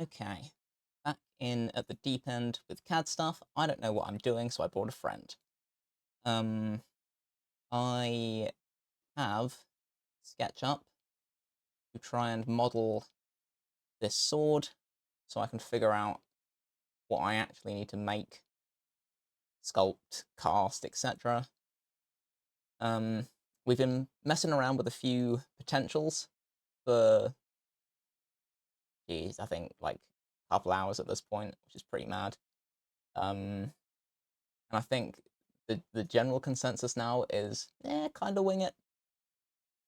Okay, back in at the deep end with CAD stuff. I don't know what I'm doing, so I brought a friend. Um, I have SketchUp to try and model this sword so I can figure out what I actually need to make, sculpt, cast, etc. We've been messing around with a few potentials for, geez, I think like a couple hours at this point, which is pretty mad. And I think the general consensus now is, kind of wing it,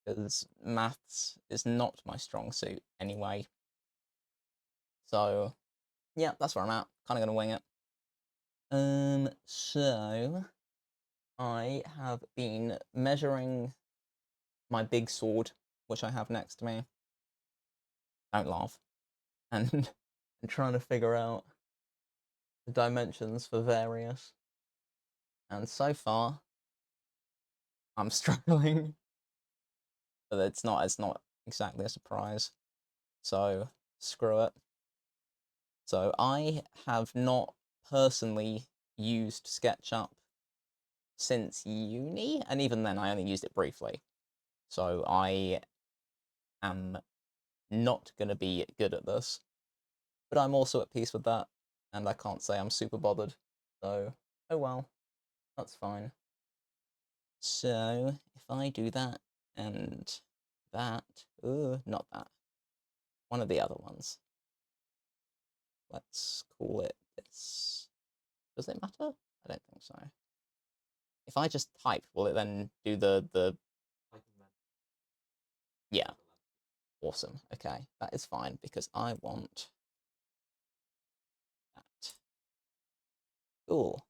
because maths is not my strong suit anyway. So yeah, that's where I'm at. Kind of gonna wing it. So I have been measuring my big sword, which I have next to me. Don't laugh. And, and trying to figure out the dimensions for various. And so far, I'm struggling, but it's not exactly a surprise. So screw it. So I have not personally used SketchUp since uni, and even then I only used it briefly. So I am not going to be good at this, but I'm also at peace with that, and I can't say I'm super bothered. So, oh well, that's fine. So if I do that and that, not that, one of the other ones. Let's call it this. Does it matter? I don't think so. If I just type, will it then do the? Yeah, awesome. Okay, that is fine because I want that. Cool.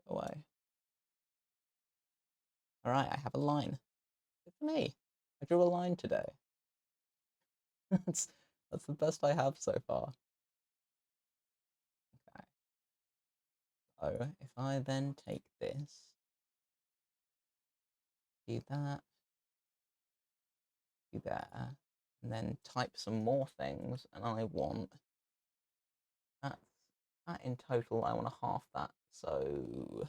Go away. All right, I have a line. Good for me. I drew a line today. that's that's the best I have so far. Okay. So if I then take this, do that, do that, and then type some more things, and I want that. That in total, I want to half that. So,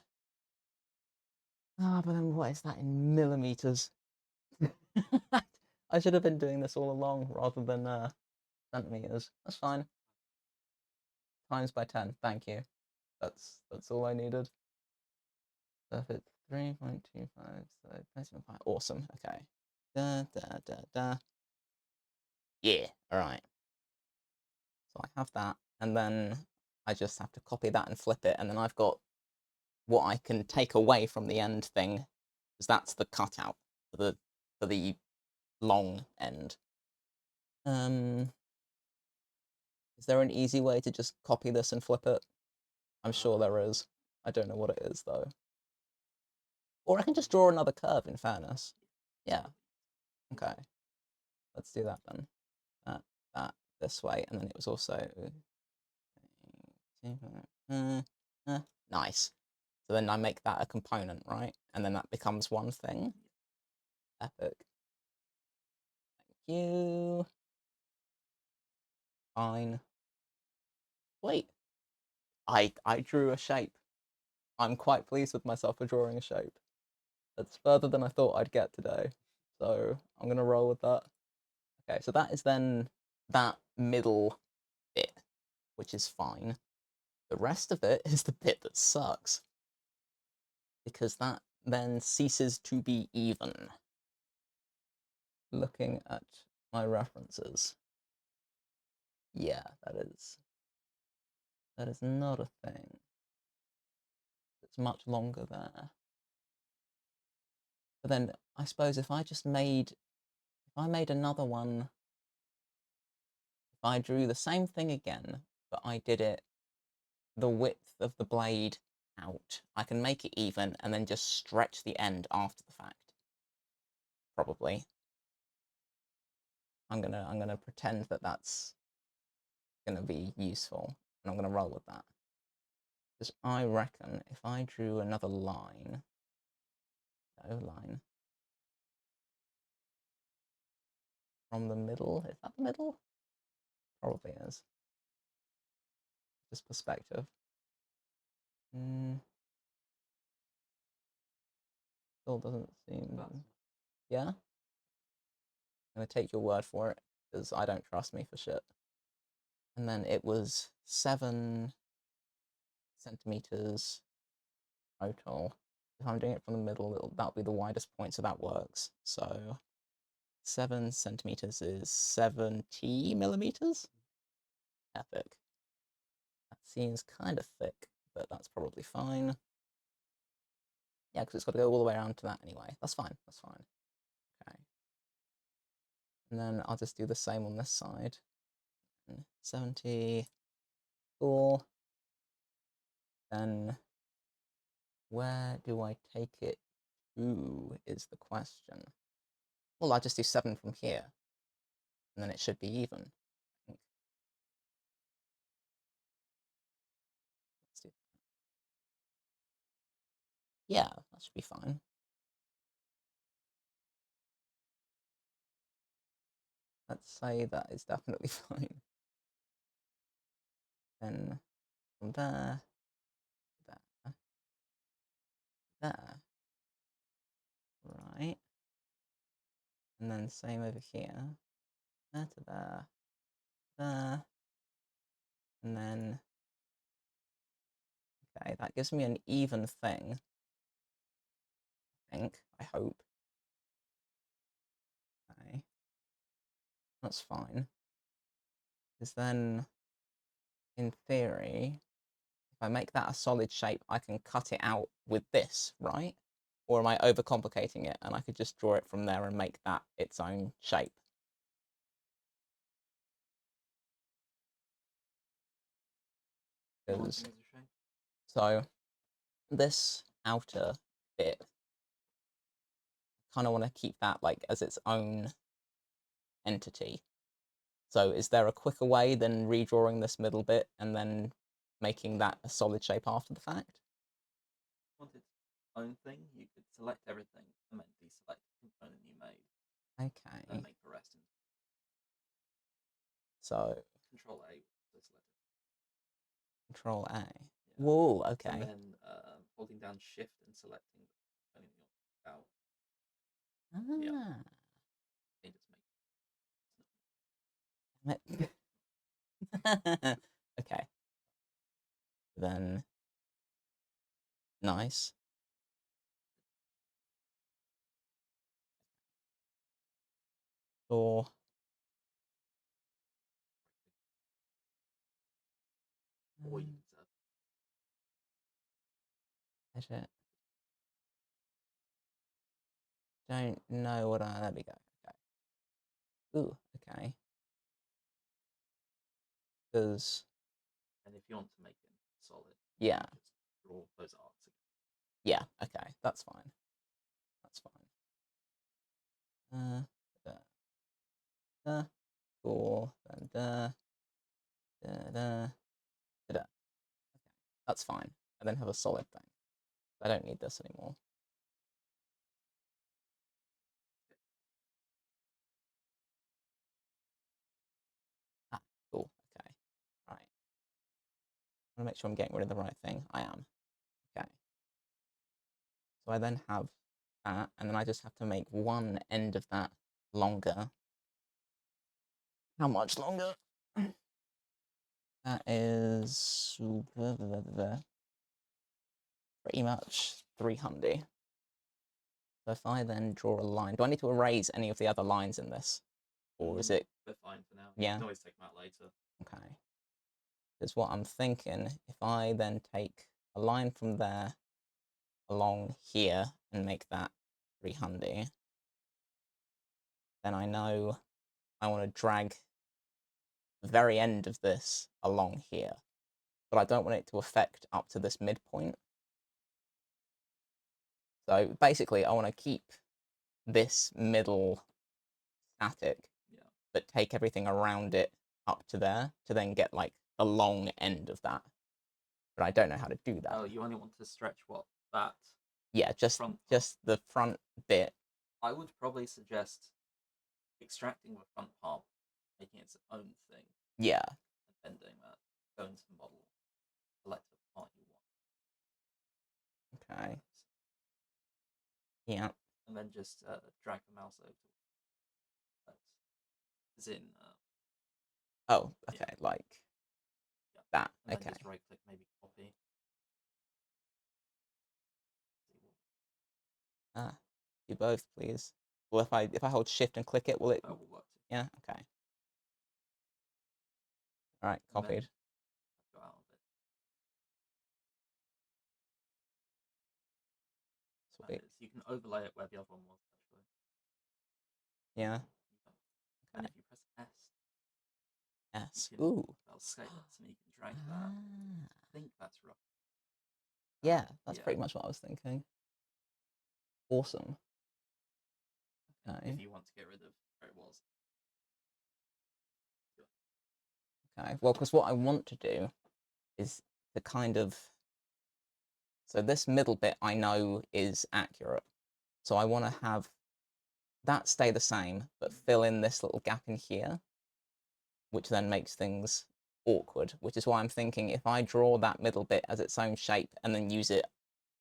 but then what is that in millimeters? I should have been doing this all along rather than centimeters. That's fine. Times by 10. Thank you. That's all I needed. So if it's 3.25, so 3.5. Awesome. Okay. Da da da da. Yeah. All right. So I have that, and then I just have to copy that and flip it, and then I've got what I can take away from the end thing, because that's the cutout for the long end. Is there an easy way to just copy this and flip it? I'm sure there is. I don't know what it is though. Or I can just draw another curve, in fairness. Yeah. Okay. Let's do that then. That this way, and then it was also nice. So then I make that a component, right? And then that becomes one thing. Epic. Thank you. Fine. Wait. I drew a shape. I'm quite pleased with myself for drawing a shape. That's further than I thought I'd get today. So I'm gonna roll with that. Okay, so that is then that middle bit, which is fine. The rest of it is the bit that sucks, because that then ceases to be even. Looking at my references. Yeah, that is not a thing. It's much longer there. But then I suppose if I made another one, if I drew the same thing again, but I did it the width of the blade out, I can make it even and then just stretch the end after the fact. Probably. I'm gonna pretend that that's gonna be useful, and I'm gonna roll with that. Because I reckon if I drew another line, no line, from the middle, is that the middle? probably is. Just perspective. Still doesn't seem... Yeah? I'm gonna take your word for it, because I don't trust me for shit. And then it was 7 centimeters total. If I'm doing it from the middle, that'll be the widest point, so that works. So 7 centimeters is 70 millimeters? Epic. That seems kind of thick, but that's probably fine. Yeah, because it's got to go all the way around to that anyway. That's fine, that's fine. Okay. And then I'll just do the same on this side. 70, cool. Then where do I take it to is the question. Well, I'll just do 7 from here, and then it should be even. I think. Let's do that. Yeah, that should be fine. Let's say that is definitely fine. Then from there, there. Right. And then same over here. There to there. There. And then, okay, that gives me an even thing. I think, I hope. Okay. That's fine. Because then, in theory, if I make that a solid shape, I can cut it out with this, right? Or am I overcomplicating it and I could just draw it from there and make that its own shape? So this outer bit, kind of want to keep that like as its own entity. So is there a quicker way than redrawing this middle bit and then making that a solid shape after the fact? If you wanted its own thing, you could select everything and then deselect the component you made. Okay. And make the rest. So Control A to select it. Control A. Yeah. Whoa, okay. And then holding down Shift and selecting the component you want out. Yeah. Okay. Then nice. Or edit. Don't know what I. There we go. Okay. Ooh, okay. Because. And if you want to make it solid, yeah, just draw those arcs again. Yeah. Okay, that's fine. That's fine. Cool. Then okay, that's fine. I then have a solid thing. I don't need this anymore. Ah, cool. Okay. Right. I want to make sure I'm getting rid of the right thing. I am. Okay. So I then have that, and then I just have to make one end of that longer. How much longer? That is pretty much 300. So if I then draw a line, do I need to erase any of the other lines in this? Or is it... They're fine for now. Yeah. You can always take them out later. Okay. Because what I'm thinking, if I then take a line from there along here and make that 300, then I know I want to drag the very end of this along here. But I don't want it to affect up to this midpoint. So basically, I want to keep this middle static, but take everything around it up to there to then get like the long end of that. But I don't know how to do that. Oh, you only want to stretch what? That? Yeah, just the front bit. I would probably suggest extracting the front part, making its own thing, Yeah. and then doing that. Go into the model, select the part you want, Okay. Yeah. and then just drag the mouse over to that. As in, Oh, yeah, okay, like yeah. that. And then Okay. just right click, maybe copy. Ah, you both, please. Well, if I hold shift and click it, will it? That will work too. Yeah. Okay. All right. And then Copied. go out of it. Sweet. You can overlay it where the other one was actually. Yeah. And Okay. if you press S, S. you can, Ooh. that'll scale it, so you can drag that. Ah. I think that's rough. Yeah, that's Yeah. pretty much what I was thinking. Awesome. Okay. If you want to get rid of where it was. Okay. Well, because what I want to do is the kind of, so this middle bit I know is accurate. So I want to have that stay the same, but fill in this little gap in here, which then makes things awkward, which is why I'm thinking if I draw that middle bit as its own shape and then use it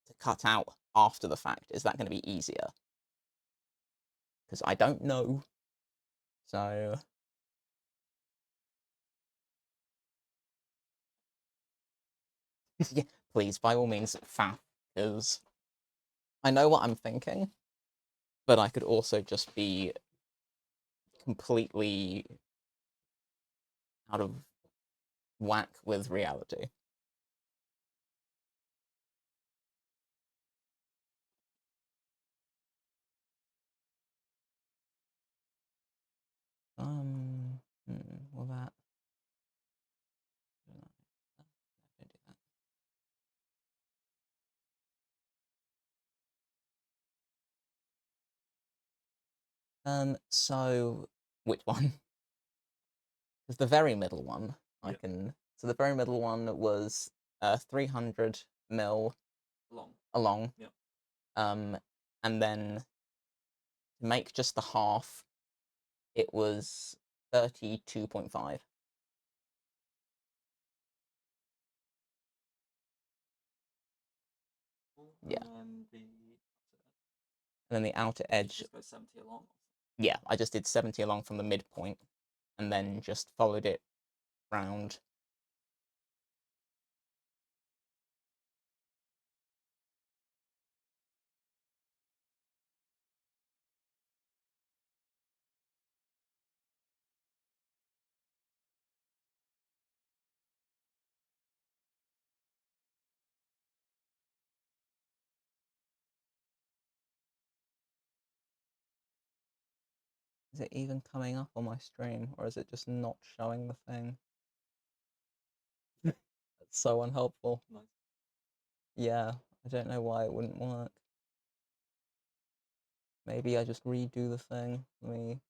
to cut out after the fact, is that going to be easier? Because I don't know. So yeah, please, by all means, faff, because I know what I'm thinking, but I could also just be completely out of whack with reality. Well that. Don't do that. So which one? Because the very middle one, I Yeah. can. So the very middle one was 300 mil along. Yeah. And then to make just the half, it was 32.5. Yeah. And then the outer edge. Just go 70 along. Yeah, I just did 70 along from the midpoint, and then just followed it round. Is it even coming up on my stream, or is it just not showing the thing? That's so unhelpful. Nice. Yeah, I don't know why it wouldn't work. Maybe I just redo the thing. Let me.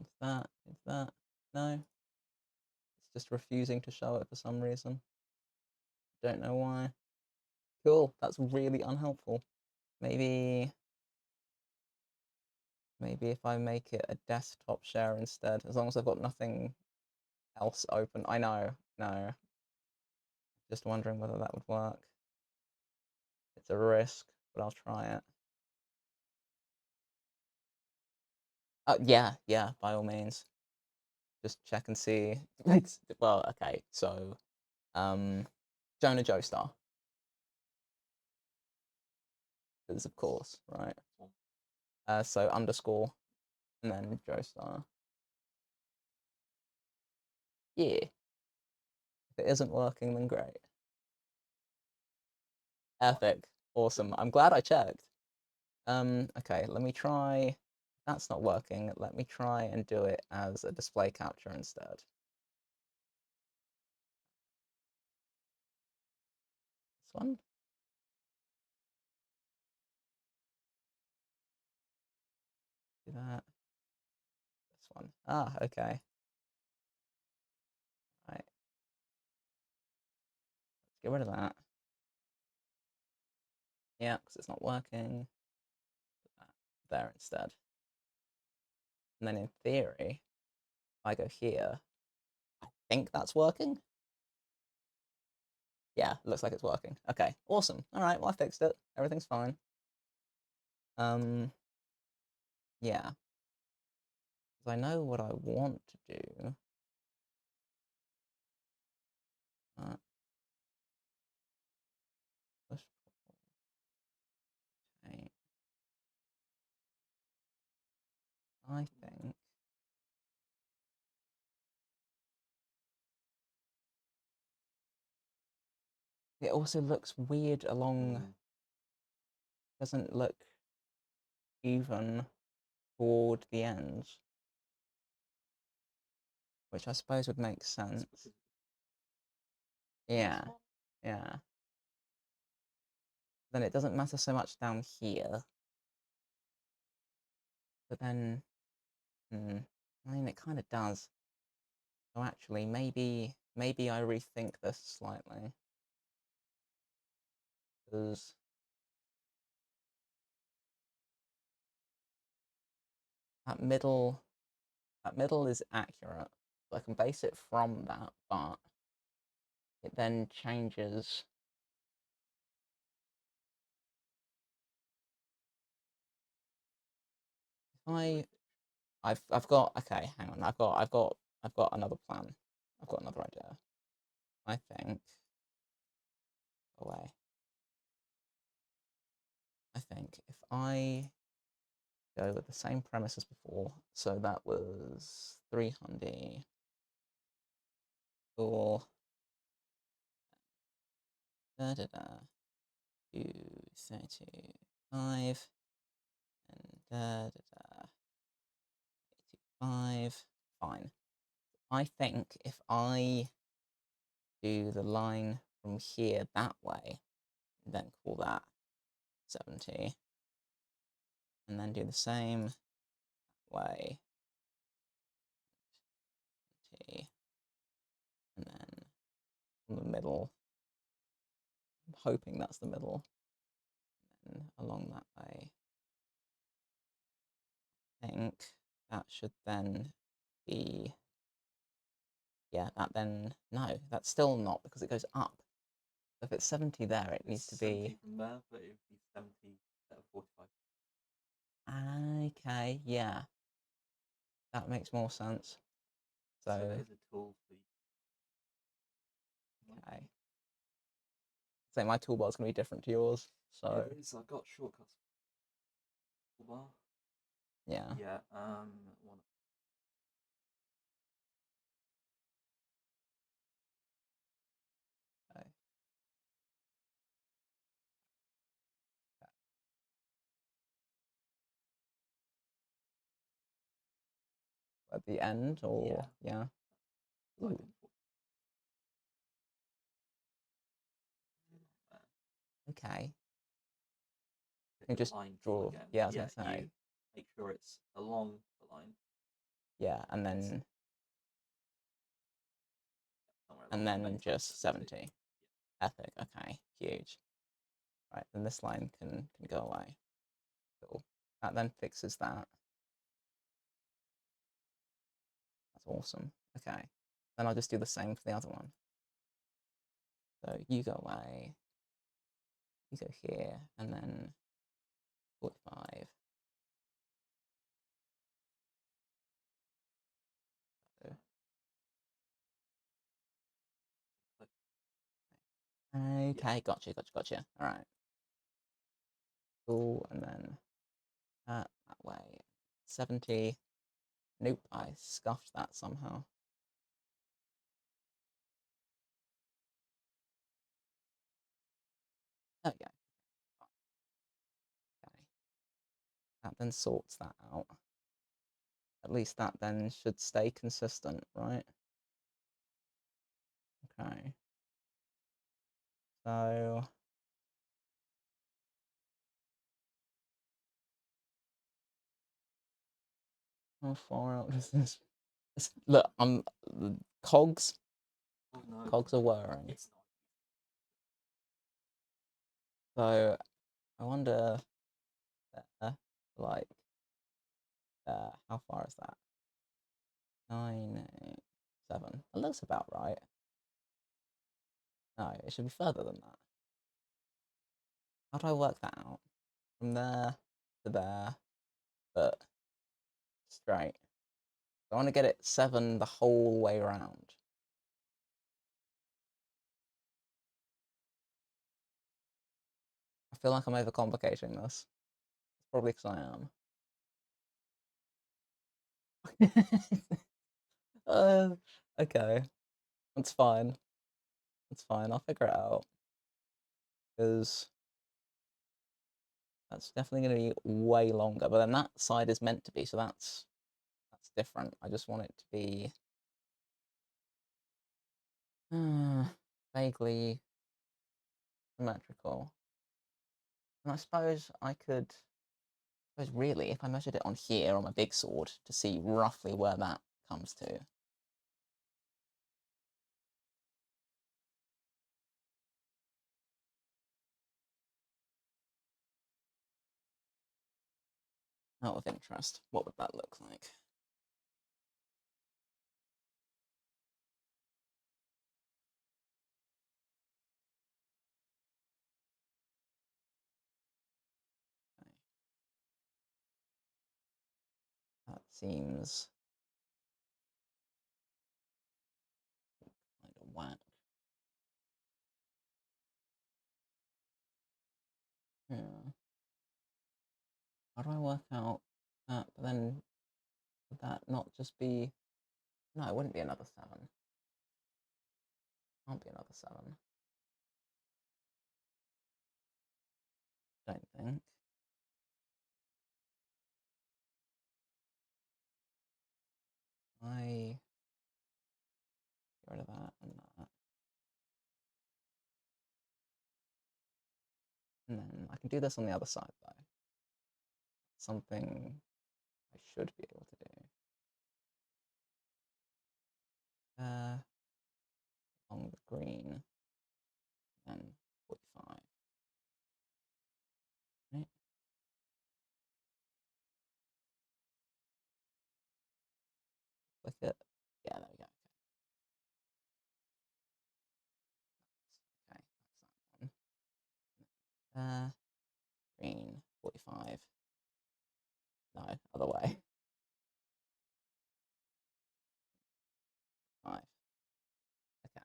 It's that. It's that. No. It's just refusing to show it for some reason. Don't know why. Cool. That's really unhelpful. Maybe. Maybe if I make it a desktop share instead, as long as I've got nothing else open. I know. No. Just wondering whether that would work. It's a risk, but I'll try it. Yeah, yeah, by all means. Just check and see. Well, okay, so Jonah Joestar. Because of course, right? So underscore and then Joestar. Yeah. If it isn't working, then great. Epic. Awesome. I'm glad I checked. Okay, let me try. That's not working. Let me try and do it as a display capture instead. This one. Do that. This one. Ah, okay. Right. Let's get rid of that. Yeah, because it's not working. Put that there instead. And then in theory, if I go here, I think that's working. Yeah, looks like it's working. Okay, awesome. All right, well, I fixed it. Everything's fine. Yeah. Because I know what I want to do. Push, okay. I think it also looks weird along, doesn't look even toward the ends, which I suppose would make sense. Yeah, yeah. Then it doesn't matter so much down here. But then, I mean, it kind of does. So actually, maybe I rethink this slightly. Because that middle is accurate. So I can base it from that, but it then changes. I've got, okay, hang on. I've got another plan. I've got another idea. I think away. I think if I go with the same premise as before, so that was 300 or da da da 235 and da da da 85. Fine. I think if I do the line from here that way, and then call that 70, and then do the same way, and then from the middle, I'm hoping that's the middle, and along that way. I think that should then be, yeah, that then, no, that's still not, because it goes up. If it's 70 there, it needs to be 70 from there, but it would be 70 instead of 45. Okay, yeah, that makes more sense. So So there's a tool for you. okay, so my toolbar is going to be different to yours. So It is. I've got shortcuts. Toolbar. yeah, Yeah. One. okay. At the end, or yeah. Ooh. Okay. You just draw. Again. Yeah, I was gonna say. You make sure it's along the line. Yeah, and then just 70. Yeah. Epic. Okay, huge. Right, then this line can go away. Cool. That then fixes that. That's awesome. Okay. Then I'll just do the same for the other one. So you go away. You go here, and then 45. So, okay, gotcha. All right. Cool, and then that way. 70. Nope, I scuffed that somehow. There we go. Okay. That then sorts that out. At least that then should stay consistent, right? Okay. So how far out is this? Look, I'm cogs. Oh, no. Cogs are whirring. It's not. So I wonder, like How far is that? 9, 8, 7. That looks about right. No, it should be further than that. How do I work that out? From there to there, but straight. I want to get it 7 the whole way around. I feel like I'm overcomplicating this. It's probably because I am. Okay. That's fine. That's fine. I'll figure it out. Because that's definitely going to be way longer. But then that side is meant to be, so that's different. I just want it to be vaguely symmetrical. And I suppose I could, really, if I measured it on here on my big sword to see roughly where that comes to. Out of interest, what would that look like? Okay. That seems kind of whack. Yeah. How do I work out that? But then would that not just be? No, it wouldn't be another 7. Can't be another 7. Don't think. I get rid of that and that. And then I can do this on the other side though. Something I should be able to do. Along the green, then 45. Right? Click it. Yeah, there we go. Okay, that's that one. Green, 45. No, other way. 5. Okay.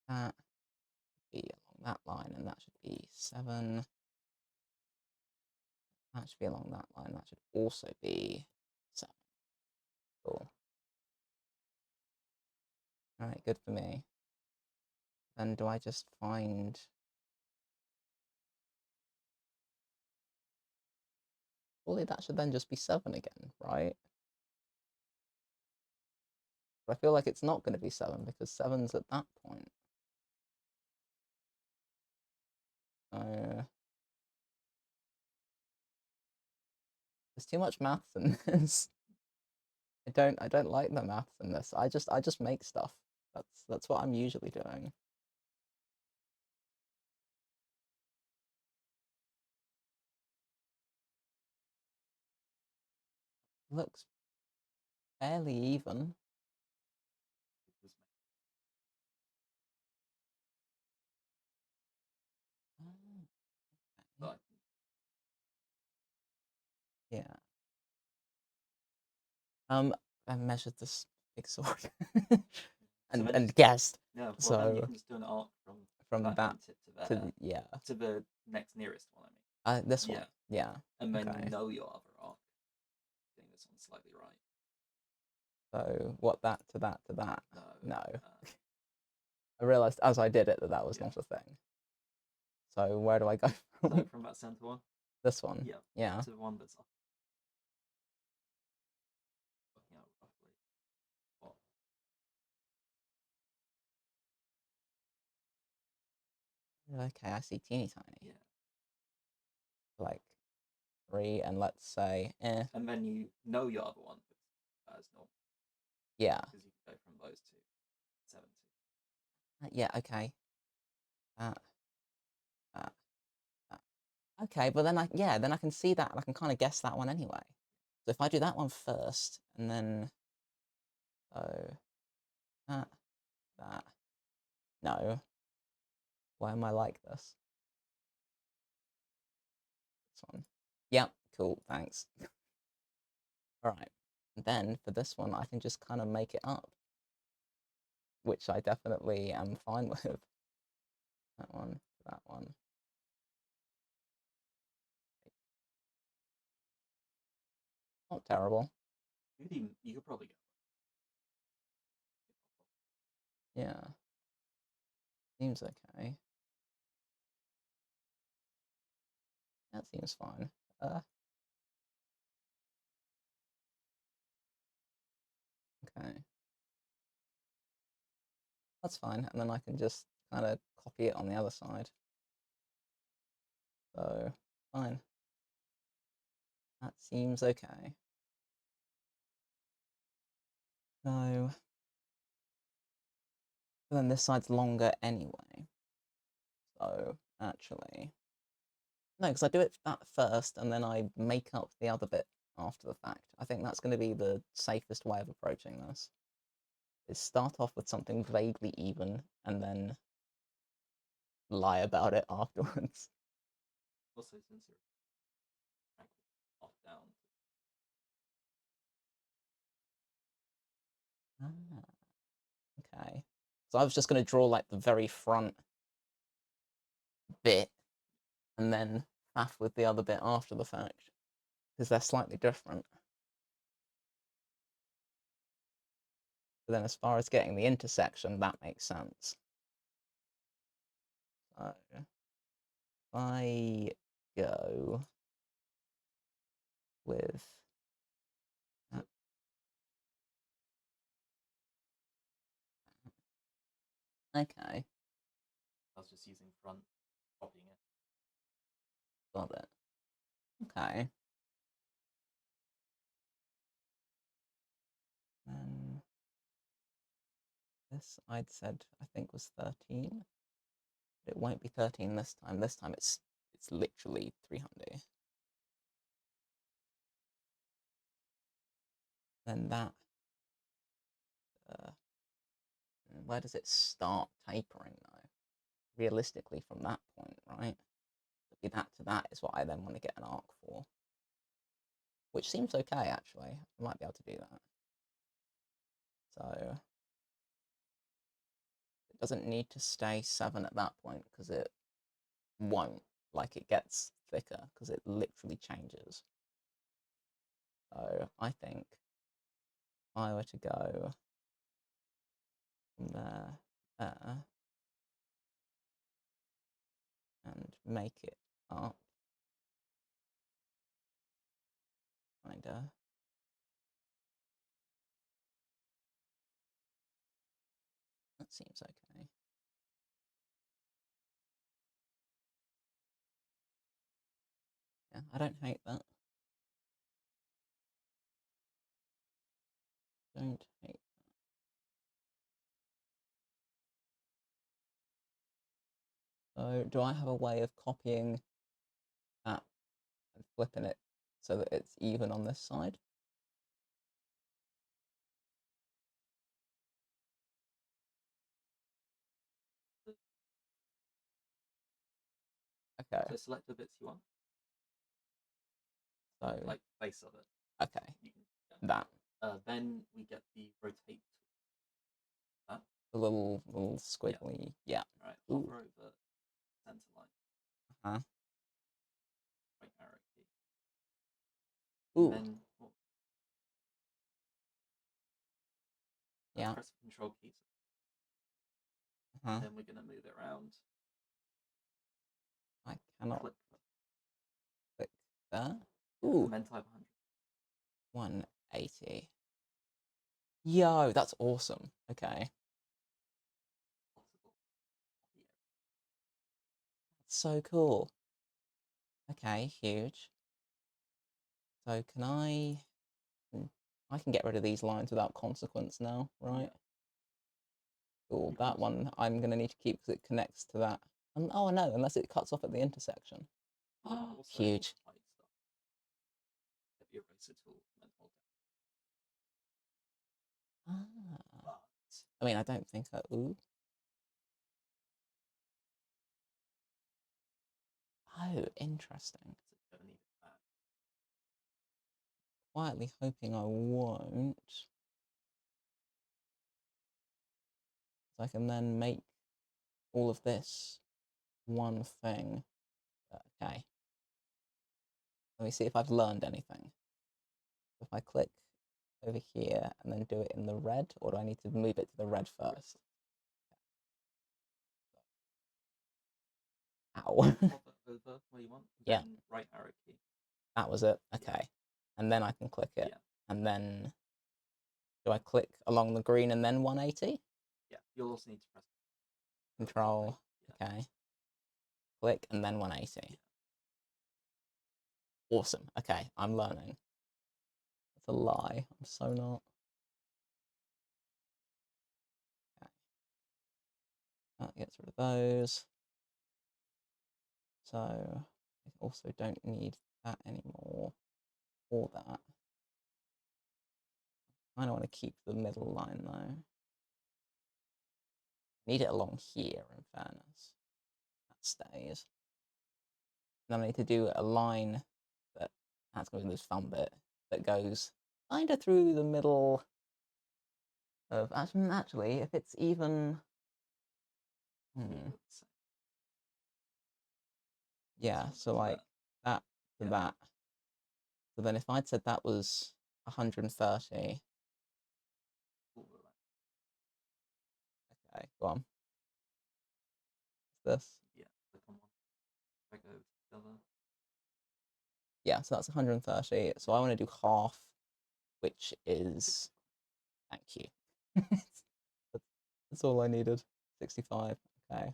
That should be along that line, and that should be 7. That should be along that line. That should also be 7. Cool. Alright, good for me. Then do I just find... Surely that should then just be 7 again, right? But I feel like it's not going to be 7 because 7's at that point. There's too much maths in this. I don't like the maths in this. I just make stuff. That's what I'm usually doing. Looks fairly even. Oh, But yeah. I measured this big sword and guessed. no, well So then you can just do an arc from that that end tip to there to yeah, to the next nearest one. I mean, this yeah, one. Yeah. and then Okay. you know your other arc. I think this one's slightly right. So what that to that to that? No. No. I realized as I did it that that was Yeah. not a thing. So where do I go So from? from that center one, This one? yeah, Yeah. to the one that's up. Working out roughly what. Okay, I see teeny tiny. Yeah. Like 3, and let's say And then you know your other one as normal. Yeah. Because you can go from those to 7 to. Yeah, okay. That. Okay, but then then I can see that, and I can kinda guess that one anyway. So if I do that one first, and then oh, that, that. No. Why am I like this? This one. Yep, cool, thanks. Alright. Then for this one, I can just kind of make it up, which I definitely am fine with. That one, that one. Not terrible. You could probably get Yeah, seems okay. That seems fine. Okay. That's fine, and then I can just kind of copy it on the other side. So, fine. That seems okay. So, then this side's longer anyway. So, actually, no, because I do it that first, and then I make up the other bit after the fact. I think that's going to be the safest way of approaching this. Is start off with something vaguely even, and then lie about it afterwards. also since you're off down. Ah, okay. So I was just going to draw like the very front bit, and then faff with the other bit after the fact, because they're slightly different. But then as far as getting the intersection, that makes sense. So if I go with that. Okay, I was just using front, copying it. got it. Okay. Then this I'd said I think was 13. But it won't be 13 this time. This time it's literally 300. Then that where does it start tapering though? Realistically from that point, right? Be that to that is what I then want to get an arc for. Which seems okay actually. I might be able to do that. So it doesn't need to stay 7 at that point because it won't. Like it gets thicker because it literally changes. So I think if I were to go from there, and make it up, kinda. That seems okay. Yeah, I don't hate that. Don't hate. So do I have a way of copying that and flipping it so that it's even on this side? Okay, So select the bits you want, so like face of it. okay, You can, that then we get the rotate. the little squiggly, yeah. Right, Ooh, hover over center line, huh. right arrow key, and Ooh, then yeah. press the control key. Huh. Then we're gonna move it around. I cannot Click click there. and Ooh, then type 100. 180. Yo, that's awesome. Okay, Possible. Yeah. so cool. Okay, huge. So can I can get rid of these lines without consequence now, right? Yeah. Cool. You That can one I'm gonna need to keep because it connects to that. Oh no, unless it cuts off at the intersection. Also, Huge. height stuff. Heavy eraser tool and hold down. Ah. But I mean, I don't think I. Ooh. Oh, interesting. it's gonna need it back. Quietly hoping I won't. So I can then make all of this one thing. Okay. Let me see if I've learned anything. If I click over here and then do it in the red, or do I need to move it to the red first? Ow. Over where you want. Yeah. Then right arrow key. That was it. Okay. And then I can click it. Yeah. And then do I click along the green and then 180? Yeah. You'll also need to press Control. Yeah. Okay. Click and then 180. Yeah. Awesome. Okay. I'm learning. That's a lie. I'm so not. Okay. That gets rid of those. So I also don't need that anymore or that. I don't want to keep the middle line though. Need it along here in fairness. That stays. Then I need to do a line that's going to be this fun bit that goes kind of through the middle of actually if it's even yeah, so like that to that. So then if I'd said that was 130. Okay, go on. What's this? Yeah, click on one. I go to the other. Yeah, so that's 130. So I want to do half, which is thank you. That's all I needed. 65. Okay.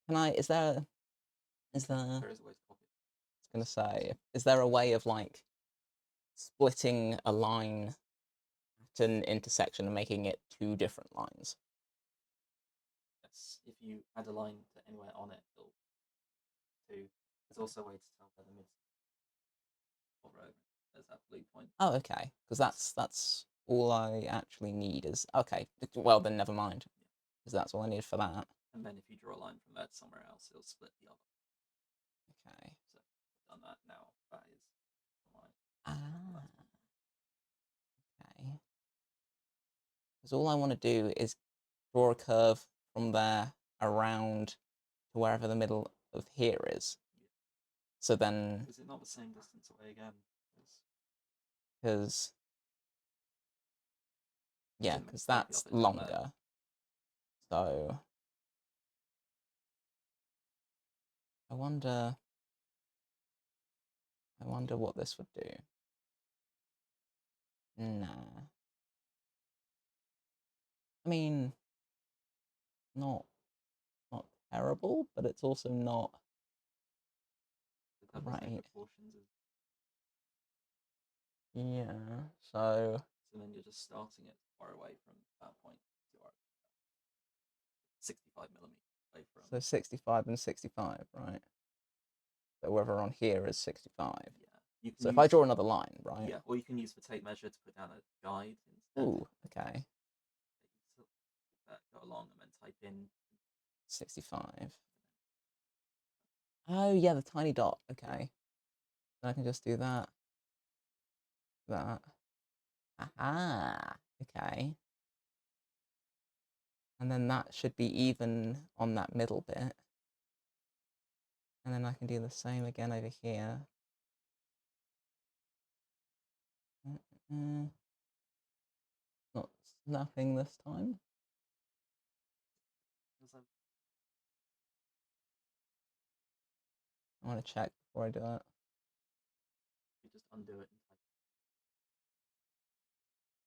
Can I? Is there? There is a way to copy it. I was gonna say, is there a way of like splitting a line at an intersection and making it two different lines? Yes, if you add a line to anywhere on it, it'll do. There's also a way to tell where the mid or row. There's that blue point. Oh, okay. Because that's all I actually need is okay. Well, then never mind, because that's all I need for that. And then if you draw a line from there to somewhere else, it'll split the other. Okay. So I've done that now. That is mine. Ah. Okay. Because all I want to do is draw a curve from there around to wherever the middle of here is. Yeah. So then, is it not the same distance away again? because yeah, because that's of it down there. longer. So I wonder what this would do. Nah. I mean, not terrible, but it's also not That right. Proportions is... Yeah. So then you're just starting it far away from that point. You are 65 millimeters away from. So 65 and 65, right? So whether on here is 65. Yeah. So if I draw another line, right? Yeah, or you can use the tape measure to put down a guide instead. Ooh, okay. Go along and then type in 65. Oh yeah, the tiny dot. Okay. Then I can just do that. That. Aha. Okay. And then that should be even on that middle bit. And then I can do the same again over here. Not snapping this time. I want to check before I do it. You just undo it and type.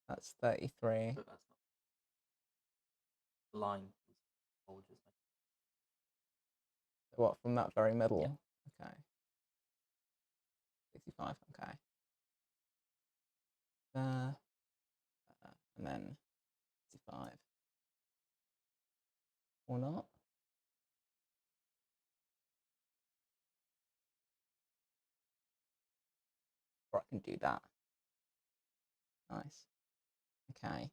That's 33. But that's not the line. What, from that very middle? Yeah. Okay. 65, okay. And then 65. Or not? I can do that. Nice. Okay.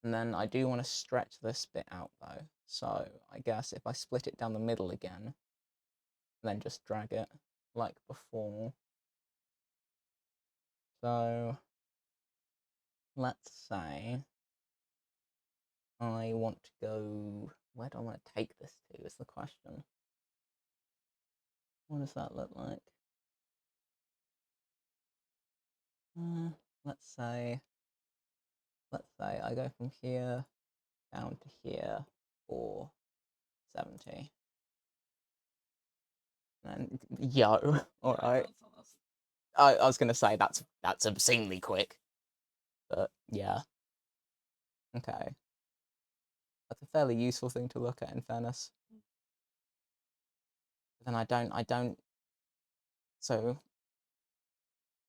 And then I do want to stretch this bit out though. So I guess if I split it down the middle again, then just drag it like before. So let's say I want to go, where do I want to take this to is the question. What does that look like? Let's say I go from here down to here for 70. And yo, all right. I was gonna say that's obscenely quick, but yeah. Okay, that's a fairly useful thing to look at in fairness. But then so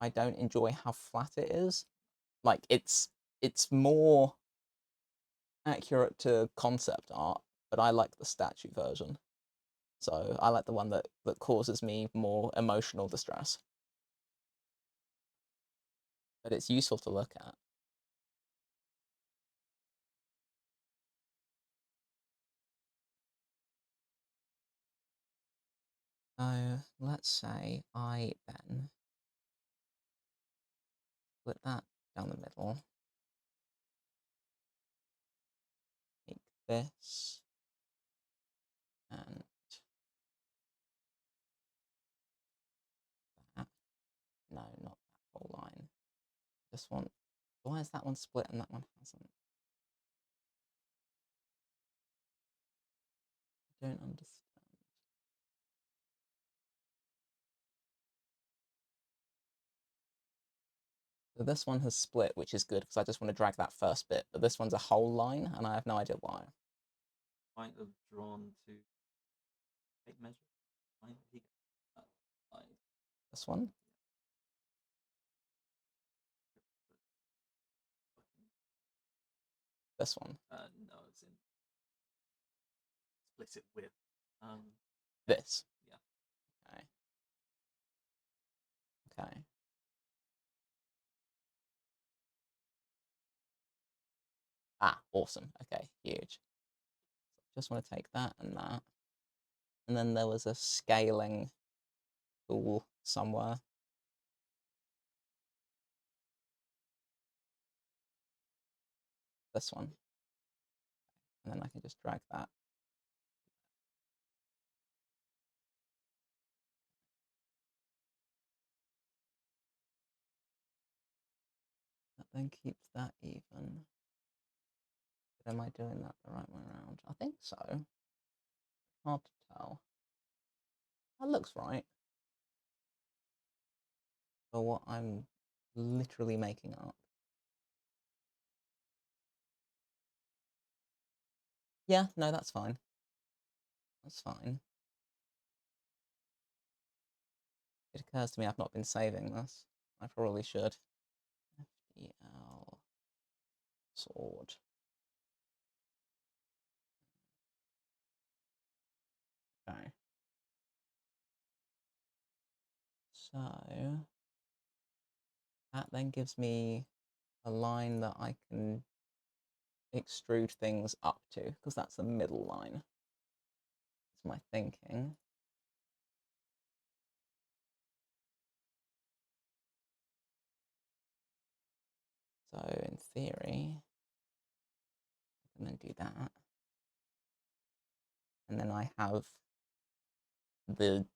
I don't enjoy how flat it is. Like it's more accurate to concept art, but I like the statue version. So I like the one that causes me more emotional distress. But it's useful to look at. So let's say I then split that down the middle. Make this and that. No, not that whole line. This one. Why is that one split and that one hasn't? I don't understand. So this one has split, which is good because I just want to drag that first bit. But this one's a whole line, and I have no idea why. Might have drawn to take measure. Might he This one. This one. No, it's in split it with. This. Yeah. Okay. Okay. Ah, awesome. Okay, huge. Just want to take that and that. And then there was a scaling tool somewhere. This one. And then I can just drag that. That then keeps that even. But am I doing that the right way around? I think so. Hard to tell. That looks right. For what I'm literally making up. Yeah, no, that's fine. That's fine. It occurs to me I've not been saving this. I probably should. FDL sword. Okay. So that then gives me a line that I can extrude things up to, because that's the middle line. That's my thinking. So in theory, I can then do that. And then I have the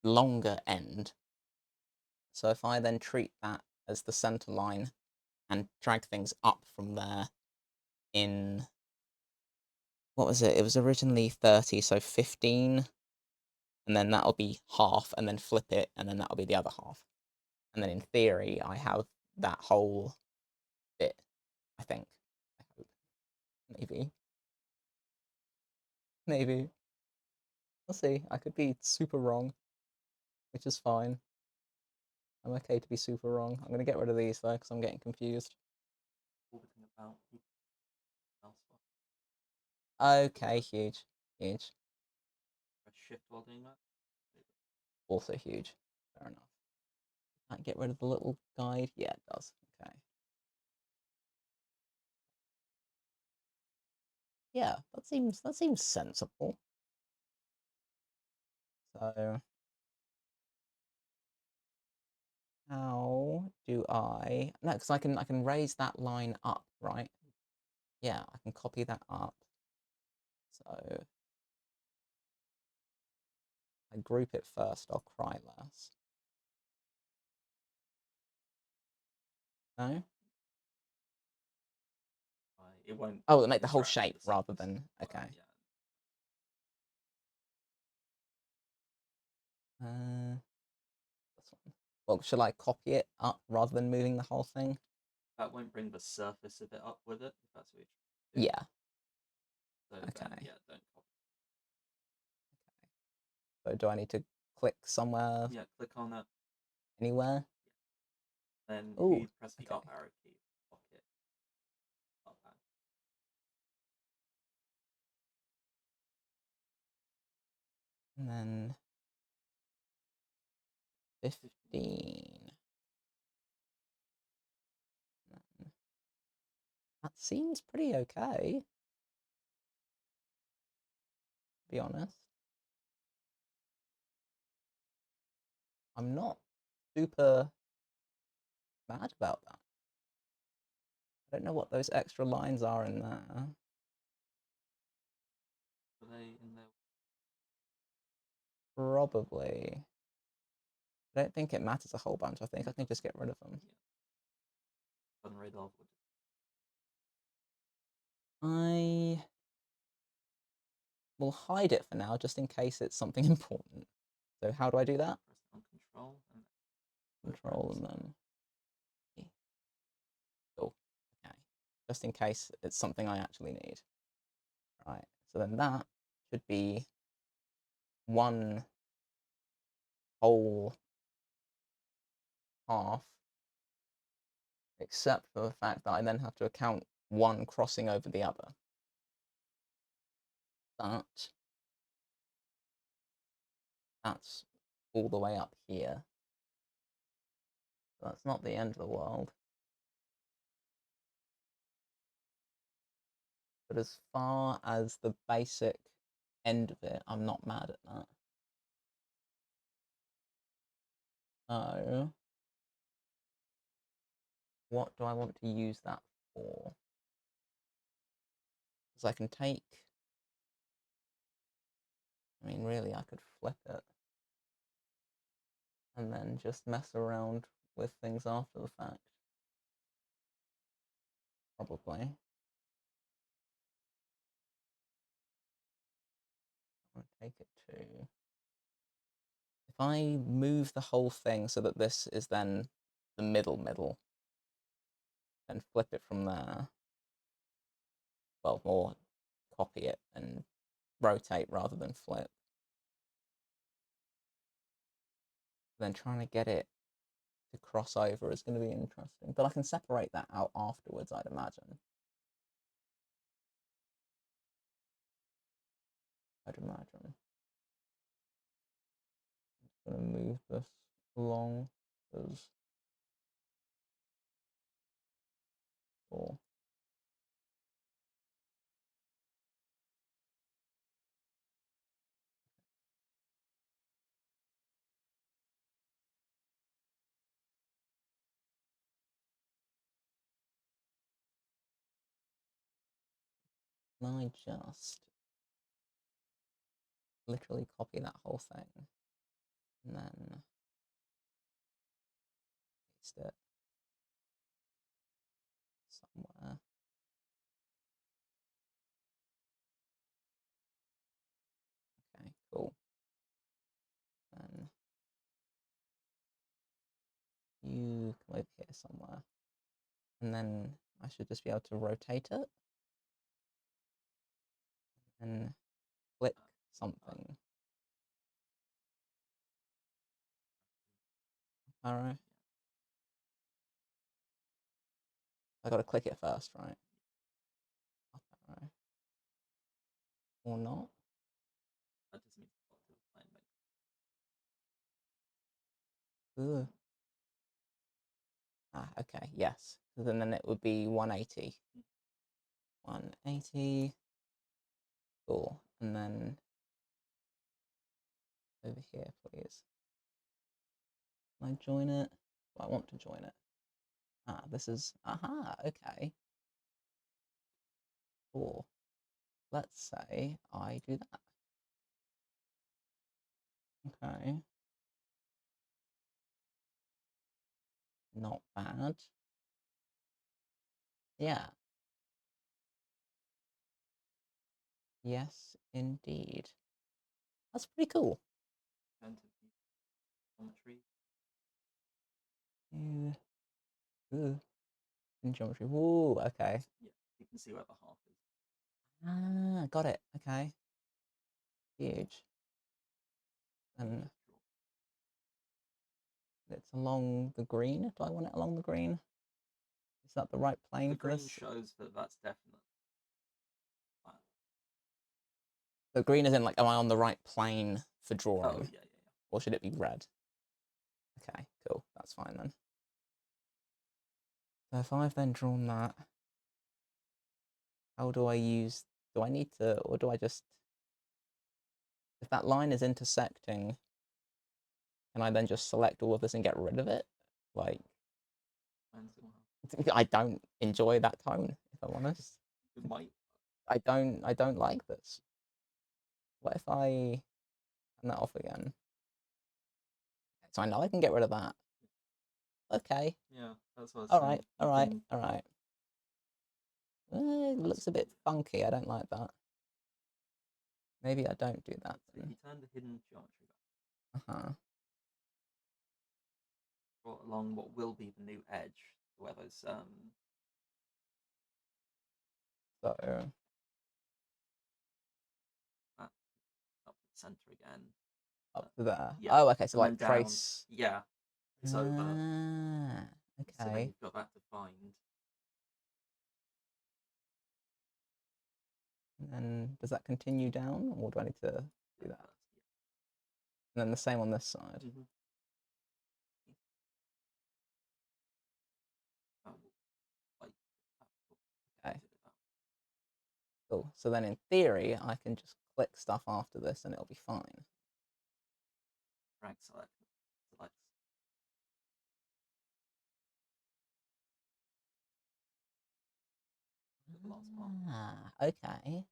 longer end. So if I then treat that as the center line and drag things up from there in, what was it? It was originally 30, so 15. And then that'll be half, and then flip it, and then that'll be the other half. And then in theory, I have that whole bit, I think. I hope. Maybe. Maybe. We'll see. I could be super wrong, which is fine. I'm okay to be super wrong. I'm going to get rid of these, though, because I'm getting confused. Okay, huge. Huge. Press shift while doing that. Also huge. Fair enough. that get rid of the little guide? Yeah, it does. Okay. Yeah, that seems sensible. So how do I no, because I can raise that line up, right? Yeah, I can copy that up. So I group it first, I'll cry less. No? It won't. Oh, make the whole interact with shape the rather surface. than okay. Yeah. This one. Well, shall I copy it up rather than moving the whole thing? That won't bring the surface of it up with it, if that's what you're trying to do. Yeah. So Okay. then, yeah, don't copy. So do I need to click somewhere? Yeah, click on it. Anywhere? Yeah. Then if Oh, you press the okay. up arrow key, lock it up arrow. And then 15. That seems pretty okay, to be honest. I'm not super mad about that. I don't know what those extra lines are in there. Are they in there? Probably. I don't think it matters a whole bunch. I think I can just get rid of them. Yeah. Rid of. I will hide it for now, just in case it's something important. So how do I do that? Press on Control and Control and then cool. Okay. Just in case it's something I actually need. Right. So then that should be one whole half, except for the fact that I then have to account one crossing over the other. That's all the way up here. So that's not the end of the world. But as far as the basic end of it, I'm not mad at that. So, what do I want to use that for? Because I can take, I mean, really, I could flip it and then just mess around with things after the fact. Probably. I'll take it to, if I move the whole thing so that this is then the middle, then flip it from there, well, or copy it and rotate rather than flip. Then trying to get it to cross over is going to be interesting. But I can separate that out afterwards, I'd imagine. I'm going to move this along as or I just literally copy that whole thing and then paste it somewhere. Okay, cool. Then you come over here somewhere. And then I should just be able to rotate it and click something. Arrow. I gotta click it first, right? Up arrow. Or not? That just means to the plane. Ugh. Okay, yes. So then it would be 180. 180. Cool. And then over here, please. Can I join it? Do I want to join it? This is, okay. Cool. Let's say I do that. Okay. Not bad. Yeah. Yes, indeed. That's pretty cool. Going to the geometry. In geometry. Woo, okay. Yeah, you can see where the half is. Got it. Okay. Huge. And it's along the green. Do I want it along the green? Is that the right plane The for green this? shows that that's definite. The green is in like, am I on the right plane for drawing? Oh, yeah. Or should it be red? Okay, cool. That's fine then. So if I've then drawn that, how do I use, do I need to, or do I just, if that line is intersecting, can I then just select all of this and get rid of it? Like, I don't enjoy that tone, if I'm honest. It might. I don't like this. What if I turn that off again? So I know I can get rid of that. Okay. Yeah, that's what I was All saying. right. All right. All right. It looks a bit funky. I don't like that. Maybe I don't do that If then. you turn the hidden geometry back, Uh-huh. draw along what will be the new edge, where those So up the center again. up to there. Yeah. Oh, okay. So And like then down. trace. Yeah. It's over. So then Okay. you've got that defined. And then does that continue down, or do I need to do that? And then the same on this side. Mm-hmm. Okay. Cool. So then in theory, I can just click stuff after this and it'll be fine. Drag select. The last part. Okay.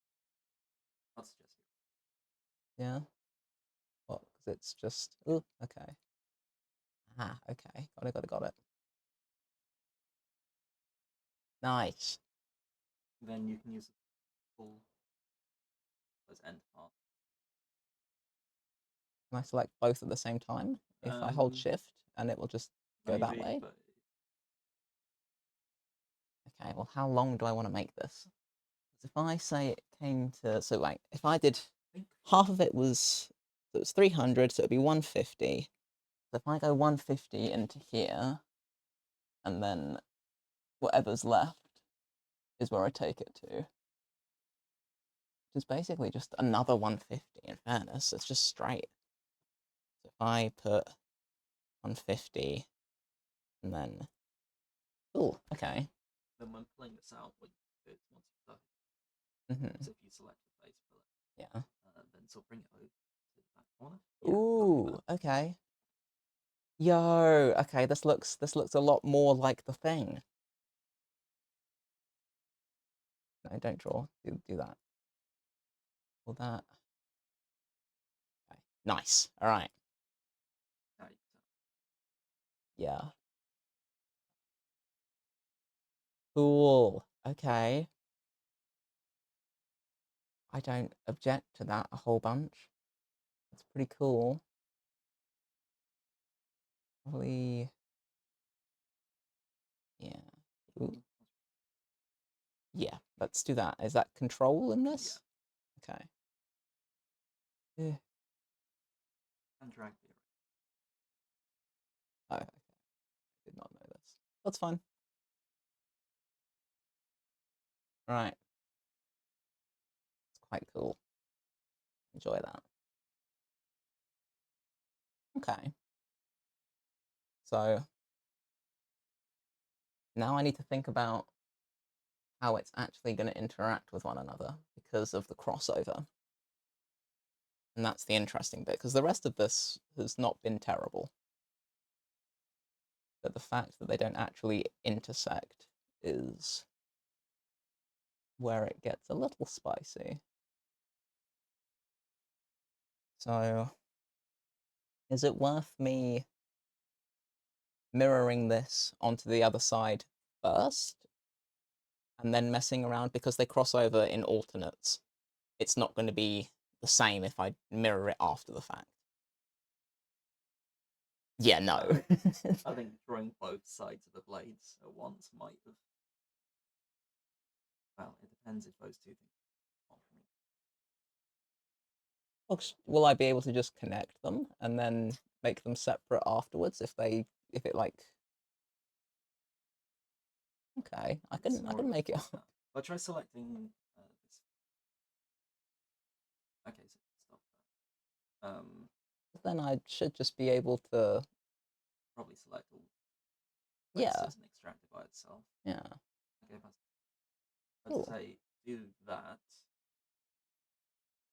That's just Yeah. What? Because it's just. Oh, okay. Okay. Got it. Nice. Then you can use the full as end part. Can I select both at the same time? If I hold shift and it will just go that way? But Okay, well, how long do I want to make this? If I say it came to, so like, if I did, half of it was, so it was 300, so it'd be 150. So if I go 150 into here, and then whatever's left is where I take it to. Which is basically just another 150 in fairness, it's just straight. So if I put 150, and then, cool, okay. Then when pulling this out, what you do is once you've done Mm-hmm. so if you select the face fillet, Yeah. then so bring it over to the back corner. Ooh, okay. Yo, okay, this looks a lot more like the thing. No, don't draw. Do that. All that. Okay. Nice. All right. Yeah. Cool. Okay. I don't object to that a whole bunch. That's pretty cool. Probably. Yeah. Ooh. Yeah, let's do that. Is that control in this? Yeah. Okay. Yeah. And drag the Oh, okay. Did not know this. That's fine. Right. It's quite cool. Enjoy that. Okay. So Now I need to think about how it's actually going to interact with one another because of the crossover. And that's the interesting bit, because the rest of this has not been terrible. But the fact that they don't actually intersect is where it gets a little spicy. So, is it worth me mirroring this onto the other side first and then messing around? Because they cross over in alternates, it's not going to be the same if I mirror it after the fact. Yeah, no. I think drawing both sides of the blades at once might have. Well, it depends if those two things are from Will I be able to just connect them and then make them separate afterwards if it like. Okay, I can make it. I'll try selecting this. Okay, so stop that. Then I should just be able to. Probably select all Yeah. places and extract it by itself. Yeah. Okay, I'd Cool. say do that.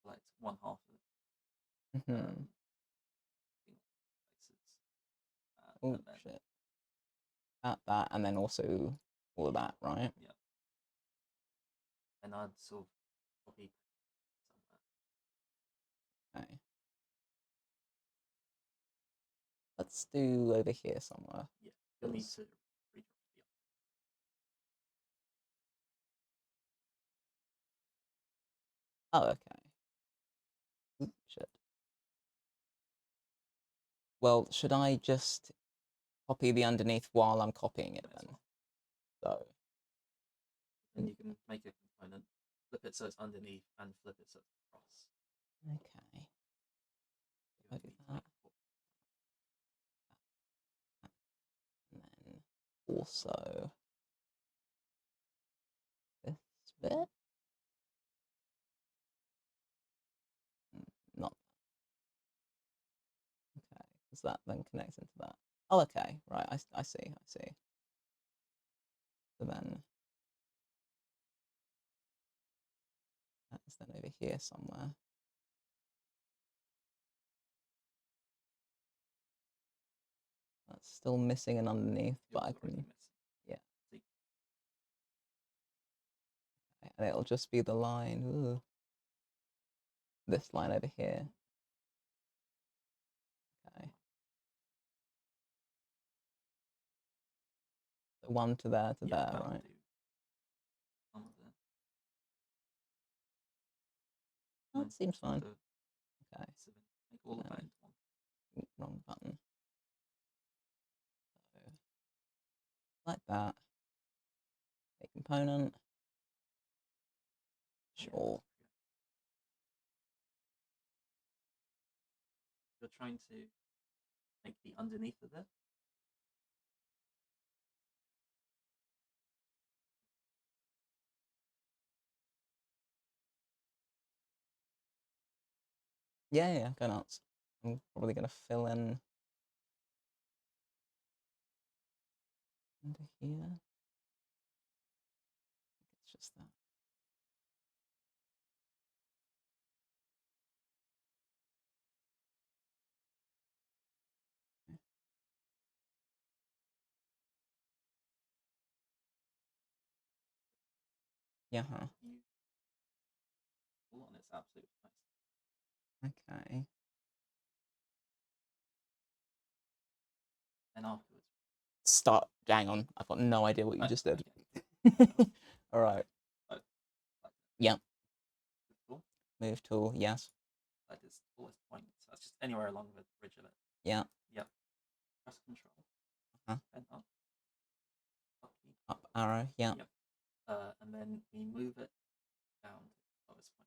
Select one half of it. Mm-hmm. Oh and then, shit. That, and then also all of that, right? Yeah. And I'd sort of copy somewhere. Okay. Let's do over here somewhere. Yeah, you'll need to redraw the Oh, okay. Oop, shit. Well, should I just copy the underneath while I'm copying it then? Well. So. And you can make a component, flip it so it's underneath, and flip it so it's across. Okay. I do that. And then also this bit. Not okay, because that then connects into that. Oh, okay, right. I see. So then that is then over here somewhere. That's still missing an underneath, but I can. Yeah. Okay, and it'll just be the line. Ooh. This line over here. Okay. So one to there, there, right? That seems fine. Okay. Make all of that into one. Wrong button. So, like that. A component. Sure. You're trying to make the underneath of it. Yeah, go nuts. I'm probably gonna fill in under here. It's just that. Yeah, huh. On its absolute Okay. And afterwards. Start. Hang on. I've got no idea what you just did. Okay. All right. Yep. Move tool. Yes. That is tallest point. So that's just anywhere along the bridge of it. Yeah. Yep. Press control. And up. Up arrow. Yeah. Yep. And then we move it down to the lowest point.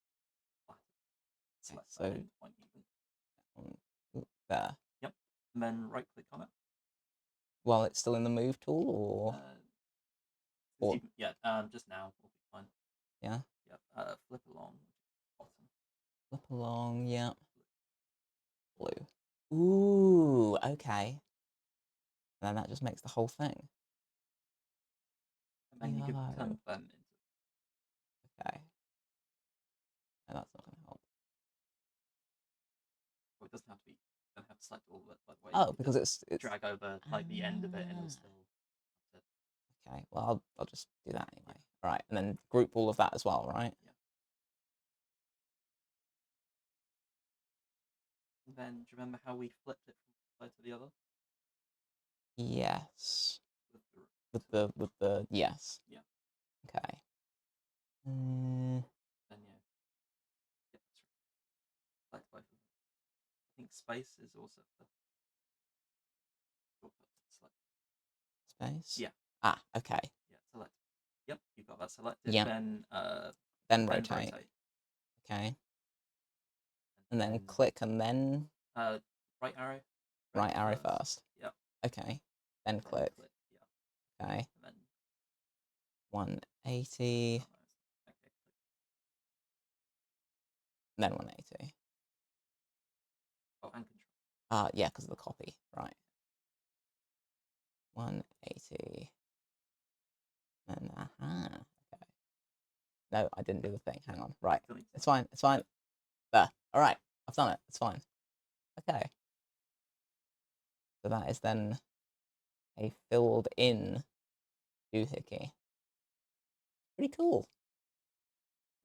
Select so that end point even. there. Yep. And then right click on it. While it's still in the move tool, or yeah, just now will be fine. Yeah. Yep. Flip along. Bottom. Flip along. Yeah. Blue. Ooh. Okay. And then that just makes the whole thing. and then you could turn Yo. them into. Okay. No, that's not gonna help. Well, it doesn't have to be. You don't have to select all of it. By the way, you Oh, could because just it's drag over like the end of it, and it'll ah. still. Okay. Well, I'll just do that Yeah. anyway. All right, and then group all of that as well, right? Yeah. And then, do you remember how we flipped it from one side to the other? Yes. With the With the yes. Yeah. Okay. Then yeah, that's right. Select both of them. I think space is also the select. Space. Yeah. Ah. Okay. Yeah. Select. Yep, you've got that selected. Yeah. Then Then rotate. Okay. And then click, and then right arrow. right arrow first. Yep. Okay. Then click. Yeah. Okay. And then 180. oh, no, okay. Then 180. Oh, and control. Yeah, because of the copy. Right. 180. And okay. No, I didn't do the thing. Hang on. Right. It's fine. It's fine. There. All right. I've done it. It's fine. Okay. So that is then a filled in doohickey. Pretty cool.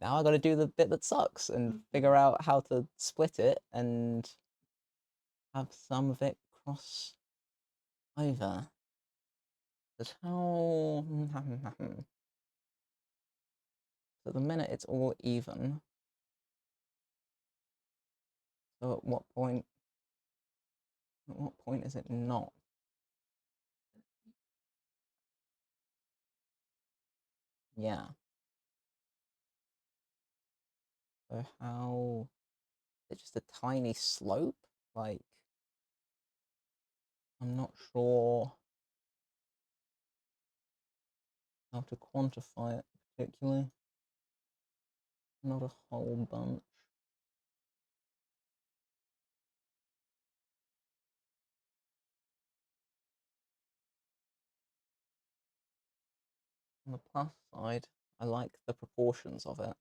Now I got to do the bit that sucks and figure out how to split it and have some of it cross over. But how? So at the minute it's all even. So at what point? At what point is it not? Yeah. So how? It's just a tiny slope? Like, I'm not sure how to quantify it particularly. Not a whole bunch. On the plus side, I like the proportions of it.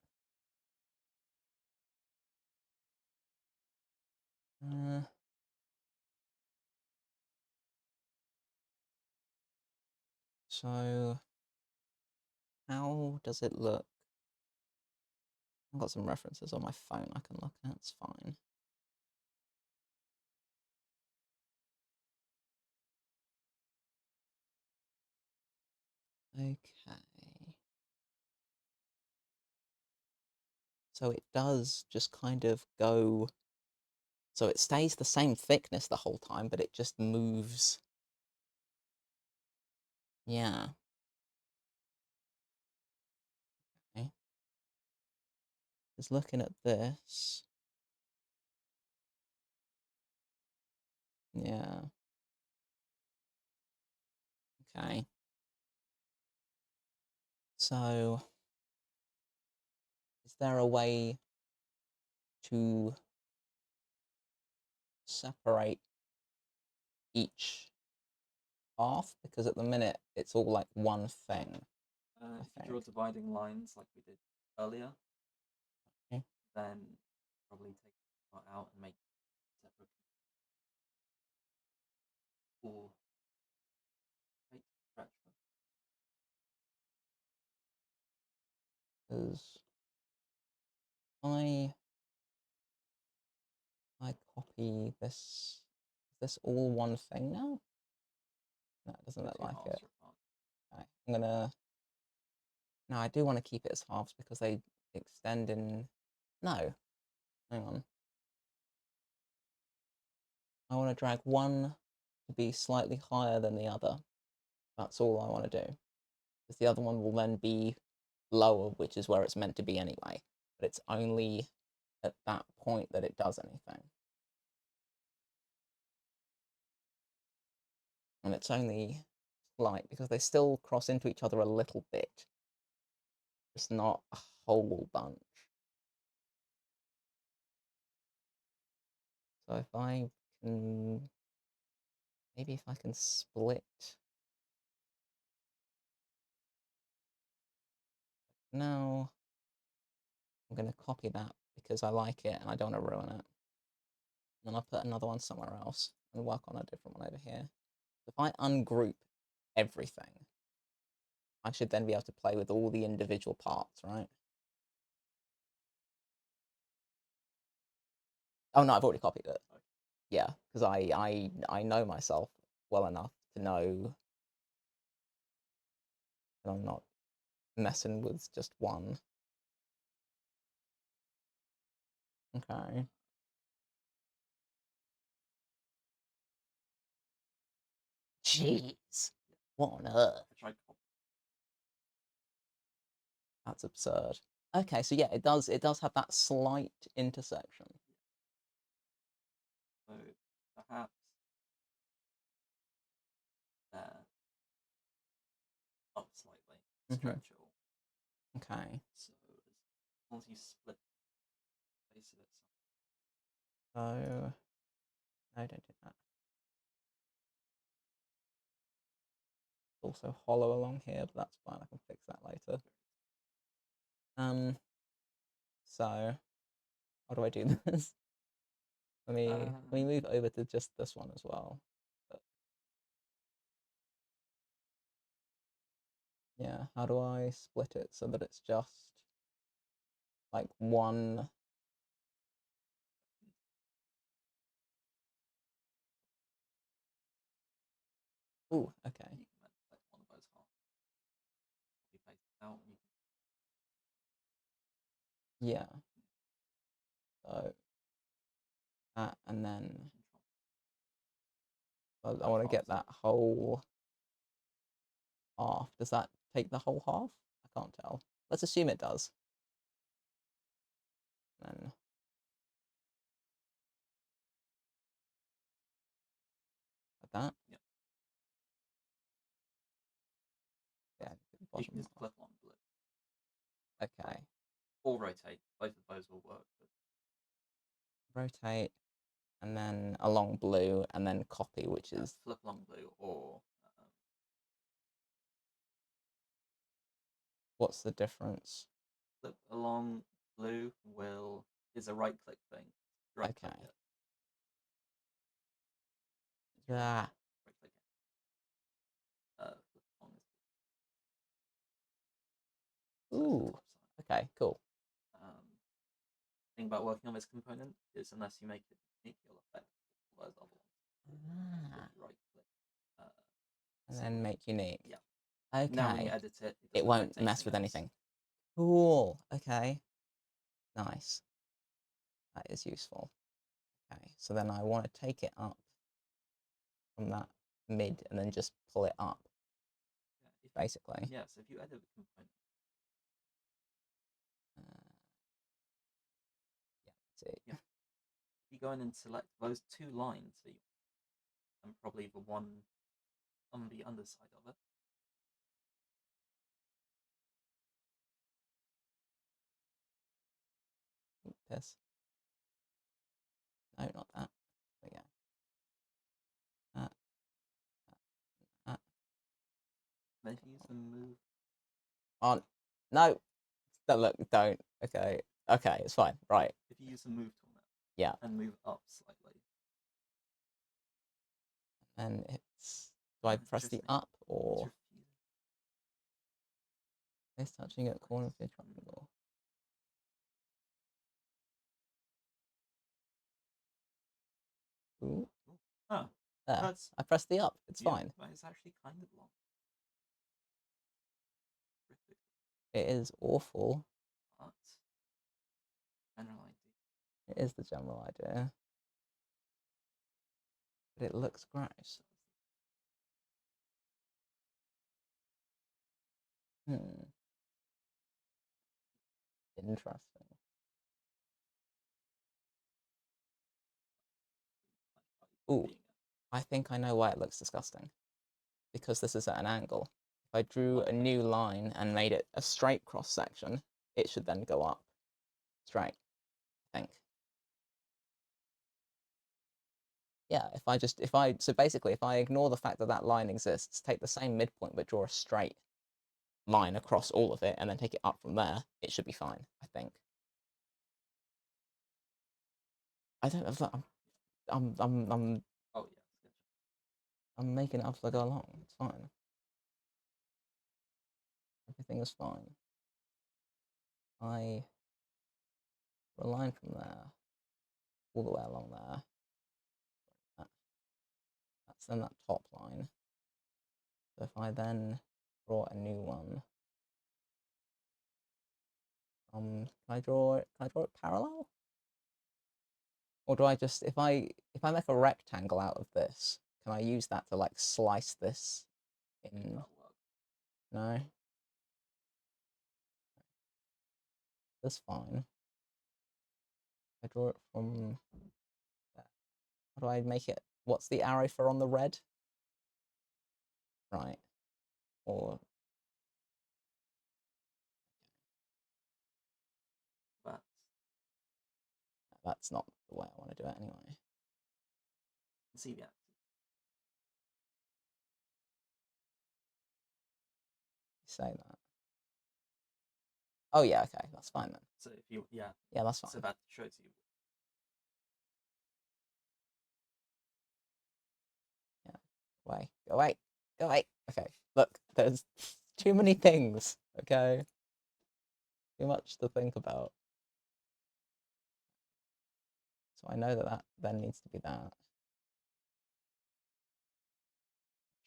So, how does it look? I've got some references on my phone I can look at, it's fine. Okay. So it does just kind of go, so it stays the same thickness the whole time, but it just moves. Yeah. Okay. Just looking at this. Yeah. Okay. So, is there a way to separate each half? Because at the minute, it's all like one thing. If you draw dividing lines like we did earlier, Okay. then probably take part out and make separate. Or stretch them. Because I copy this. Is this all one thing now? No, it doesn't look like it. Okay. I'm gonna. No, I do want to keep it as halves because they extend in. No, hang on. I want to drag one to be slightly higher than the other. That's all I want to do. Because the other one will then be lower, which is where it's meant to be anyway. But it's only at that point that it does anything. And it's only slight because they still cross into each other a little bit. Just not a whole bunch. So if I can, maybe if I can split now I'm going to copy that because I like it and I don't want to ruin it. And I'll put another one somewhere else and work on a different one over here. If I ungroup everything, I should then be able to play with all the individual parts, right? Oh no, I've already copied it. Yeah, because I know myself well enough to know that I'm not messing with just one. Okay. Jeez. What on earth? I tried copy. That's absurd. Okay, so yeah, it does have that slight intersection. So perhaps there, up slightly, stretch it all. Okay. So as long as you split the face of it, So no, don't do that. Also hollow along here, but that's fine. I can fix that later. So how do I do this? Let me move over to just this one as well. But, yeah, how do I split it so that it's just like one? Ooh, okay. you can then split one of those half. You paste it out, and you Yeah. So that, and then I want to get that whole half. Does that take the whole half? I can't tell. Let's assume it does. And then like that. Yep. Yeah. You can just flip on blue. Okay. Or rotate. Both of those will work. But Rotate, and then along blue, and then copy, which is flip along blue, or what's the difference? flip along blue is a right click thing. Right click Okay. it. Ah. Right click it. Flip along So ooh. Okay, cool. Thing about working on this component is unless you make it unique, you'll affect all those other ones. Ah. Right click. And then make unique. Yeah. Okay. Now when you edit it, it won't mess with anything. Cool. Okay. Nice. That is useful. Okay, so then I want to take it up from that mid and then just pull it up, basically. Yeah, so if you edit the component. Yeah, that's it. Yeah. You go in and select those two lines that you and probably the one on the underside of it. This. No, not that. There we go. That. Then if you use the move. On. No. Don't look. Don't. Okay. Okay, it's fine. Right. If you use the move tool now. Yeah. And move up slightly. And it's. Do I press the up or? It's touching at corner of the triangle. Ooh. Oh, there. I pressed the up. It's fine. But it's actually kind of long. It is awful. But general idea. It is the general idea. But it looks gross. Interesting. Ooh, I think I know why it looks disgusting. Because this is at an angle. If I drew a new line and made it a straight cross section, it should then go up straight, I think. Yeah, so basically if I ignore the fact that that line exists, take the same midpoint but draw a straight, line across all of it and then take it up from there, it should be fine, I think. I don't know if that, I'm Oh yeah, sketch. I'm making it up as I go along. It's fine. Everything is fine. I draw a line from there all the way along there. That's then that top line. So if I then draw a new one, can I draw it? Can I draw it parallel? Or do I just if I make a rectangle out of this, can I use that to like slice this in? No, that's fine. I draw it from there. How do I make it? What's the arrow for on the red? Right. Or that's not the way I want to do it anyway. See the axis. Say that. Oh yeah, okay, that's fine then. So if you yeah that's fine. So that shows you. Yeah, go away, go away. Okay, look, there's too many things. Okay, too much to think about. So I know that that then needs to be that.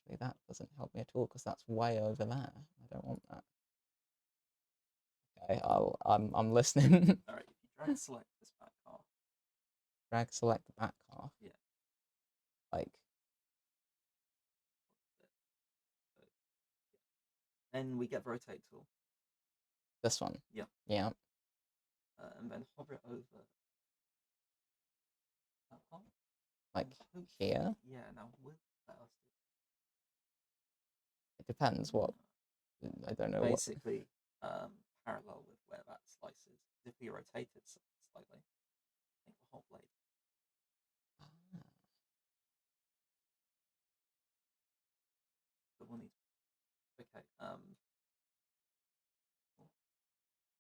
Actually, that doesn't help me at all because that's way over there. I don't want that. Okay, I'm listening. All right, if you drag select this back half. Drag select the back half. Yeah. Like. Then we get the rotate tool. This one. Yeah. Yeah. And then hover it over that part. Like here. Yeah. Now will let us do. It depends what. I don't know. Basically, parallel with where that slices. If we rotate it slightly, make the whole blade. But we'll need. Okay.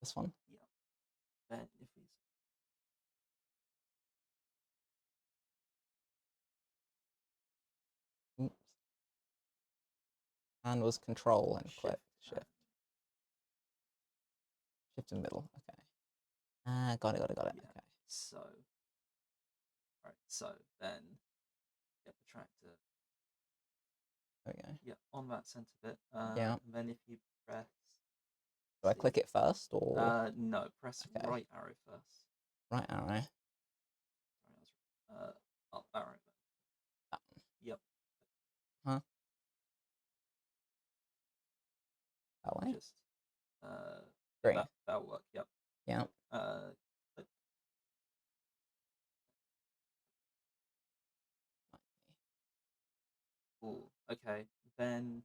This one. Yeah. Then if we. Oops. And was control and click shift. Shift in the middle. Okay. Got it. Yeah. Okay. So. Right. So then get the tractor. Okay. Yeah, on that center bit. Yeah. And then if you press. Do I click it first or? No, press okay. right arrow first. Right arrow. Up arrow. That one. Yep. Huh? That way? Just green. That'll work, yep. Yeah. Click. Cool. Okay. Then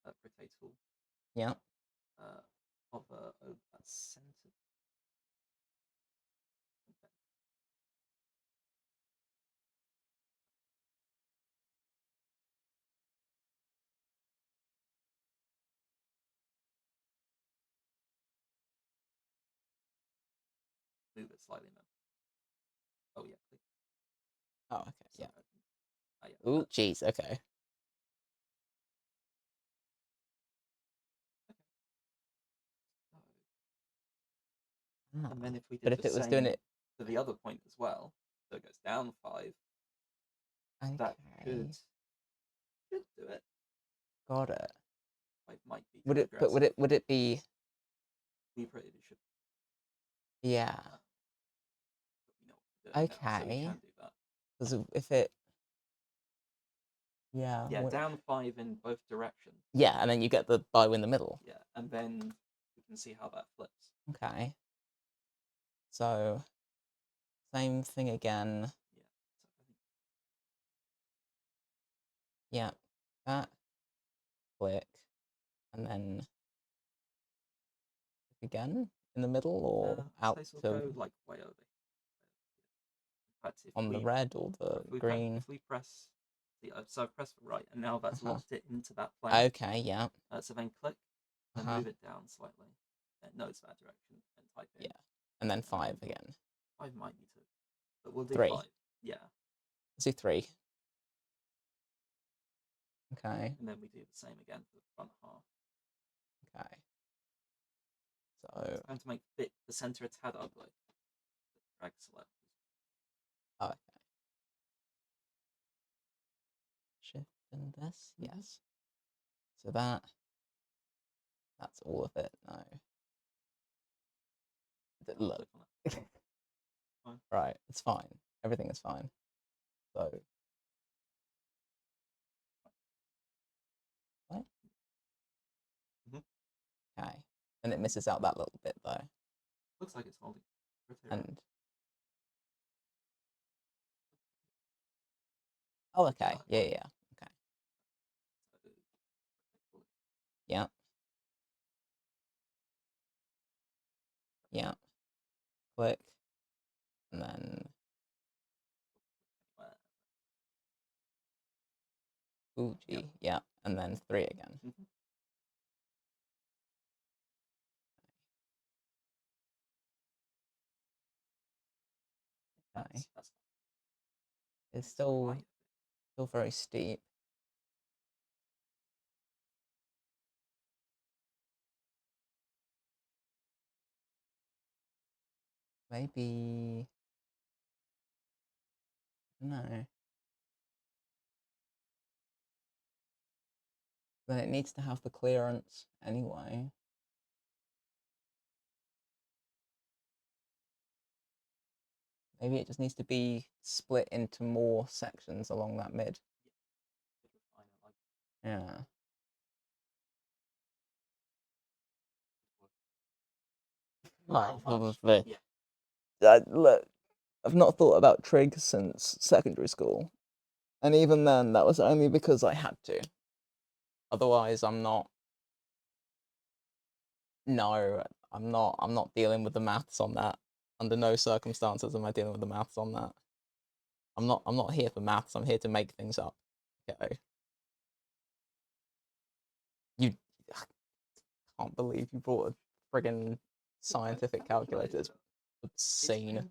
rotate tool. Yeah. Hover over that center. Move it slightly now. Oh yeah, click. Oh, okay. Sorry, yeah. Yeah. Ooh, jeez. Okay. And then if we did but if the it was same doing it to the other point as well, so it goes down 5. okay. That should do it. Got it. It might be. Would it? But would it be? We pretty should. Yeah. Okay. Now, so we can do that. Because if it. Yeah. Yeah, down 5 in both directions. Yeah, and then you get the bow in the middle. Yeah, and then we can see how that flips. Okay. So, same thing again. Yeah. That. Click. And then click again in the middle or out to go like way over. on the red or the green. If we press so I've pressed right, and now that's locked it into that plane. Okay, yeah. So then click. and move it down slightly. No, it's that direction, and type in. Yeah. And then 5 again. 5 might be 2. But we'll do 3. 5. Yeah. Let's do 3. Okay. And then we do the same again for the front half. Okay. So. It's time to make the center a tad ugly. Drag select. Oh, okay. Shift and this. Yes. So that's all of it now. Look. Fine. Right, it's fine. Everything is fine. So. What? Okay. And it misses out that little bit though. Looks like it's holding. And. Oh, okay. Yeah. Okay. Yeah. Yeah. Click. And then. Ooh, gee. Yeah. And then 3 again. Okay. It's still very steep. Maybe. No. Then it needs to have the clearance anyway. Maybe it just needs to be split into more sections along that mid. Yeah. Probably. Look, I've not thought about trig since secondary school. And even then, that was only because I had to. Otherwise, I'm not. No, I'm not dealing with the maths on that. Under no circumstances am I dealing with the maths on that. I'm not here for maths. I'm here to make things up. Okay. You can't believe you brought a friggin' scientific calculator. It's obscene.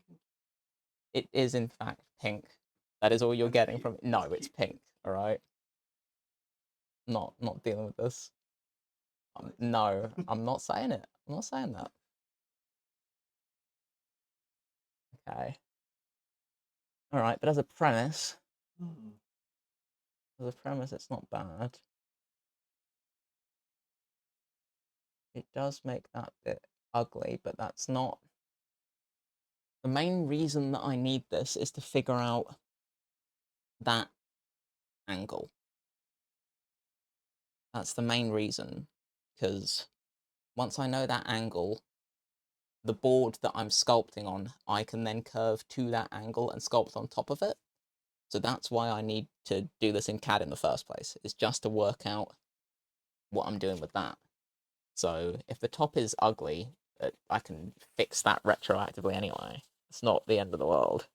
It is in fact pink. That is all you're getting from it. No, it's pink. All right. Not dealing with this. No, I'm not saying it. I'm not saying that. Okay. All right, but as a premise, it's not bad. It does make that bit ugly, but that's not. The main reason that I need this is to figure out that angle. That's the main reason, because once I know that angle, the board that I'm sculpting on, I can then curve to that angle and sculpt on top of it. So that's why I need to do this in CAD in the first place, is just to work out what I'm doing with that. So if the top is ugly, I can fix that retroactively anyway. It's not the end of the world.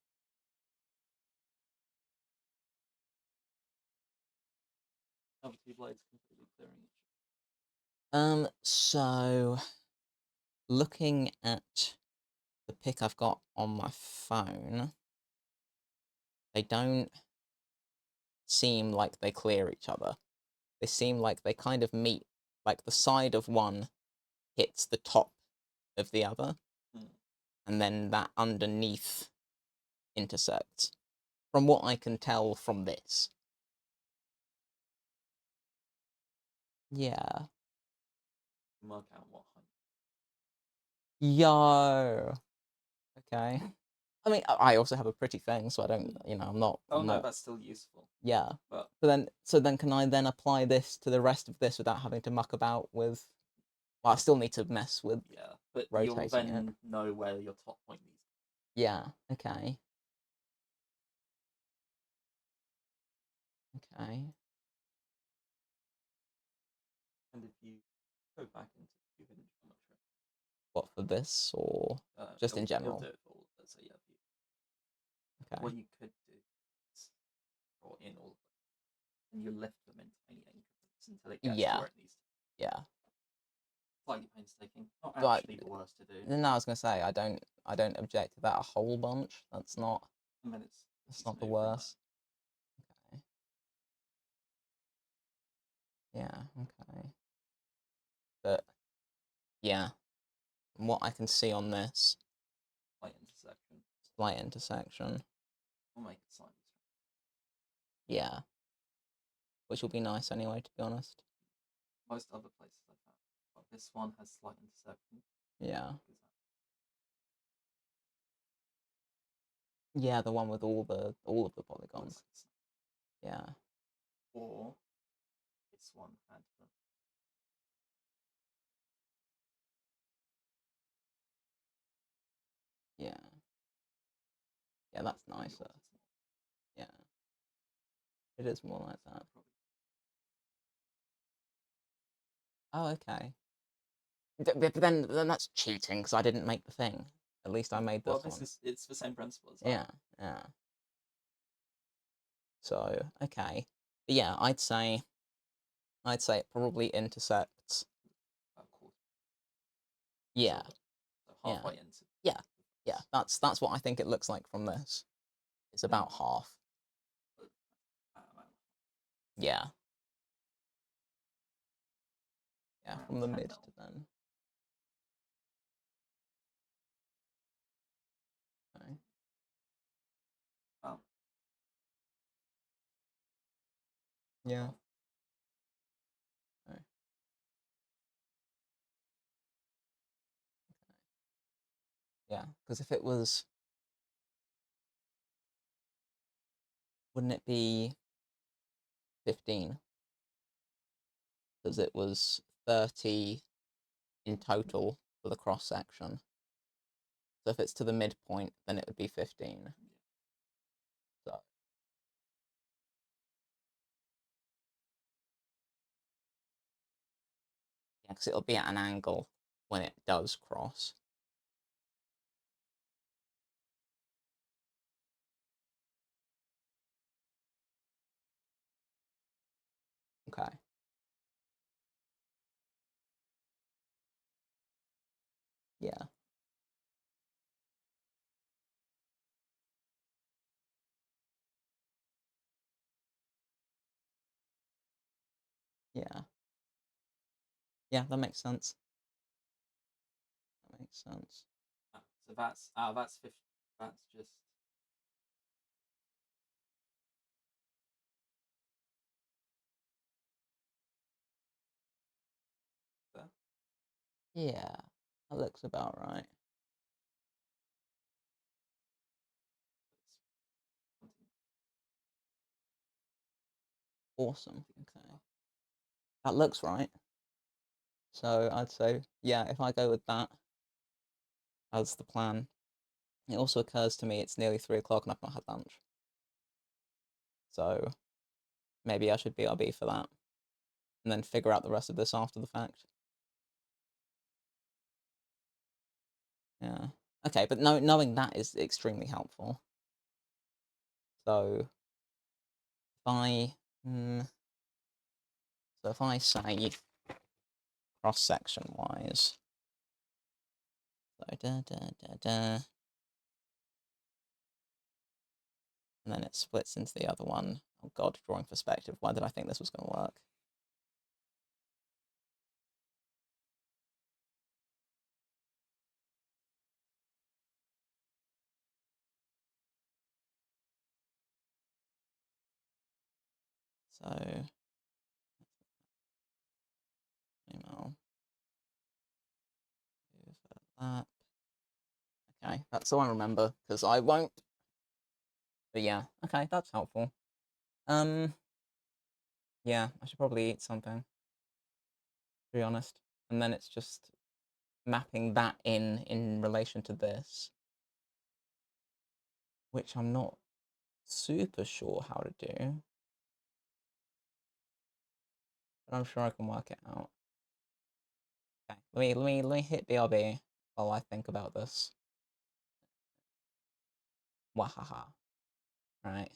So looking at the pic I've got on my phone, they don't seem like they clear each other. They seem like they kind of meet, like the side of one hits the top of the other, and then that underneath intersects. From what I can tell from this. Yeah. Mark out what height. Yo. Okay. I mean, I also have a pretty thing, so I don't, I'm not. Oh I'm no, not, that's still useful. Yeah. But So then, can I then apply this to the rest of this without having to muck about with? Well, I still need to mess with. Yeah, but rotating you'll then know where your top point needs. Yeah. Okay. Okay. And if you go back into geometry, What, for this or just in general? It'll do it for all of it, so yeah. Okay. What you could do is draw in all of them, and you lift them in tiny increments until it gets to where it needs to. Yeah. slightly painstaking. Not But actually the worst to do. no, I was gonna say I don't object to that a whole bunch. That's not I mean, it's that's pretty not the smooth from worst. Okay. Yeah. Okay. But yeah, from what I can see on this light intersection. slight intersection, We'll make it slightly strong. yeah, which will be nice anyway, to be honest. Most other places I've had, but this one has slight intersection. Yeah. Because Yeah, the one with all of the polygons. looks like it's- Yeah. Or this one had them. Yeah. Yeah, that's Maybe nicer. yours is more. Yeah. It is more like that. Probably. Oh, okay. But then that's cheating because I didn't make the thing. At least I made this Well, one. it's the same principle as Yeah, that. yeah. So, okay. But yeah, I'd say it probably intersects. About quarter. Yeah, So yeah, halfway into. yeah, yeah. That's what I think it looks like from this. It's about half. Yeah. Yeah, Around from the 10 mid mil. to then. Okay. Oh. Yeah. Well, Okay. Yeah, because if it was, wouldn't it be 15? Because it was 30 in total for the cross section. So if it's to the midpoint, then it would be 15. So yeah, because it'll be at an angle when it does cross. Okay. Yeah. Yeah. Yeah, that makes sense. That makes sense. so that's 50. That's just. Yeah, that looks about right. Awesome. Okay. That looks right. So I'd say, yeah, if I go with that as the plan, it also occurs to me it's nearly 3 o'clock and I've not had lunch. So maybe I should BRB for that and then figure out the rest of this after the fact. Yeah. Okay, but knowing that is extremely helpful. So if I, so if I say cross section wise, so and then it splits into the other one. Oh God, drawing perspective. Why did I think this was going to work? So email overlap. Okay, that's all I remember because I won't. But yeah, okay, that's helpful. Yeah, I should probably eat something, to be honest. And then it's just mapping that in relation to this, which I'm not super sure how to do, but I'm sure I can work it out. Okay, let me hit BRB while I think about this. Wahaha. Right.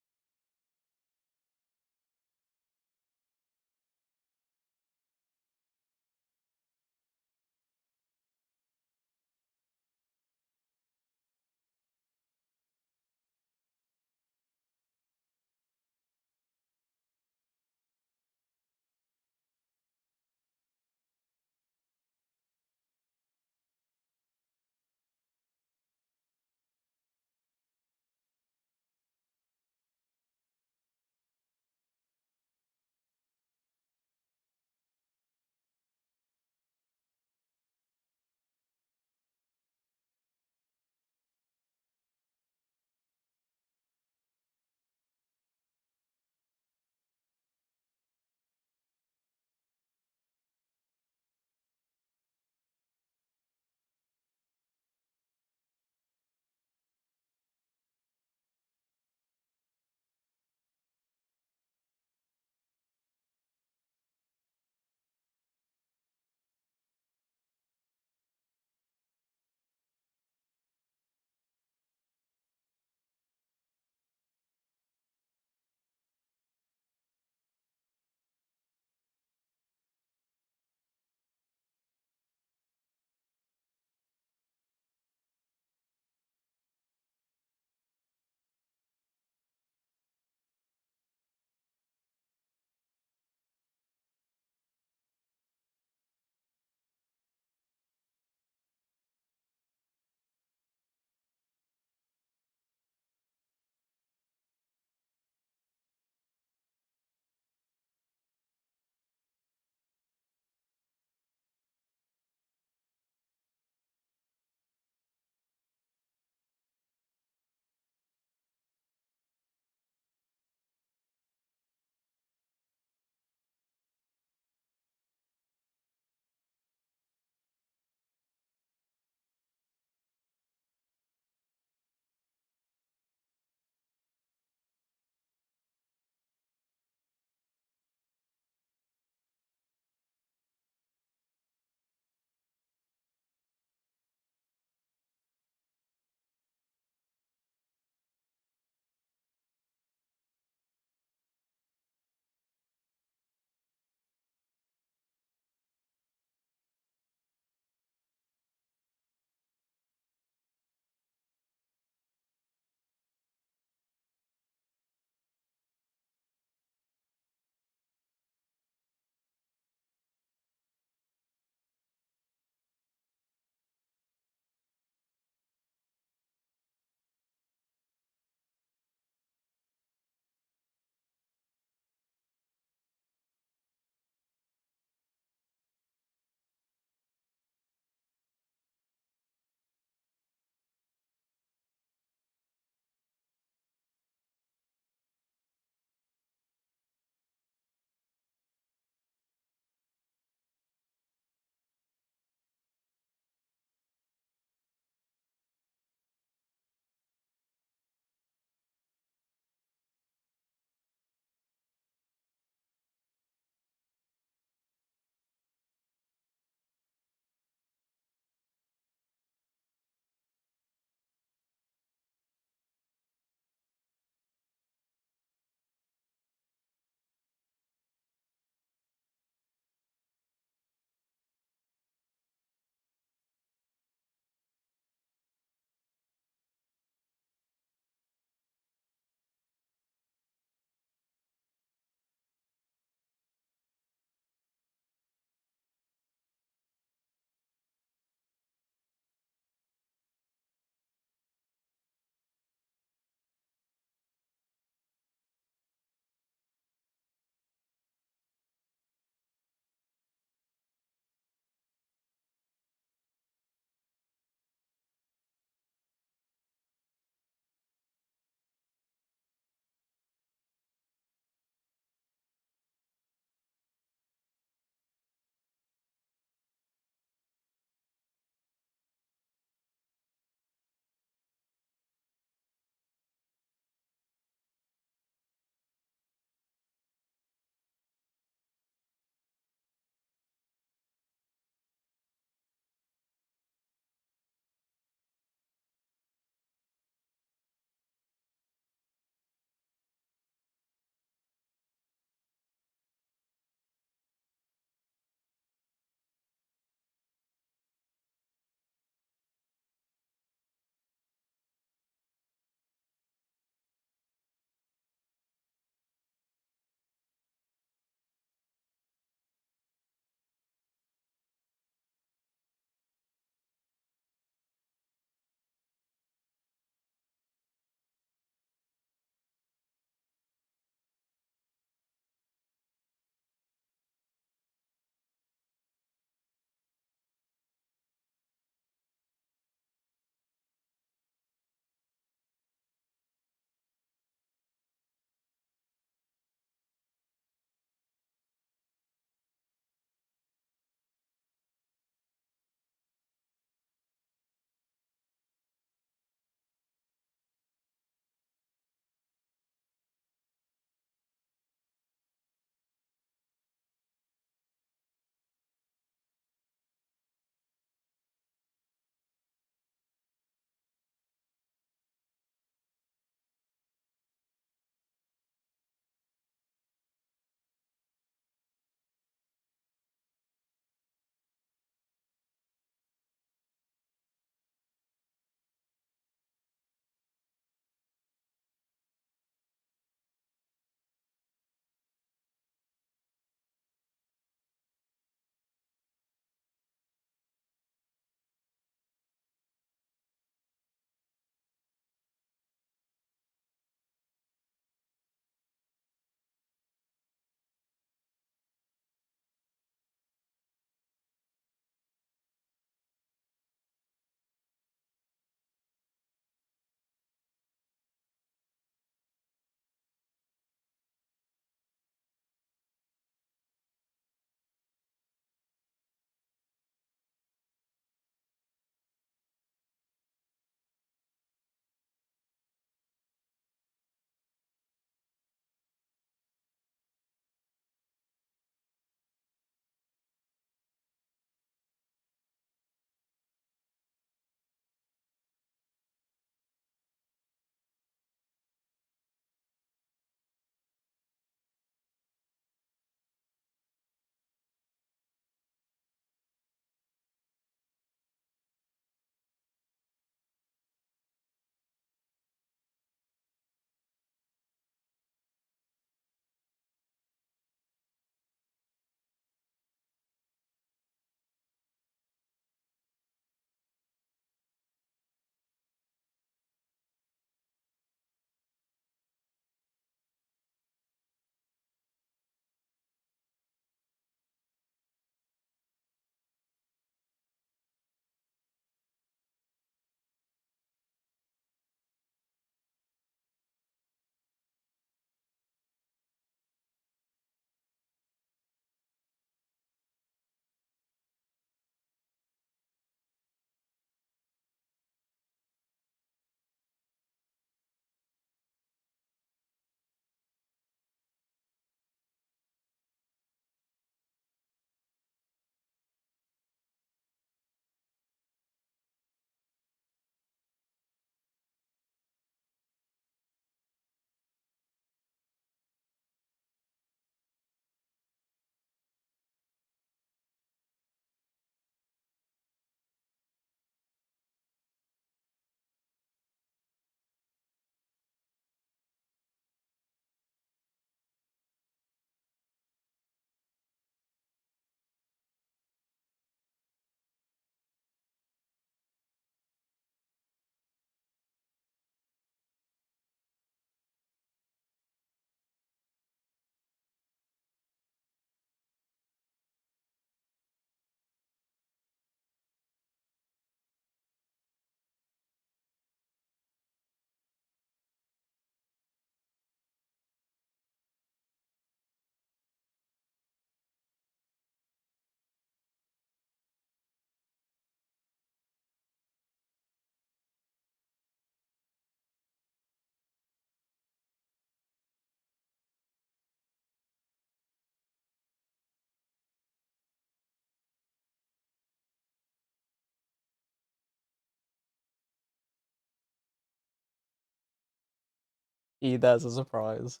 There's a surprise.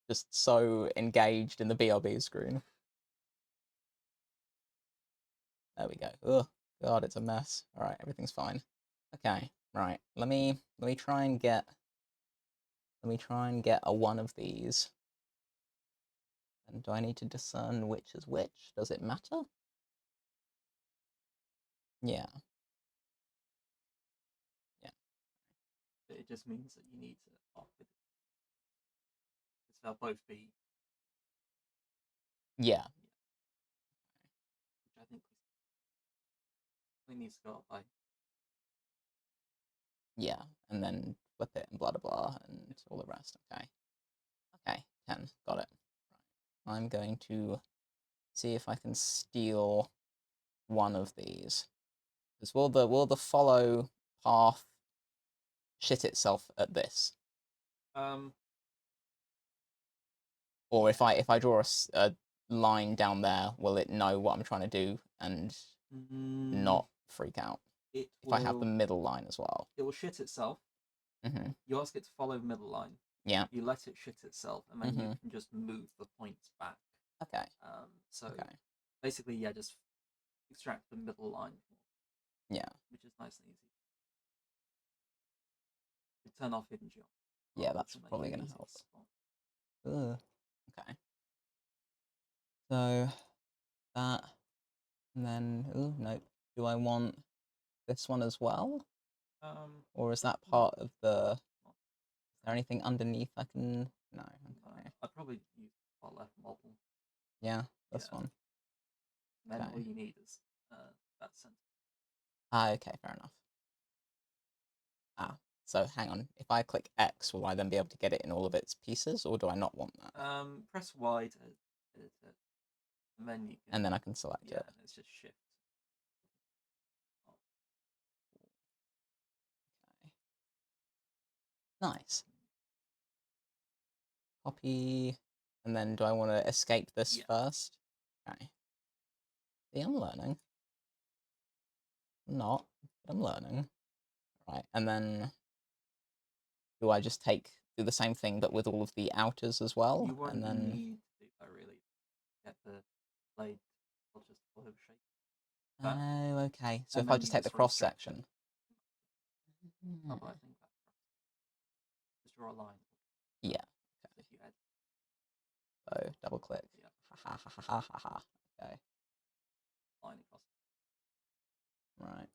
Just so engaged in the BRB screen. There we go. Oh God, it's a mess. All right, everything's fine. Okay, right. Let me try and get a one of these. And do I need to discern which is which? Does it matter? Yeah. Yeah. It just means that you need to opt with it. Because they'll both be. Yeah. Which I think we need to go up by. Yeah, and then flip it and blah blah blah and all the rest. Okay. Okay, 10. Got it. Right. I'm going to see if I can steal one of these. Because will the follow path shit itself at this? Or if I draw a line down there, will it know what I'm trying to do and not freak out? If I have the middle line as well. It will shit itself. Mm-hmm. You ask it to follow the middle line. Yeah. You let it shit itself, and then you can just move the points back. Okay. So basically, yeah, just extract the middle line. Yeah. Which is nice and easy. You turn off hidden geometry. Yeah, that's probably going to help. Okay. So that, and then, nope. Do I want this one as well? Or is that part of the, is there anything underneath I can, no, okay. I'd probably use far left model. Yeah, this one. Then all you need is that center. Okay, fair enough. So hang on. If I click X, will I then be able to get it in all of its pieces, or do I not want that? Press Y to edit it, and then you can. And then I can select it. And it's just shift. Okay. Nice. Copy, and then do I want to escape this first? Okay. See, I'm learning. I'm not, but I'm learning. Right, and then do I just do the same thing but with all of the outers as well? You won't and then need to do that really. Get the blade, I'll just follow shape. Oh, okay. So if I just take the cross section. Oh, but I think that just draw a line. Yeah. Okay. If you add. So double click. Yeah. Ha ha ha ha ha ha. Okay. Line across. Right.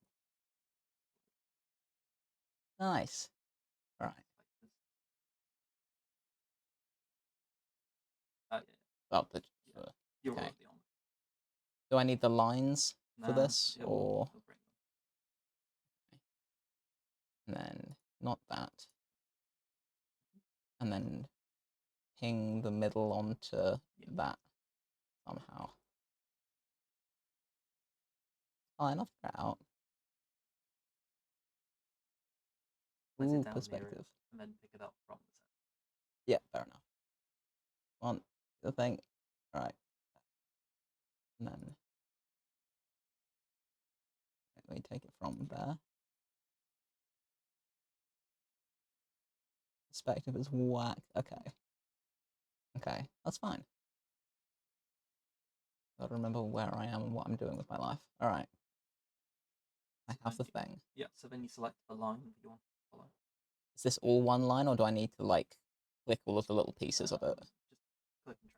Nice. Right. Yeah. Oh, the, You're okay. already on. Do I need the lines for this, or? Will bring them. Okay. And then not that. And then ping the middle onto that somehow. Fine, I'll figure it out. Ooh, perspective. And then pick it up from the center. Yeah, fair enough. Want the thing. Right. And then let me take it from there. Perspective is whack. Okay. Okay, that's fine. Gotta remember where I am and what I'm doing with my life. Alright. I have the thing. Yeah, so then you select the line that you want to follow. Is this all one line, or do I need to, like, click all of the little pieces of it? Just click and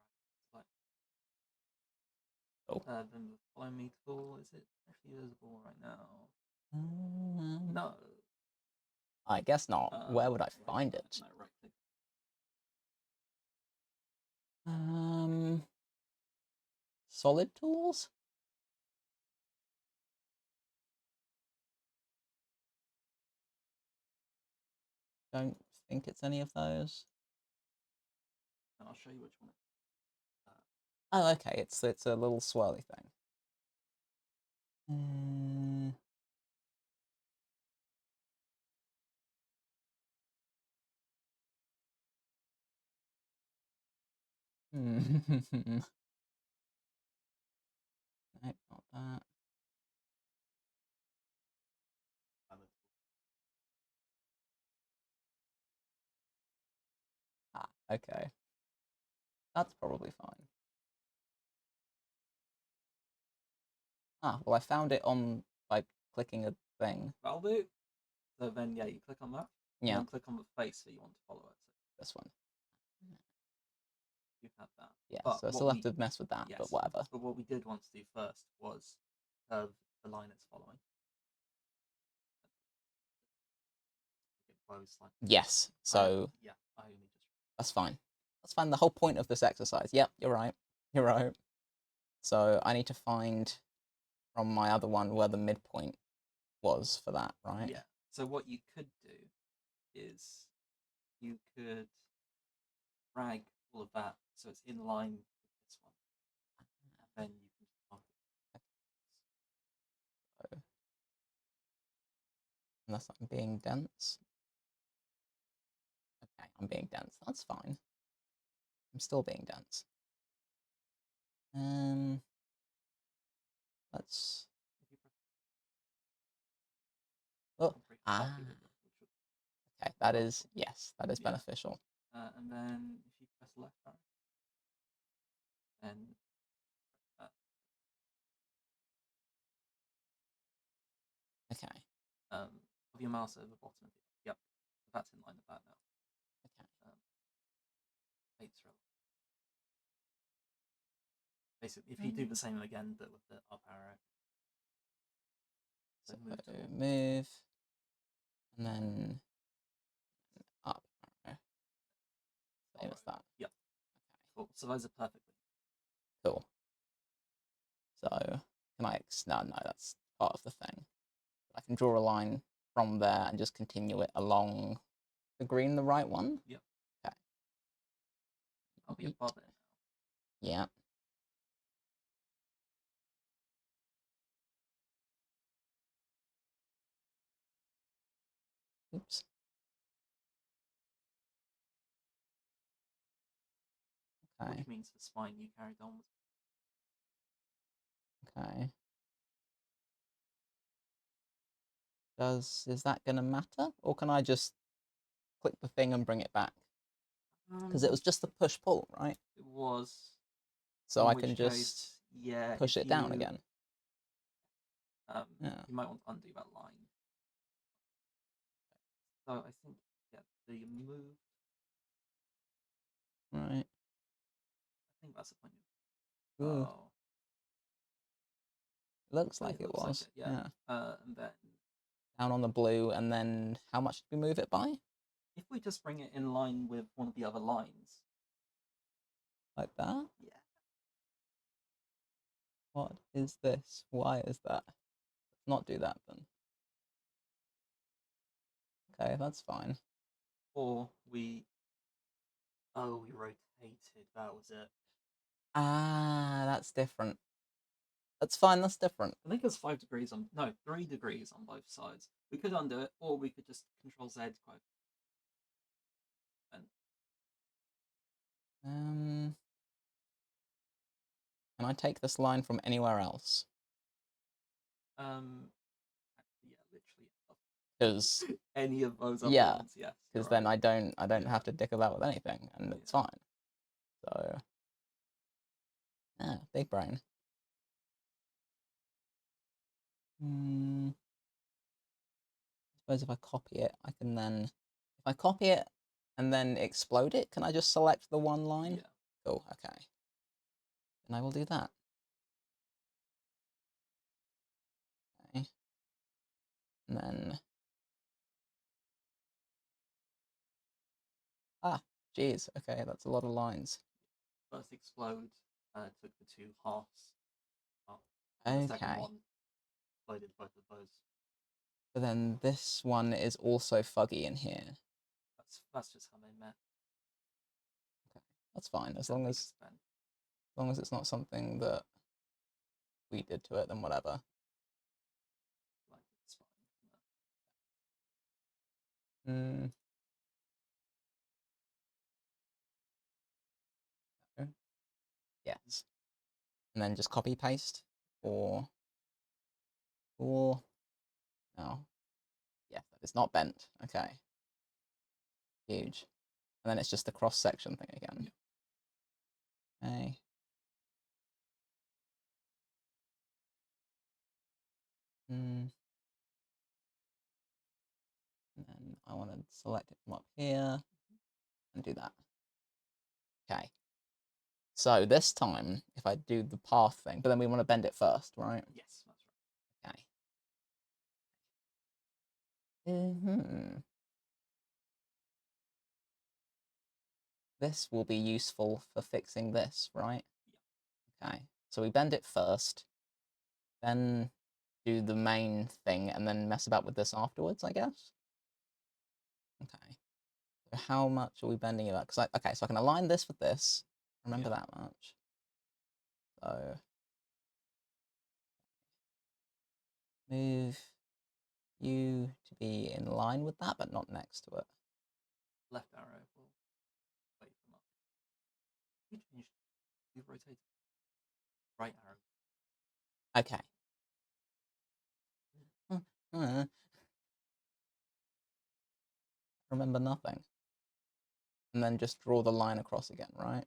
drag. Select. Oh. Then the follow me tool, is it actually visible right now? No. I guess not. Where would I find it? No, right click. Solid tools? Don't think it's any of those. I'll show you which one. Oh, okay. It's a little swirly thing. Nope, not that. Okay. That's probably fine. Ah, well, I found it on by clicking a thing. That'll do. So then, yeah, you click on that, and Yeah, then click on the face that you want to follow it. So this one. you have that. Yeah, But so I what still have we to mess with that, yes, but whatever. but what we did want to do first was curve the line it's following. It flows like Yes, so yeah, I only just that's fine. That's fine. The whole point of this exercise. Yep, you're right. You're right. So I need to find from my other one where the midpoint was for that, right? yeah. So what you could do is you could drag all of that so it's in line with this one, and then you can just mark it. So, unless I'm being dense. Okay, I'm being dense. That's fine. I'm still being dense. Let's. If you press Oh, copy ah. with it, which would Okay, be that is helpful. yes, that is Yeah. beneficial. And then if you press left arrow, then uh, Okay. of your mouse over the bottom of it. Yep, that's in line with that now. Okay. Eights row. Basically, if you do the same again, but with the up arrow. So So move tool. move, and then up arrow. Same as that. Yep. Okay. Cool. So those are perfectly. Cool. So can I? No, that's part of the thing. I can draw a line from there and just continue it along the green, the right one. Yep. Okay. I'll be above it now. Yeah. Oops. Okay. Which means the spine you carried on with. Okay. Is that gonna matter, or can I just click the thing and bring it back? Because it was just the push pull, right? It was. So I can just yeah, push it down again. Yeah. You might want to undo that line. So I think yeah, the move. Right. I think that's the point. Ooh. Oh, Looks like it looks was. like it, yeah. And then Down on the blue, and then how much did we move it by? if we just bring it in line with one of the other lines. Like that? Yeah. What is this? Why is that? Let's not do that then. Okay, that's fine. Or we. Oh, we rotated. That was it. Ah, that's different. That's fine, that's different. I think it's 5 degrees on. No, 3 degrees on both sides. We could undo it, or we could just Control Z quite. And Can I take this line from anywhere else? yeah, literally. Because Any of those other yeah, ones, yes. because then I don't have to dick about with anything, and Yeah. it's fine. So yeah, big brain. I suppose if I copy it, I can then if I copy it and then explode it, can I just select the one line? Yeah. Cool, okay. Then I will do that. Okay. And then geez, okay, that's a lot of lines. First explode took the 2 halves up. The second Okay. one exploded both of those. But then this one is also fuggy in here. That's just how they met. Okay. That's fine, as That long big as span. it's not something that we did to it, then whatever. Like it's fine. Hmm. Yes. And then just copy paste or no. Yeah, that is not bent. Okay. Huge. And then it's just the cross-section thing again. Okay. And then I want to select it from up here and do that. Okay. So this time, if I do the path thing, but then we want to bend it first, right? Yes, that's right. Okay. This will be useful for fixing this, right? Yeah. Okay. So we bend it first, then do the main thing, and then mess about with this afterwards, I guess. Okay. So how much are we bending it up? Because okay, so I can align this with this. Remember Yeah. that much. So move you to be in line with that, but not next to it. Left arrow will wait them up. You've rotated. Right arrow. Okay. Remember nothing. And then just draw the line across again, right?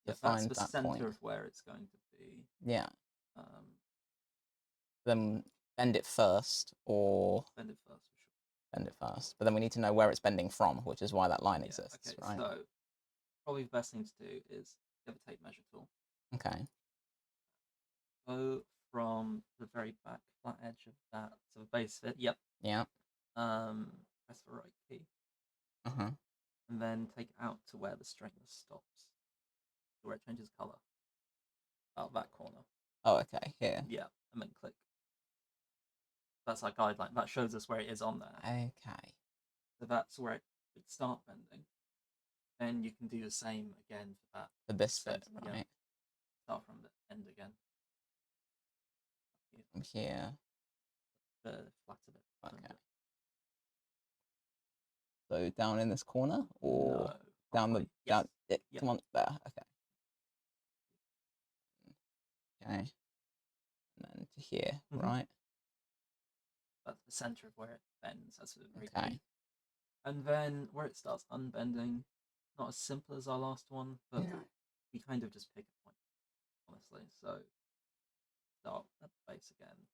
Yeah, To that's find the that center point. of where it's going to be. Yeah. Um, Then bend it first, or bend it first for sure. bend it first. But then we need to know where it's bending from, which is why that line Yeah, exists, okay, right? so probably the best thing to do is get the tape measure tool. Okay. Go from the very back flat edge of that, so the base of it. Yep. Yeah. Press the right key. Uh-huh. And then take it out to where the straightener stops. Where it changes color. Out that corner. Oh, okay. Here. Yeah, and then click. That's our guideline. That shows us where it is on there. Okay. So that's where it would start bending. And you can do the same again for that. For this bit, Yeah. right? Start from the end again. From here. The flat of it. Okay. So down in this corner, or No, down the yes. down? It, Yep. Come on, there. Okay. Okay. And then to here, right? That's the center of where it bends. That's the very Okay. key. And then where it starts unbending, not as simple as our last one, but we kind of just pick a point, honestly. So start at the base again.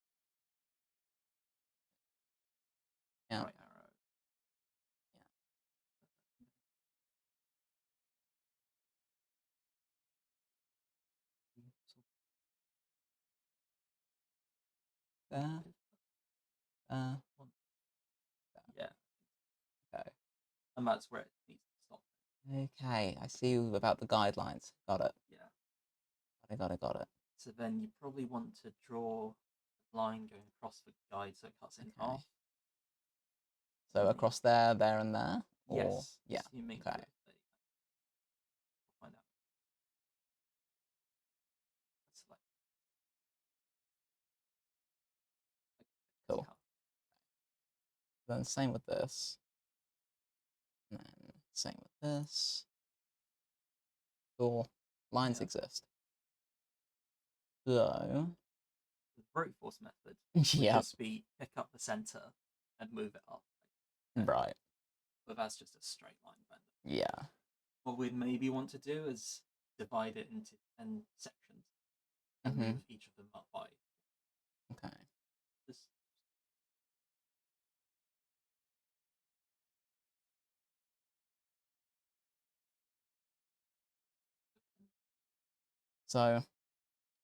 Yeah. Right arrow. There. Yeah. Okay. And that's where it needs to stop. Okay. I see about the guidelines. Got it. Yeah. Got it. So then you probably want to draw a line going across the guide so it cuts in half. So across there, there, and there? Or, Yes. yeah. Assuming Okay. that we'll find out. Select. Cool. Then same with this. And then same with this. Cool. Lines exist. So, The brute force method would yeah. just be pick up the center and move it up. Right. But that's just a straight line bend. Yeah. What we'd maybe want to do is divide it into 10 sections and move each of them up by. Okay. This. So,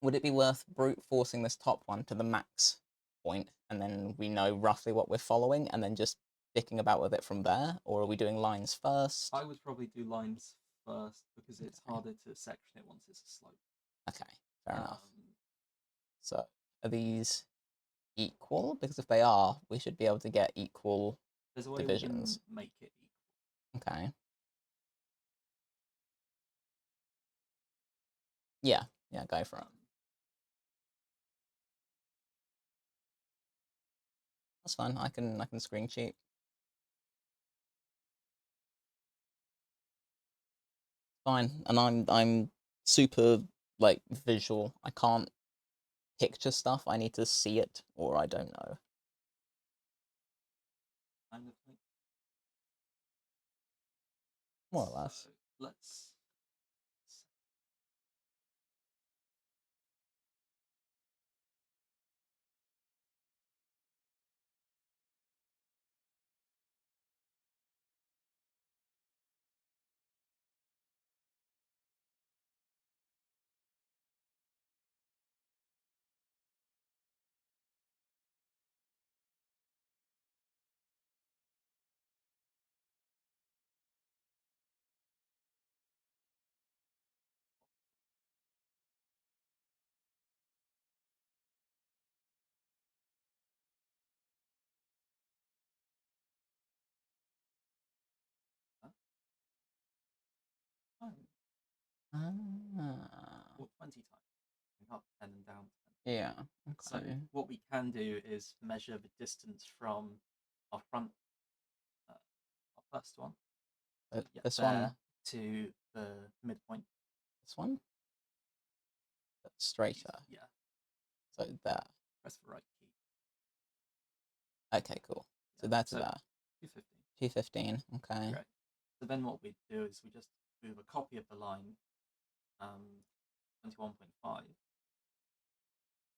would it be worth brute forcing this top one to the max point, and then we know roughly what we're following, and then just dicking about with it from there? Or are we doing lines first? I would probably do lines first because it's harder to section it once it's a slope. Okay, fair enough. So, are these equal? Because if they are, we should be able to get equal there's a way divisions. We can make it equal. Okay. Yeah, go for it. That's fine. I can screen cheat. Fine. And I'm super like visual. I can't picture stuff. I need to see it, or I don't know. More or less. So let's. Time. Ah. Or 20 times. Up 10 and down 10. Yeah. So Okay. what we can do is measure the distance from our front, our first one, yeah, This there one. to the midpoint. This one. That's straighter. Yeah, So there. press the right key. Okay. Cool. So Yeah, that's so there. 215. 215. Okay. Great. So then what we do is we just move a copy of the line, 21.5.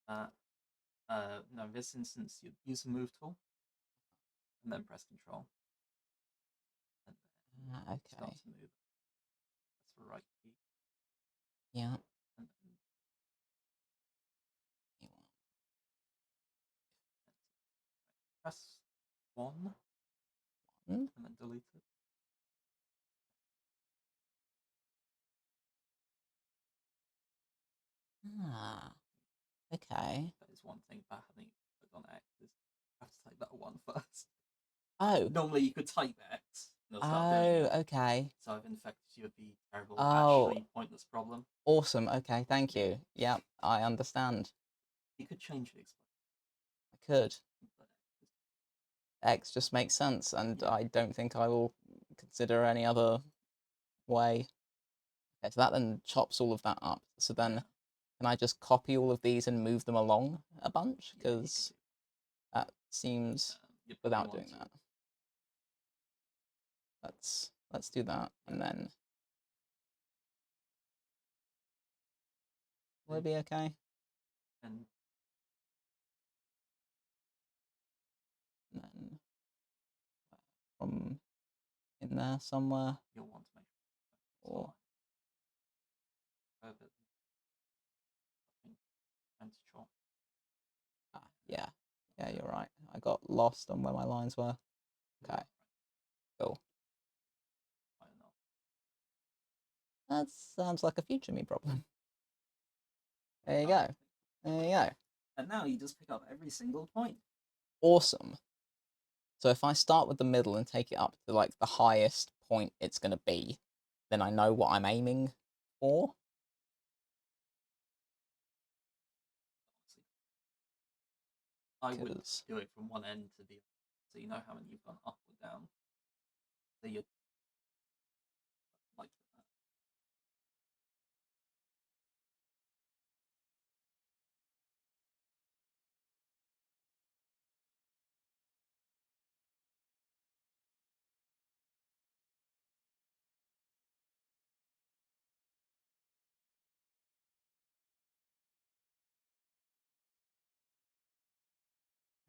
No, in this instance, you use the move tool and then press Control. And then Okay. start to move. That's the right key. Yeah. And then press 1 and then delete it. Ah. Okay. That is one thing about having it put on X is you have to type that 1 first. Oh. Normally you could type X and it'll start doing Oh. it. Okay. So I've infected you with the terrible, Oh. actually pointless problem. Awesome. Okay. Thank you. Yep. I understand. You could change the expression. I could. But X just makes sense, and yeah. I don't think I will consider any other way. Okay, so that then chops all of that up. So then, Yeah. can I just copy all of these and move them along a bunch? Yeah, you can Because do that seems you probably without want doing to. that. Let's do that, and then will it be okay? And And then from in there somewhere, you'll want to make sure or it's and control. yeah, yeah, you're right. I got lost on where my lines were. Okay, cool. I don't know. That sounds like a future me problem. There you go. There you go. And now you just pick up every single point. Awesome. So if I start with the middle and take it up to like the highest point it's going to be, then I know what I'm aiming for. I would do it from one end to the other, so you know how many you've gone up or down. So you like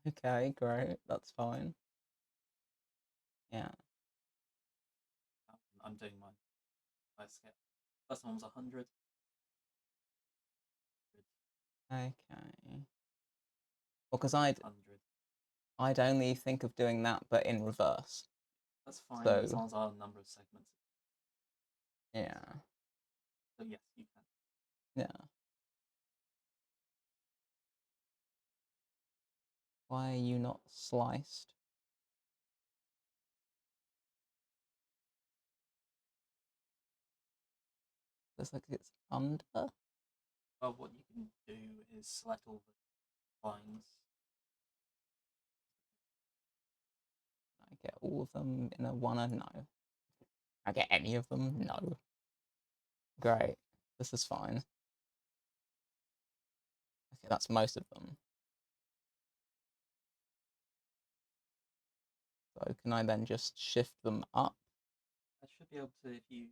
Okay, great. That's fine. Yeah. I'm doing mine. I skip. First one was 100. Okay. Well, because I'd only think of doing that, but in reverse. That's fine, So, as long as our number of segments. yeah. So yes, you can. Yeah. Why are you not sliced? Looks like it's under. Well, what you can do is select all the lines. I get all of them in a one. No. I get any of them? No. Great. This is fine. Okay, that's most of them. So can I then just shift them up? That should be able to, if you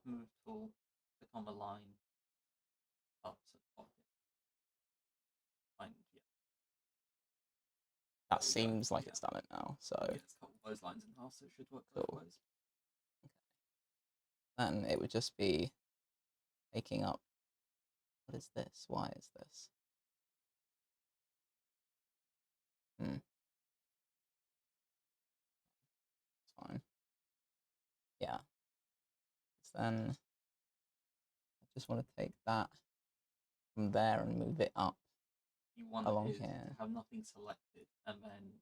move tool, click on the line up to the top. Yeah. That seems like it's done it now. So yeah, it's cut all those lines in half, so it should work both ways. Then it would just be taking up. What is this? Why is this? It's fine. Yeah. Then I just want to take that from there and move it up. You want along it here. to have nothing selected, and then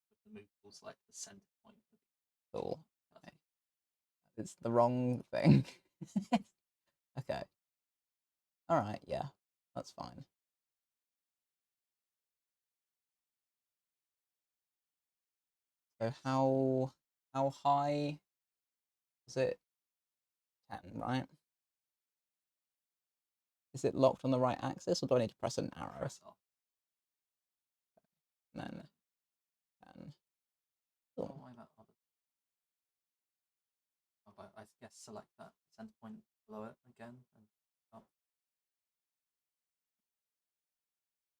with the move tool, select the center point. Cool. Okay. It's the wrong thing. Okay. All right. Yeah, that's fine. So how high is it? 10, right? Is it locked on the right axis, or do I need to press an arrow? Press off. And then 10. Cool. Why that other? I guess select that center point below it again and up.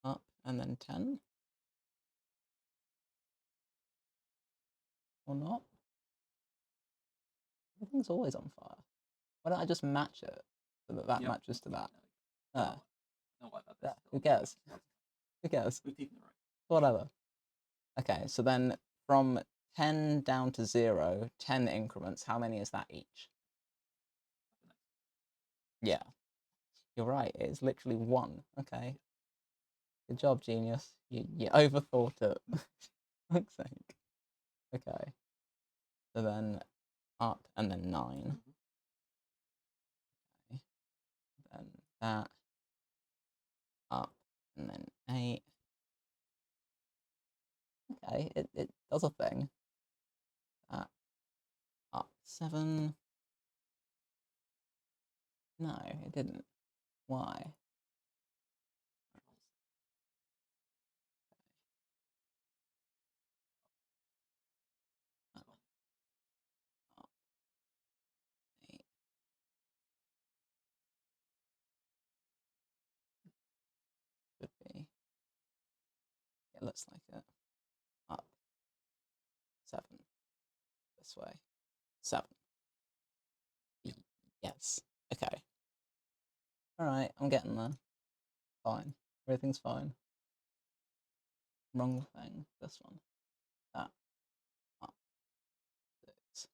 Up and then 10. Or not? Everything's always on fire. Why don't I just match it so that matches to that? Who cares? Who cares? Whatever. Okay, so then from 10 down to 0, 10 increments, how many is that each? Yeah, you're right, it's literally 1. Okay. Good job, genius. You overthought it. Fuck's sake. Okay. So then up and then 9. Okay. Then that. Up and then 8. Okay, it does a thing. That. Up 7. No, it didn't. Why? Up 8. Could be. It looks like it. Up 7. This way. 7. Yes. Okay. Alright, I'm getting there. Fine. Everything's fine. Wrong thing. This one. That. Up. 6.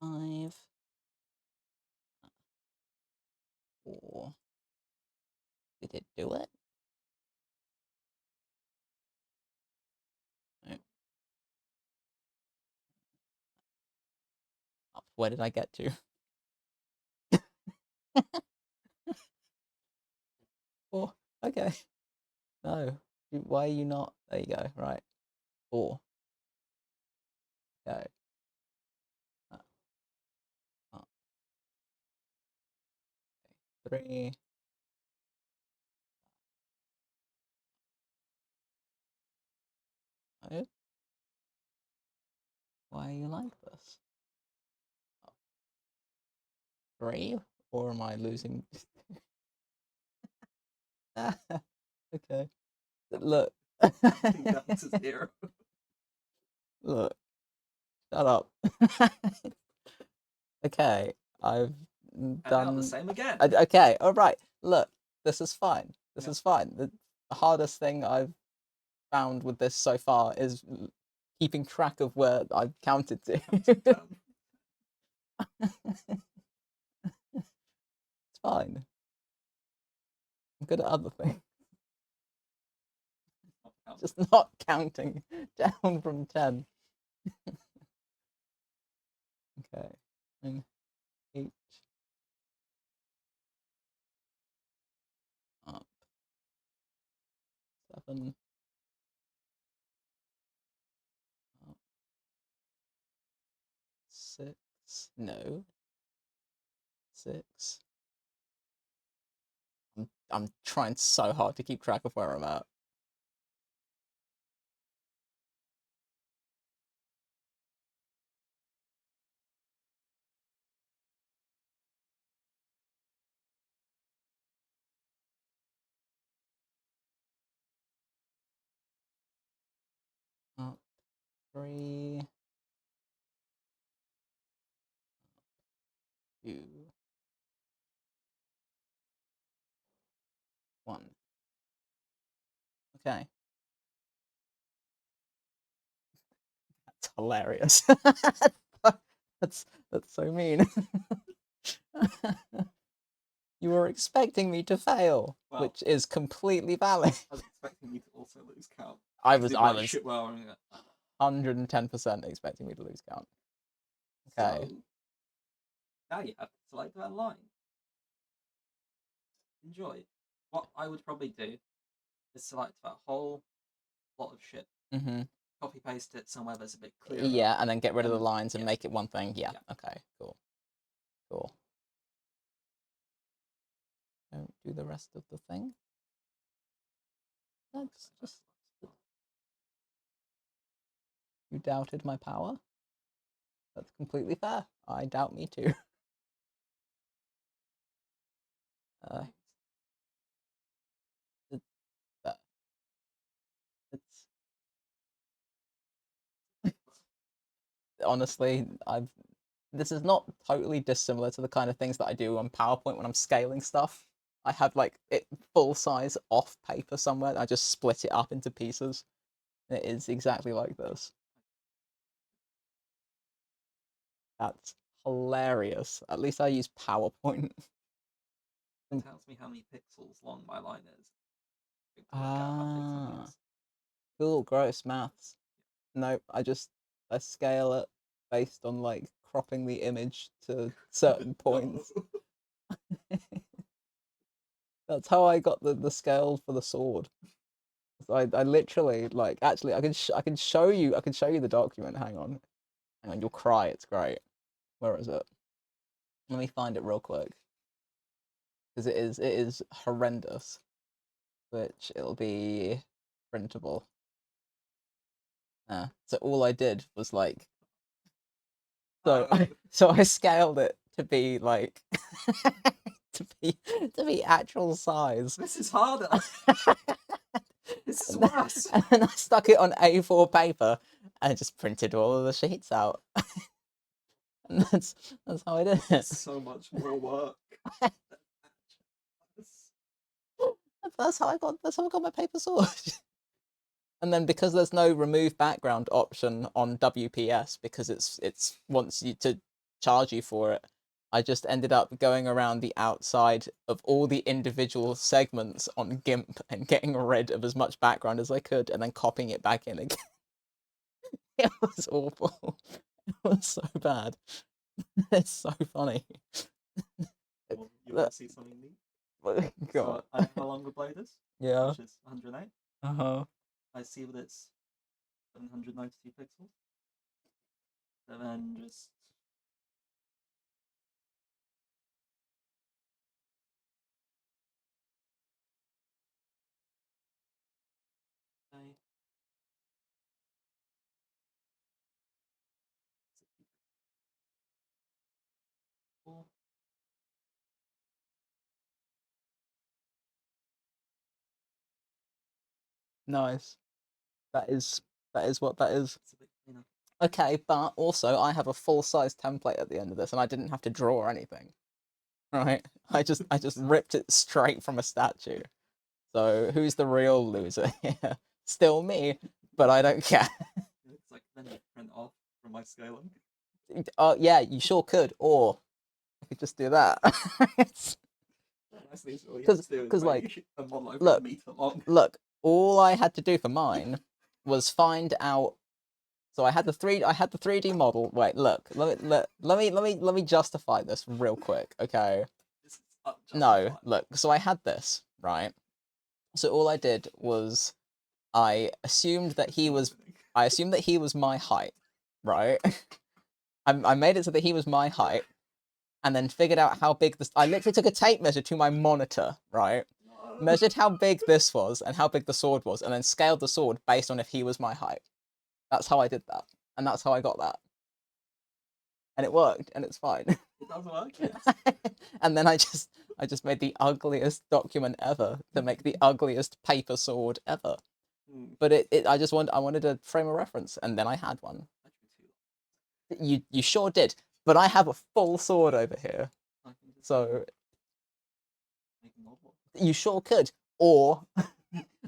5. 4. Did it do it? No. Up. Where did I get to? 4. Okay. No. Why are you not? There you go. Right. 4. Okay. Up. Up. Okay. 3. No. Why are you like this? 3? Or am I losing? Okay. Look. Down to 0. Look. Shut up. Okay. I've And done now the same again. Okay. All right. Look. This is fine. This is fine. The hardest thing I've found with this so far is keeping track of where I've counted to. It's fine. I'm good at other things. Just not counting down from 10. Okay. 9, 8. Up. 7. Up. 6. No. 6. I'm trying so hard to keep track of where I'm at. 3, 2, 1. Okay. That's hilarious. that's so mean. You were expecting me to fail, Well, which is completely valid. I was expecting you to also lose count. I You was did right shit well. And 110% expecting me to lose count. Okay. So now you have to select that line. Enjoy. What I would probably do is select that whole lot of shit, Mm-hmm. copy paste it somewhere that's a bit clearer. Yeah, and then get rid of the and- lines and yeah. make it one thing. Yeah. Yeah. Okay. Cool. Cool. Don't do the rest of the thing. That's just. You doubted my power? That's completely fair. I doubt me too. But it's honestly, this is not totally dissimilar to the kind of things that I do on PowerPoint when I'm scaling stuff. I have like it full size off paper somewhere. I just split it up into pieces. It is exactly like this. That's hilarious. At least I use PowerPoint. It tells me how many pixels long my line is. To work out how big something is. Cool, gross maths. Nope, I scale it based on like cropping the image to certain points. That's how I got the scale for the sword. So I literally like actually I can show you the document. Hang on, you'll cry. It's great. Where is it? Let me find it real quick because it is horrendous. Which it'll be printable. So all I did was like so I scaled it to be like to be actual size. This is harder. This is worse. And then I stuck it on A4 paper and just printed all of the sheets out. And that's how I did it. It's so much more work. That's how I got my paper sword. And then because there's no remove background option on WPS because it's wants you to charge you for it, I just ended up going around the outside of all the individual segments on GIMP and getting rid of as much background as I could and then copying it back in again. It was awful. It was so bad. It's so funny. You want to see something neat? God. So I know how long the blade is. Yeah. Which is 108. Uh-huh. I see that it's 792 pixels. And then just okay. Cool. Nice. That is what that is. It's a bit cleaner. Okay, but also I have a full-size template at the end of this and I didn't have to draw anything. Right? I just ripped it straight from a statue. So who's the real loser here? Still me, but I don't care. It's like then you print off from my scaling. Yeah, you sure could, or I could just do that. Because like, a model over look, a meter long. look, all I had to do for mine was find out. So I had the 3D model. Wait, look, let me justify this real quick, okay? This is No, unjustified. look. So I had this, right? So all I did was I assumed that he was my height, right? I made it so that he was my height, and then figured out how big this. I literally took a tape measure to my monitor, right? No. Measured how big this was and how big the sword was, and then scaled the sword based on if he was my height. That's how I did that, and that's how I got that. And it worked, and it's fine. It does work, yes. And then I just made the ugliest document ever to make the ugliest paper sword ever. But I wanted a frame of reference, and then I had one. I drew too You sure did. But I have a full sword over here, long. I can just so make an old one. you sure could. Or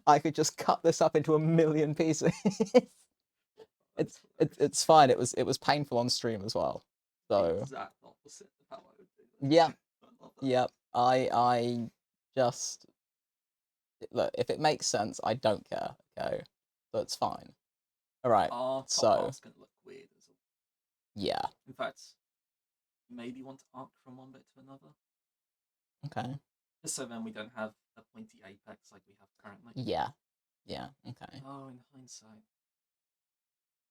I could just cut this up into a million pieces. That's hilarious. It's fine. It was painful on stream as well. The So exact opposite of how I would do this. yeah, I love that. yep. I just look, if it makes sense, I don't care. Okay, so it's fine. All right. Our top So part's gonna look weird as well. yeah. In fact, maybe want to arc from one bit to another, Okay. just so then we don't have a pointy apex like we have currently. Yeah. Yeah. Okay. Oh, in hindsight,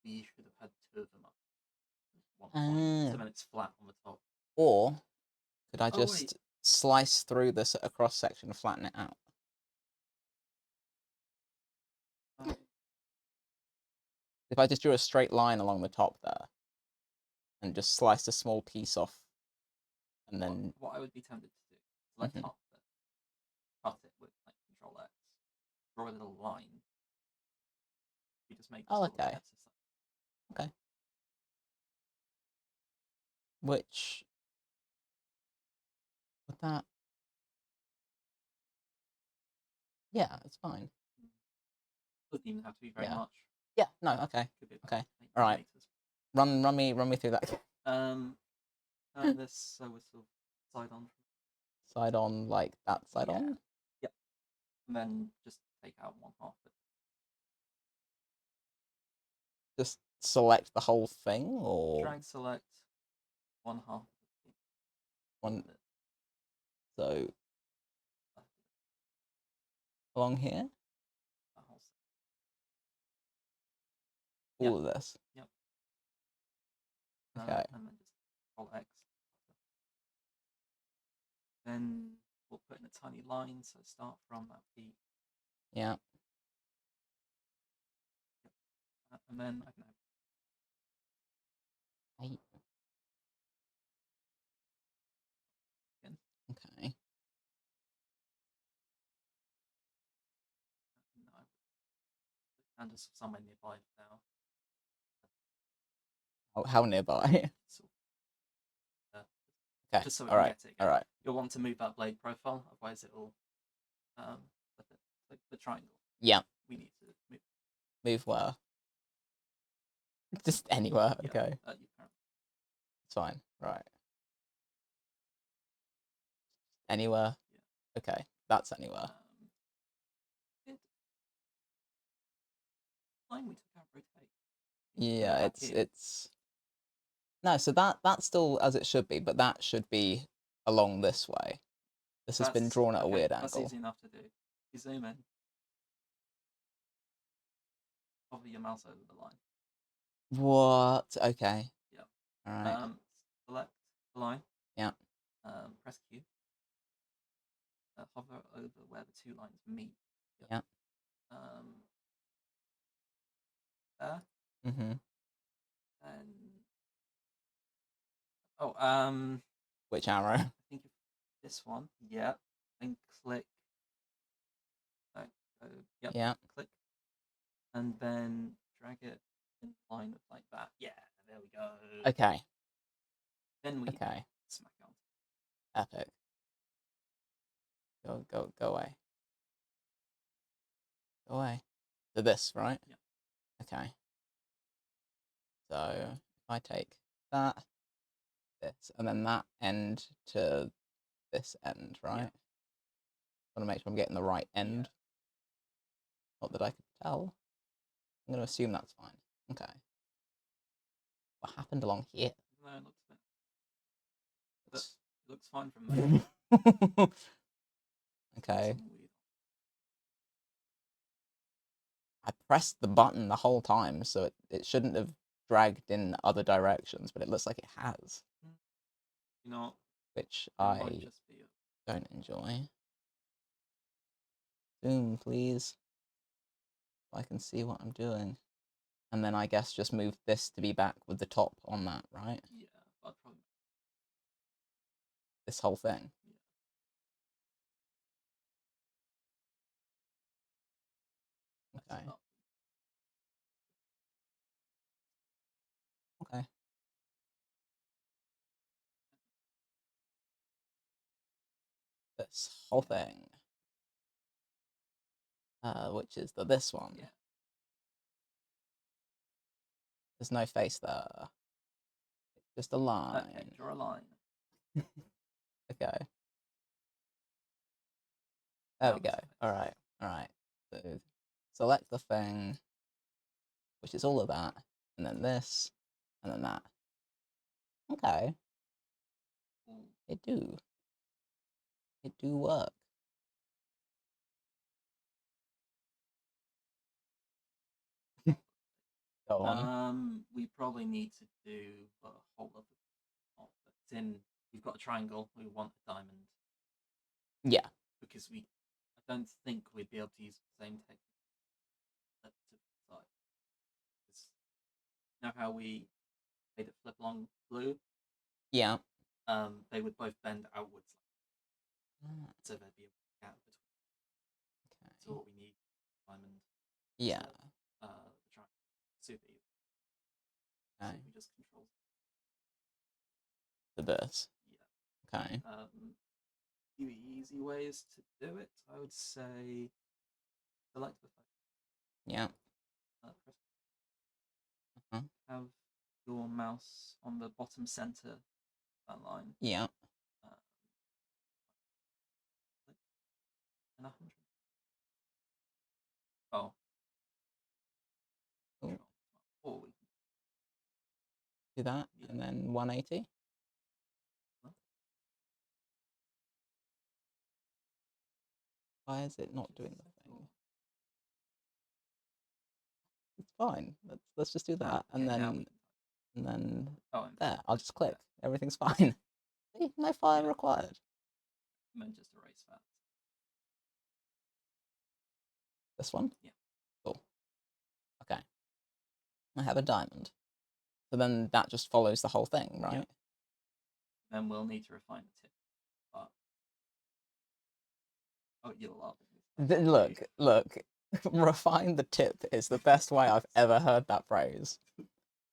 we should have had two of them up at one point, so then it's flat on the top. Or could I Oh, just wait. slice through this at a cross section and flatten it out? Oh, If I just drew a straight line along the top there and just sliced a small piece off and then what I would be tempted to do is like Mhm. cut it with like Control X, draw a little line. We just make this Oh, little okay. exercise. Okay. Which with that yeah, it's fine. Doesn't even have to be very Yeah. much. Yeah, no, okay. Could be about Okay. 8 All right. meters. Run me through that. Turn this so we're sort of side on. Side on like that side Yeah. on? Yep. And then just take out one half of it. Just select the whole thing or Drag select one half of it. one so along here? That whole set. All of this. Yep. Okay. And then just Control X. Then we'll put in a tiny line, so start from that peak. Yeah. And then I can have Eight. again. Okay. No, and just somewhere nearby now. How nearby? So, Okay. just so we All can right. get it All again. right. You'll want to move that blade profile, otherwise it'll the triangle. Yeah. We need to move. Move where? Just anywhere. Yeah, Okay. you It's fine. Right. Anywhere. Yeah. Okay. That's anywhere. Line we took out rotate. Yeah, it's no, so that's still as it should be, but that should be along this way. This has been drawn at a weird That's angle. easy enough to do. You zoom in, hover your mouse over the line. What? Okay. Yep. All right. Select the line. Yeah. Press Q. Hover over where the two lines meet. Yep. Yeah. There. Mm-hmm. And Which arrow? I think this one. Yeah. And click. Yep. Yeah. Click. And then drag it in line like that. Yeah. There we go. Okay. Then we Okay. smack on. Epic. Go away. Go away. To this, right? Yeah. Okay. So if I take that, this, and then that end to this end, right? Yeah. I want to make sure I'm getting the right end. Yeah. Not that I could tell. I'm going to assume that's fine. Okay. What happened along here? No, it looks fine. It looks fine from there. Okay. I pressed the button the whole time, so it shouldn't have dragged in other directions, but it looks like it has. You know, which it I might just be don't enjoy. Zoom, please. So I can see what I'm doing. And then I guess just move this to be back with the top on that, right? yeah, but probably This whole thing. yeah. Okay. this whole thing, which is this one. Yeah. There's no face there. Just a line. Okay, draw a line. Okay. There Now we go. there's a face. All right. All right. So select the thing, which is all of that, and then this, and then that. Okay. Ooh. It do. It do work. Go on. We probably need to do a whole other part. But we've got a triangle. We want a diamond Yeah. because I don't think we'd be able to use the same technique to side. You know how we made it flip along blue? Yeah. They would both bend outwards, Ah, so there'd be a gap between. okay. So what we need, diamond. Yeah. The triangle. Super easy. Okay. So we just control. For this. Yeah. Okay. Few easy ways to do it. I would say select the phone. Yeah. Press. Uh-huh. Have your mouse on the bottom center of that line. Yeah. And 100. Oh. Cool. Or we can Do that, Yeah. and then 180. Why is it not doing the thing? It's fine. Let's just do that, and Okay, now then we can. Oh, and there. I'll just click. Yeah. Everything's fine. No file Yeah. required. And then just erase that. This one? Yeah. Cool. Okay. I have a diamond. So then that just follows the whole thing, right? Yeah. Then we'll need to refine the tip. But you'll love it. Look. Refine the tip is the best way I've ever heard that phrase.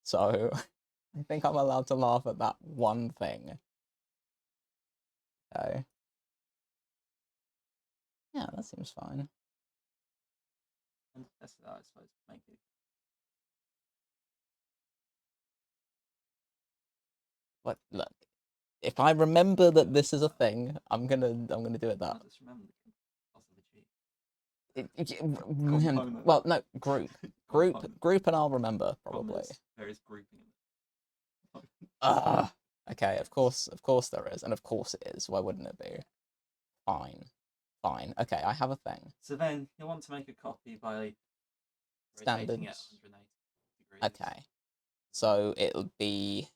So I think I'm allowed to laugh at that one thing. Okay. Yeah, that seems fine. And that's I suppose make it. But look, if I remember that this is a thing, I'm gonna do it that. I just remember the also the G. Well, no, group, and I'll remember probably. There is grouping. Okay, of course there is, and of course it is. Why wouldn't it be? Fine. Okay, I have a thing. So then you'll want to make a copy by rotating it Standards. 180 degrees. Okay, so it'll be.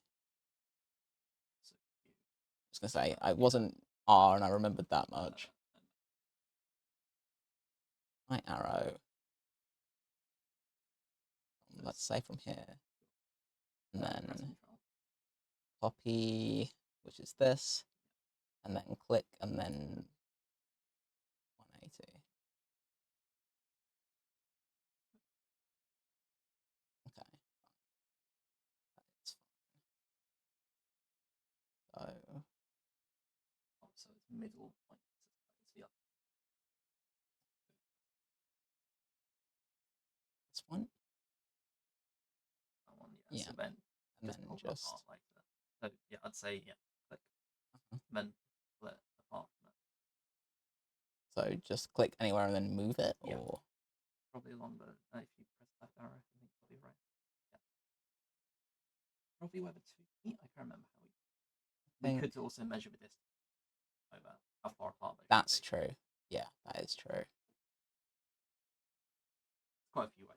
I was gonna say I wasn't R, and I remembered that much. My arrow. Let's say from here, and then copy, which is this, and then click, and then 180. Okay, that's fine. So it's middle point. Yeah. This one. That one, Yeah. So then And just then pull just apart like that. So yeah, I'd say click. Then pull it apart from it. So just click anywhere and then move it, or probably along the if you press left arrow, I think probably right. Yeah. Probably where the two meet. I can't remember how we could also measure the distance over how far apart they That's true. Yeah, that is true. Quite a few ways.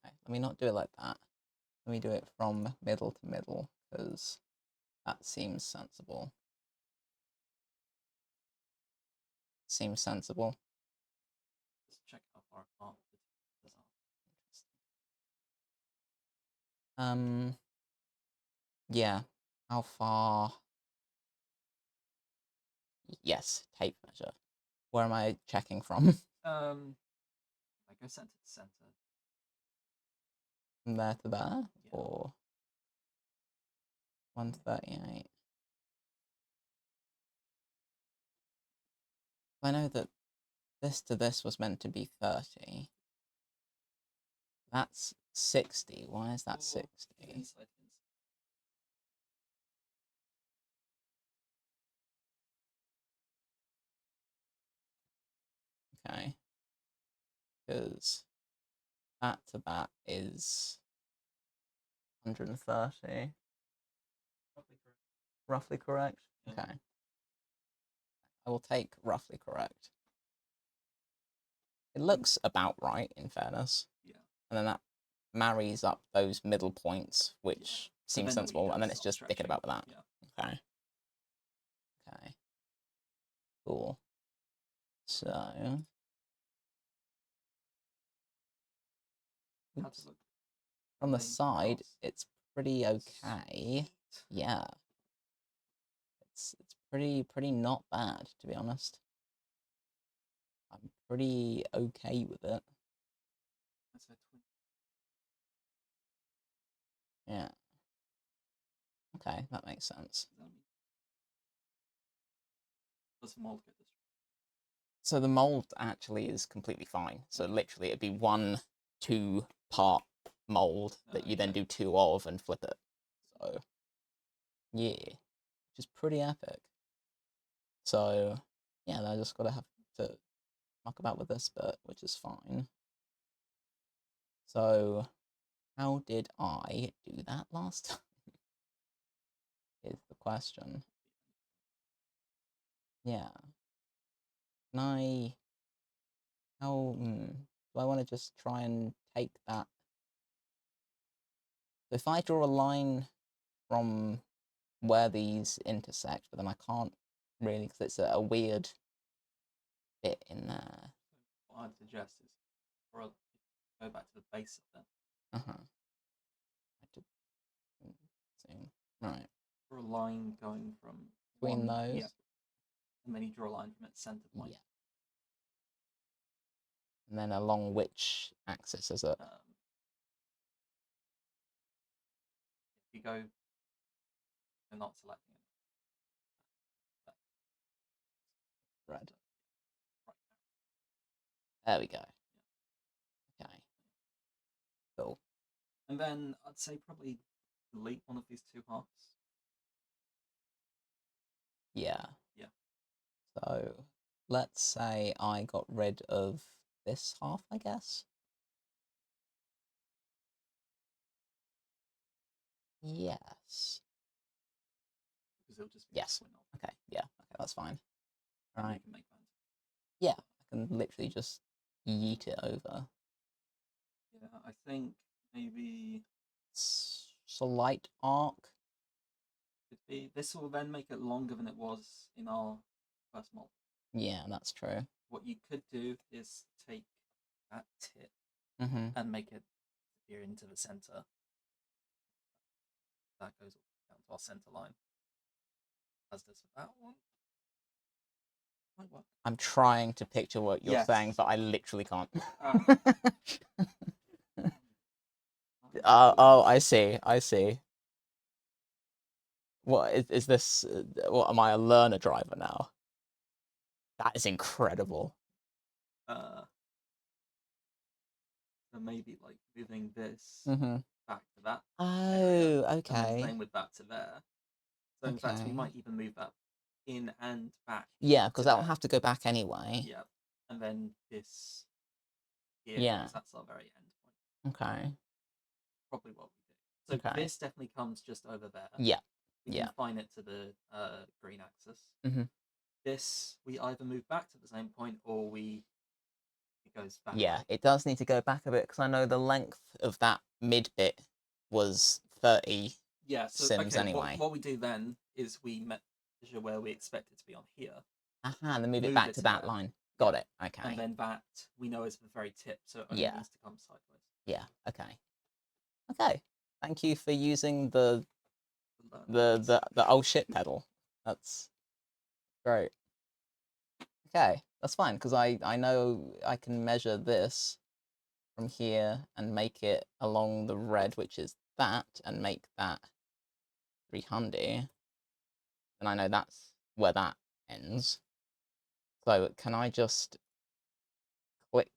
Okay, let me not do it like that. Let me do it from middle to middle, because that seems sensible. Seems sensible. Just check how far apart the two are. Yeah. How far? Yes, tape measure. Where am I checking from? I go center to center. From there to there? Yeah. Or 138? I know that this to this was meant to be 30. That's 60. Why is that 60? Inside. Okay. Because that to that is 130. Roughly correct? Yeah. Okay. I will take roughly correct. It looks about right, in fairness. Yeah. And then that marries up those middle points, which seems sensible, and then it's just dicking about with that. Yeah. Okay. Okay. Cool. So... Oops. From the side, it's pretty okay. Yeah. It's pretty not bad, to be honest. I'm pretty okay with it. Yeah. Okay, that makes sense. So the mold actually is completely fine. So literally it'd be 1, 2 part mold that you then do 2 of and flip it. So yeah, which is pretty epic. So yeah, I just gotta have to muck about with this bit, which is fine. So how did I do that last time? Is the question. Yeah. Can I... How... do I want to just try and take that? So if I draw a line from where these intersect, but then I can't really, because it's a weird bit in there. What I'd suggest is go back to the base of them. Right. Draw a line going from Between those? Yeah. And then you draw a line from its center point. Yeah. And then along which axis is it? If you go, you're not selecting it. Red. There we go. Okay. Cool. And then I'd say probably delete one of these 2 halves. Yeah. Yeah. So let's say I got rid of this half, I guess. Yes. Because it'll just be yes. Okay. Yeah. Okay, that's fine. All right. You can make that. Yeah, I can literally just yeet it over. Yeah, I think maybe Slight arc. Could be. This will then make it longer than it was in our first mold. Yeah, that's true. What you could do is take that tip and make it appear into the center. That goes down to our center line. As does that one. Might work. I'm trying to picture what you're saying, but I literally can't. Oh, I see. I see. What is this? What am I, a learner driver now? That is incredible. So maybe like moving this back to that. Oh, area, okay. And then same with that to there. So in fact, we might even move that in and back. Yeah, because that will have to go back anyway. Yeah, and then this here, Yeah. that's our very end point. Okay. Probably what we do. So this definitely comes just over there. Yeah. We confine it to the green axis. This we either move back to the same point or it goes back. Yeah, it does need to go back a bit because I know the length of that mid bit was 30 sims anyway. What we do then is we measure where we expect it to be on here. And then move it back to that line. Got it. Okay. And then that we know is the very tip, so it only needs to come sideways. Yeah. Okay. Okay. Thank you for using the oh shit pedal. That's great. Okay, that's fine because I know I can measure this from here and make it along the red, which is that, and make that 300. And I know that's where that ends. So can I just click?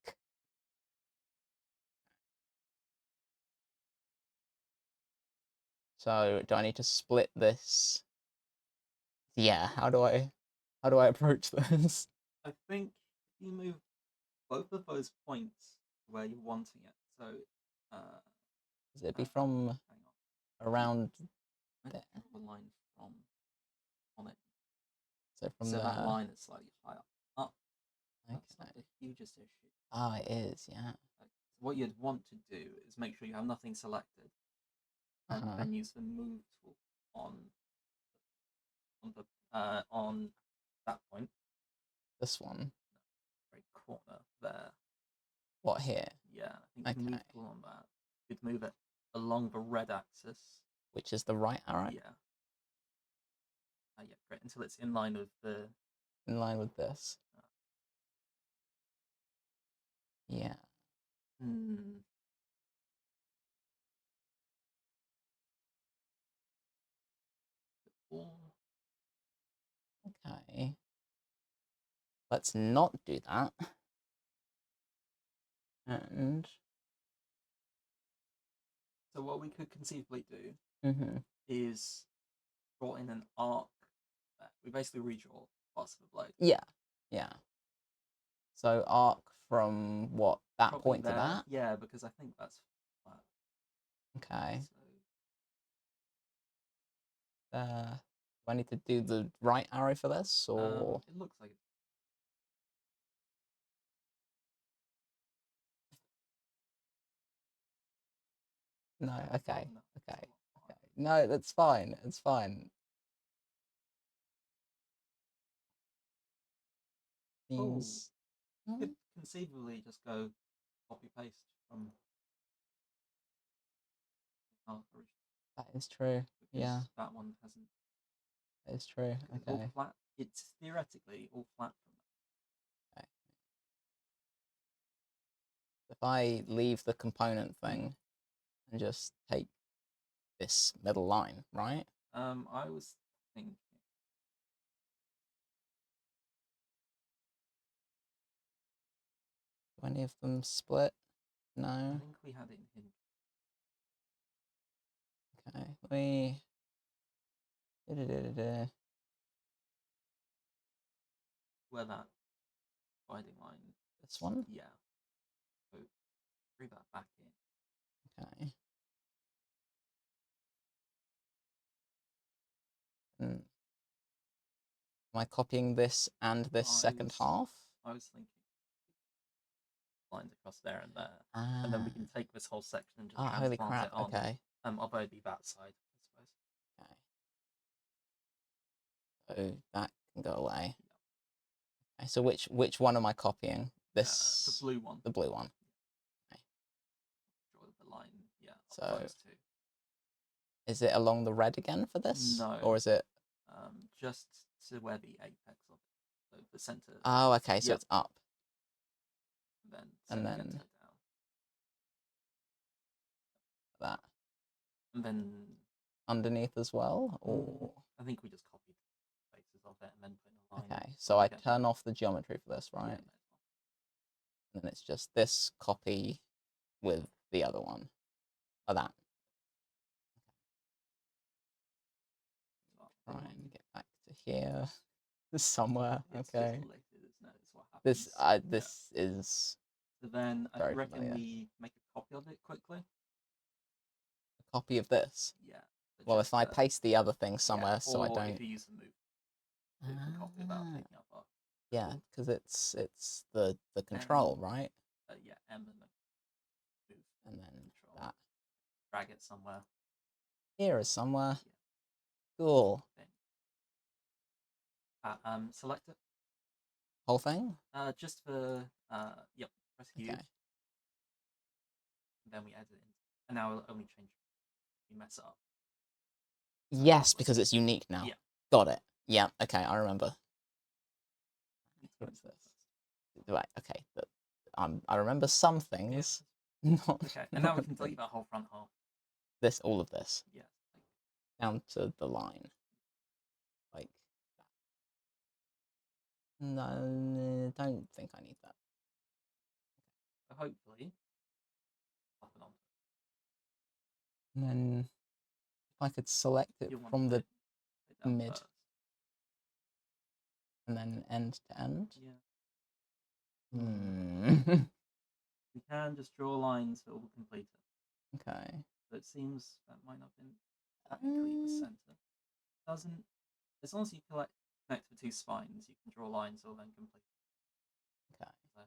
So do I need to split this? Yeah, how do I approach this? I think if you move both of those points where you're wanting it, so Does it be from hang on, around I there? draw a line from on it, So from so the that line is slightly higher up. That's not okay. the hugest issue. Ah, it is, yeah. Like, what you'd want to do is make sure you have nothing selected, and Uh-huh. then use the move tool on that point, This one. very corner there. What here? Yeah, I think the Okay. move tool on that. You'd move it along the red axis. Which is the right arrow? Yeah. Yeah, great. Until it's in line with the. In line with this. Yeah. Hmm. Okay. Let's not do that. And So what we could conceivably do mm-hmm. is draw in an arc. We basically redraw parts of the blade. Yeah. Yeah. So arc from what? That Probably point there. to that? Yeah, because I think that's flat. Okay. So, do I need to do the right arrow for this, or it looks like it. no? Okay. No, Okay. Okay. No, that's fine. It's fine. Seems. Could conceivably just go copy paste from original. That is true. Yeah, That one hasn't. that is true. It's Okay. all flat. It's theoretically all flat from Okay. If I leave the component thing and just take this middle line, right? I was thinking. Do any of them split? I No. think we had it in Hinge. Okay. Let me. Da-da-da-da-da. Where that dividing line. This one. Yeah. So threw that back in. Okay. Mm. Am I copying this and this second half? I was thinking lines across there and there, Ah. and then we can take this whole section and just Holy transplant crap. it on. Okay. Although it'd be that side, I suppose. Okay. So that can go away. Okay, so which one am I copying? This the blue one. The blue one. Okay. Draw the line. Yeah. So Those two. is it along the red again for this? No. Or is it just to where the apex of it. So the center. Oh, okay, so it's up. And then down. That. And then Underneath as well? Or I think we just copied faces of it and then put in a line. okay, so I turn off the geometry for this, right? Yeah, and then it's just this copy with the other one. Or that. Try and get back to here. Somewhere. Okay. This is So then I very reckon familiar. we make a copy of it quickly. A copy of this? Yeah. Well, if I paste the other thing somewhere so I Or don't. if you use the move, you can copy without taking up our. Yeah, because it's the control, right? Yeah, M and then move. And then Control. that. Drag it somewhere. Here is somewhere. Yeah. Cool. Select it. Whole thing? Just for yep. Press U. Okay. And then we edit it in. And now it'll only change if you mess it up. Yes, because it's unique now. Yeah. Got it. Yeah, okay, I remember. What is this? Right, okay. I remember some things. Yeah. Not okay, and now we can delete that whole front half. All of this. Yeah. Down to the line. Like No, don't think I need that. So hopefully, up and on. And then if I could select it You want from to the put it down mid first. and then end to end. Yeah. Hmm. We can just draw lines that will complete it. Okay. So it seems that might not have been technically the center. Doesn't, as long as you connect the two spines, you can draw lines that will then complete it. Okay. So,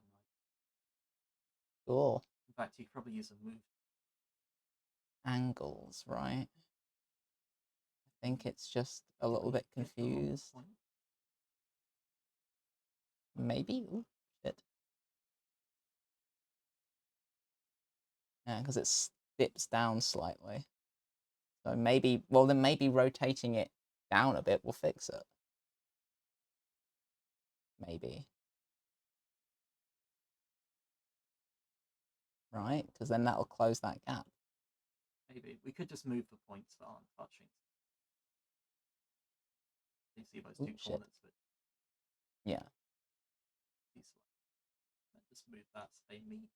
Cool. in fact, you could probably use a move. Angles, right? I think it's just a little bit confused. Maybe. Ooh, shit. Yeah, because it dips down slightly. So maybe, well, then maybe rotating it down a bit will fix it. Maybe. Right? Because then that'll close that gap. Maybe. We could just move the points that aren't touching. You see those two corners, but yeah. Just move that so they meet.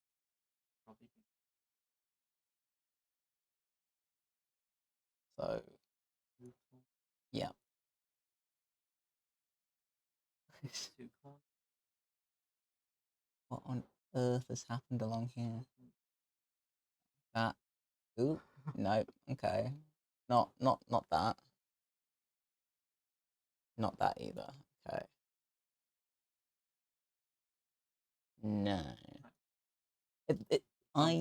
Probably. So, yeah. Two corners. What on earth has happened along here? That. Ooh, no. Okay. Not that. Not that either. Okay. No. I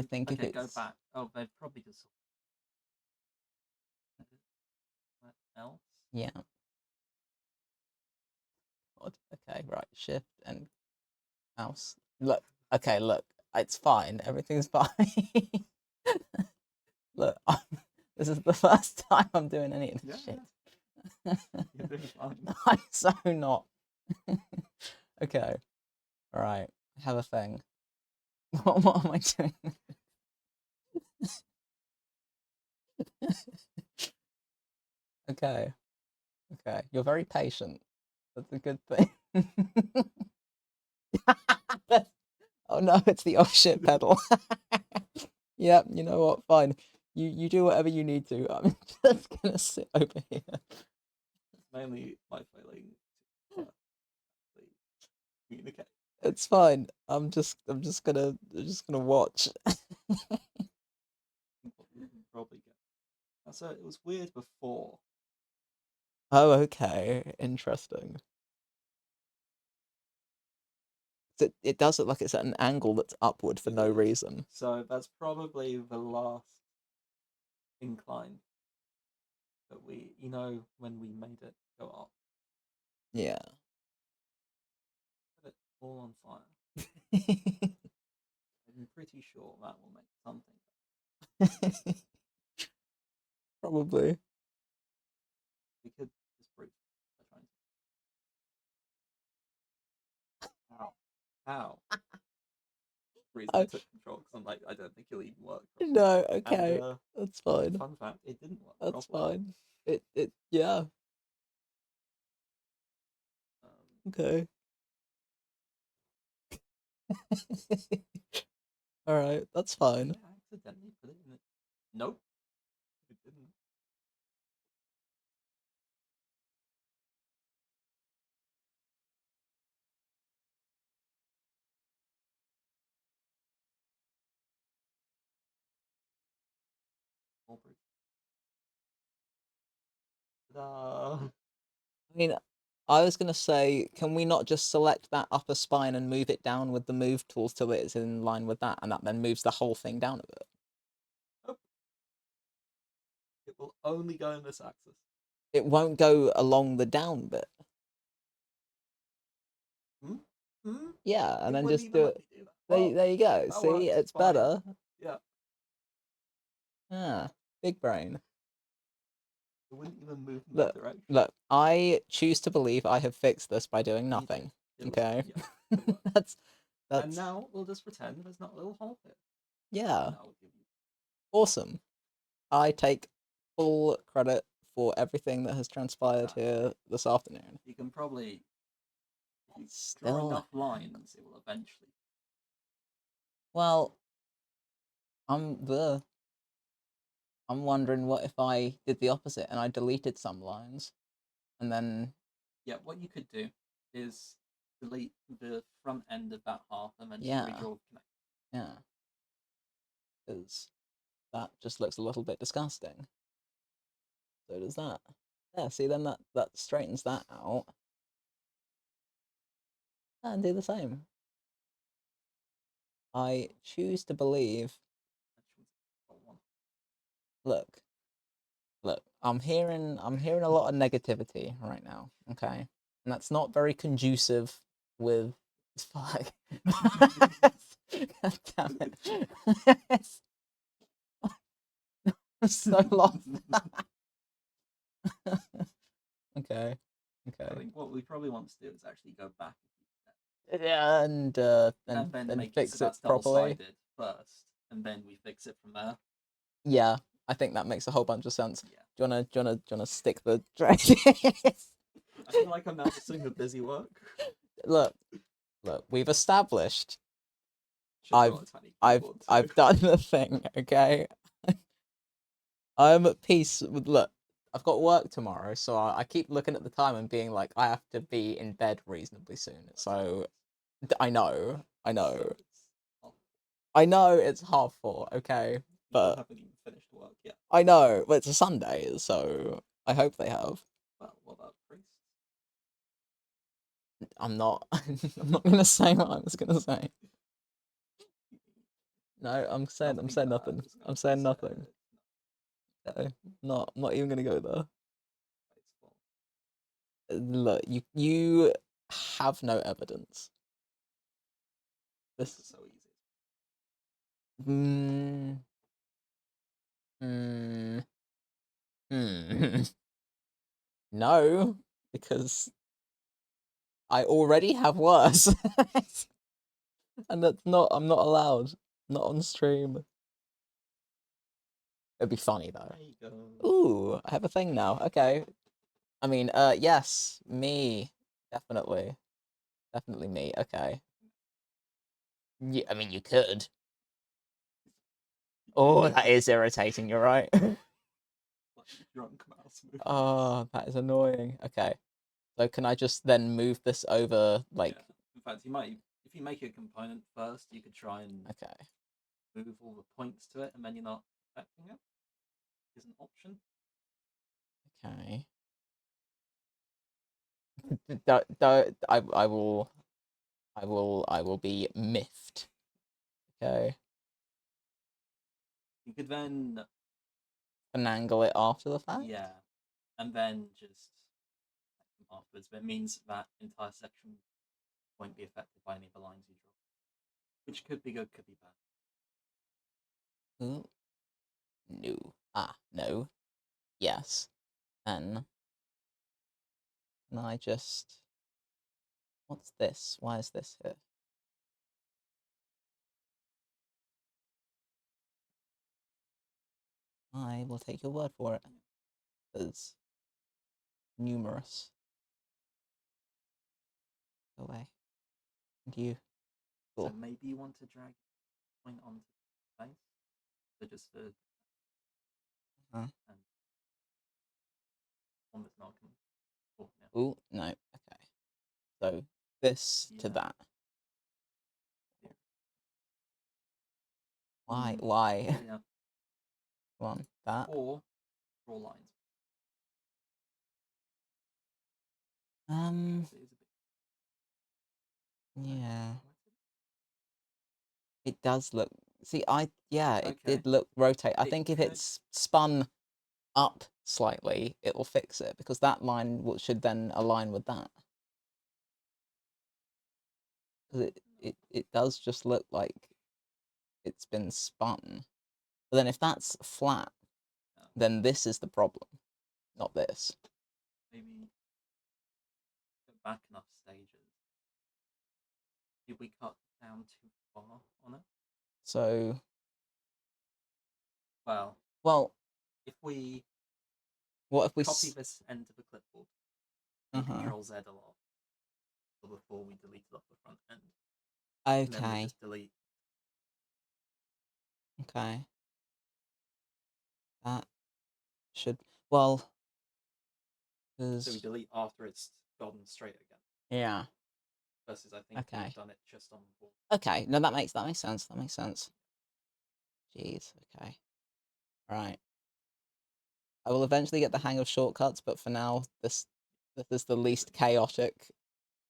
think if okay, it's go back. Oh, they've probably just what else? Yeah. Okay, right. Shift and mouse. Look. Okay, look. It's fine. Everything's fine. Look, this is the first time I'm doing any of this shit. Yeah. You're doing fine. I'm so not. Okay. All right. I have a thing. What am I doing? Okay. Okay. You're very patient. That's a good thing. Oh no, it's the off shit pedal. Yep, you know what? Fine. You do whatever you need to. I'm just gonna sit over here. It's mainly my failing to communicate. It's fine. I'm just gonna watch. Probably get. So it was weird before. Oh, okay. Interesting. It does look like it's at an angle that's upward for no reason. So that's probably the last incline that we, when we made it go up. Yeah. Put it all on fire. I'm pretty sure that will make something. Probably. We could just prove by trying to. How? Reason I took control because I'm like, I don't think it'll even work. Properly. No, okay, and, that's fine. Fun fact: it didn't work. That's properly. fine. Yeah. Okay. All right, that's fine. I accidentally put it in it. Nope, it didn't. I mean, I was gonna say, can we not just select that upper spine and move it down with the move tools till it's in line with that, and that then moves the whole thing down a bit? Nope. It will only go in this axis. It won't go along the down bit. Yeah, and then just do it. There you go. See, it's fine. Better. Yeah. Ah, big brain. It wouldn't even move in that direction. Look, I choose to believe I have fixed this by doing nothing. Okay. Yeah, that's. And now we'll just pretend there's not a little hole here. Yeah. Awesome. I take full credit for everything that has transpired here this afternoon. You can probably, if you draw Still, enough lines, it will eventually. well, I'm wondering what if I did the opposite and I deleted some lines, and then Yeah, what you could do is delete the front end of that half and then just Yeah. redraw the connection. yeah, because that just looks a little bit disgusting. So does that. Yeah, see, then that straightens that out. And do the same. I choose to believe. Look, I'm hearing a lot of negativity right now. Okay, and that's not very conducive with. Fuck. God damn it! I'm so lost. Okay. I think what we probably want to do is actually go back Yeah, and then make fix it so that's it properly. double-sided first, and then we fix it from there. Yeah, I think that makes a whole bunch of sense. Yeah. Do you wanna stick the I feel like I'm now just doing the busy work. look, we've established Should've got a tiny keyboard, too. I've done the thing, okay? I'm at peace with look. I've got work tomorrow, so I keep looking at the time and being like, I have to be in bed reasonably soon. So I know, So I know it's 4:30, okay, people but haven't even finished work yet. I know, but it's a Sunday, so I hope they have. Well, what about priests? I'm not. I'm not gonna say what I was gonna say. No, I'm saying nothing. I'm saying nothing. No, not even gonna go there. Look, you have no evidence. This is This. so easy. Hmm. Hmm. Hmm. No, because I already have worse, and that's not. I'm not allowed. Not on stream. It'd be funny though. There you go. Ooh, I have a thing now. Okay. I mean, yes, me, definitely, me. Okay. Yeah, I mean, you could. Oh, that is irritating. You're right. Like drunk mouse movements. Oh, that is annoying. Okay. So can I just then move this over, like? Yeah. In fact, you might, if you make a component first, you could try and Okay. move all the points to it, and then you're not affecting it. Is an option. Okay. I will be miffed. Okay. You could then Finagle it after the fact. yeah, and then just afterwards. But it means that entire section won't be affected by any of the lines you draw, which could be good, could be bad. Ooh. No. No. Yes. Then can I just? What's this? Why is this here? I will take your word for it. There's numerous. Go away. And you. Cool. So maybe you want to drag a point onto the face, so just for and one that's not going. Oh, yeah. Ooh, no. Okay. So this to that. Yeah. Why? Why? Yeah. Come on, that. Or draw lines. Yeah. It does look. See, it Okay. did look rotate. I It think if could- it's spun up slightly, it will fix it because that line should then align with that. Because it does just look like it's been spun. But then if that's flat, then this is the problem, not this. Maybe go back enough stages. Did we cut down too far on it? So, Well, well, if we What if we copy this end to the clipboard and Control Z a lot before we deleted off the front end. And then we Okay. just delete. Okay. That should, well, So we 'cause delete after it's gone straight again. yeah. Versus I think Okay. we've done it just on the board. Okay. No, that makes sense. That makes sense. Jeez. Okay. Right. I will eventually get the hang of shortcuts, but for now, this is the least chaotic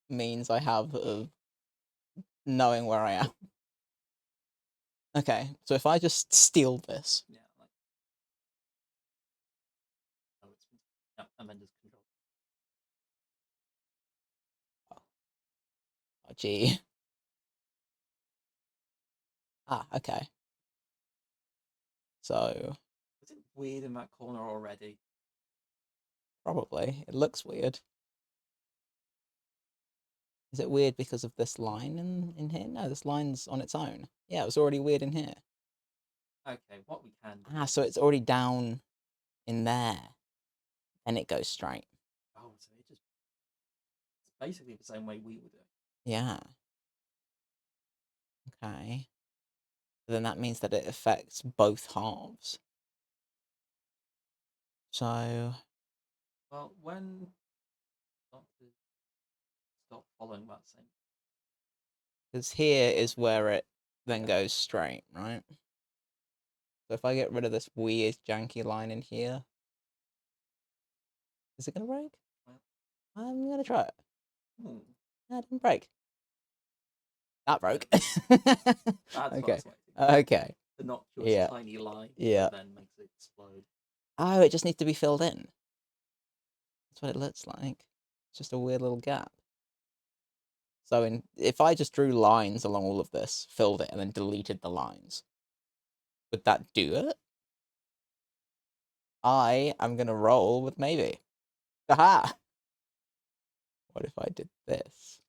means I have of knowing where I am. Okay, so if I just steal this, Yeah, like oh, it's yeah, and then just Control. oh, gee. Ah, okay. So Is it weird in that corner already? probably it looks weird. Is it weird because of this line in here? No, this line's on its own. Yeah, it was already weird in here. Okay, what we can do. Ah, so it's already down in there, and it goes straight. Oh, so it just it's basically the same way we would do it. Yeah. Okay. Then that means that it affects both halves. So Well, when doctors stop following that same. because here is where it then goes straight, right? So if I get rid of this weird janky line in here, is it gonna break? Well, I'm gonna try it. hmm, That didn't break. That broke. that's what I Okay. was waiting. Okay. The innocuous Yeah. tiny line Yeah. that then makes it explode. Oh, it just needs to be filled in. That's what it looks like. It's just a weird little gap. So if I just drew lines along all of this, filled it, and then deleted the lines, would that do it? I am gonna roll with maybe. Aha! What if I did this?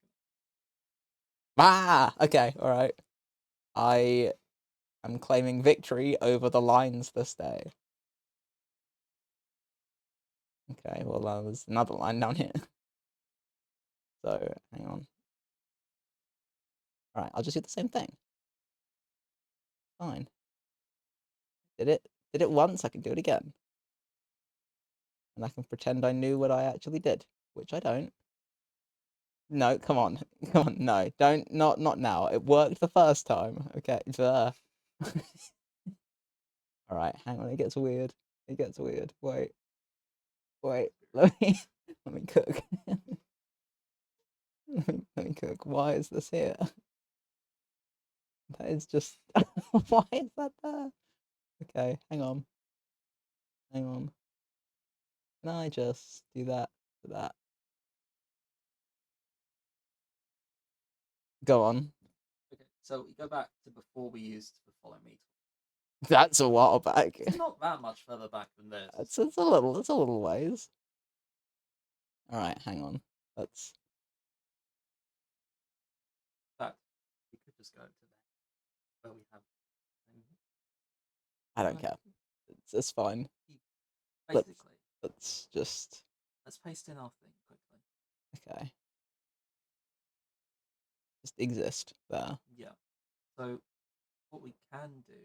Ah! Okay, alright. I am claiming victory over the lines this day. Okay, well, there's another line down here. So, hang on. Alright, I'll just do the same thing. Fine. Did it once, I can do it again. And I can pretend I knew what I actually did, which I don't. No, come on. Come on, no. Don't, not now. It worked the first time. Okay, Alright, hang on, it gets weird. It gets weird. Wait. Let me cook. Let me cook. Why is this here? That is just why is that there? Okay, hang on. Hang on. Can I just do that to that? Go on. Okay, so we go back to before we used the follow me tool. That's a while back. It's not that much further back than this. It's a little ways. Alright, hang on. Let's In fact, we could just go to there where we have. I don't care. It's fine. Basically, Let's just let's paste in our thing quickly. okay. Just exist there. Yeah. So what we can do,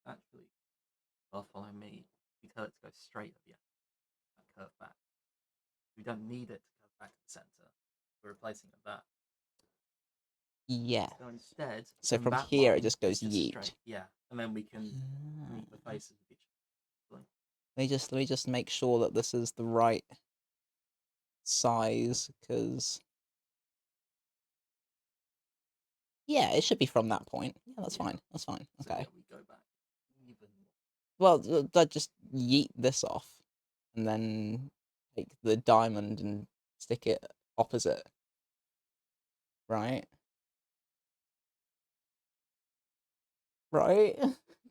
actually, well, follow me. We tell it to go straight at the end, and curve back. We don't need it to curve back to the center. We're replacing it with that. Yeah. So instead, So from that here it line just goes is yeet. straight. Yeah, and then we can meet the faces of each other. Let me just make sure that this is the right size, because yeah, it should be from that point. Yeah, that's fine. That's fine. So, Okay. yeah, we go back even Well, just yeet this off, and then take the diamond and stick it opposite. Right? Right?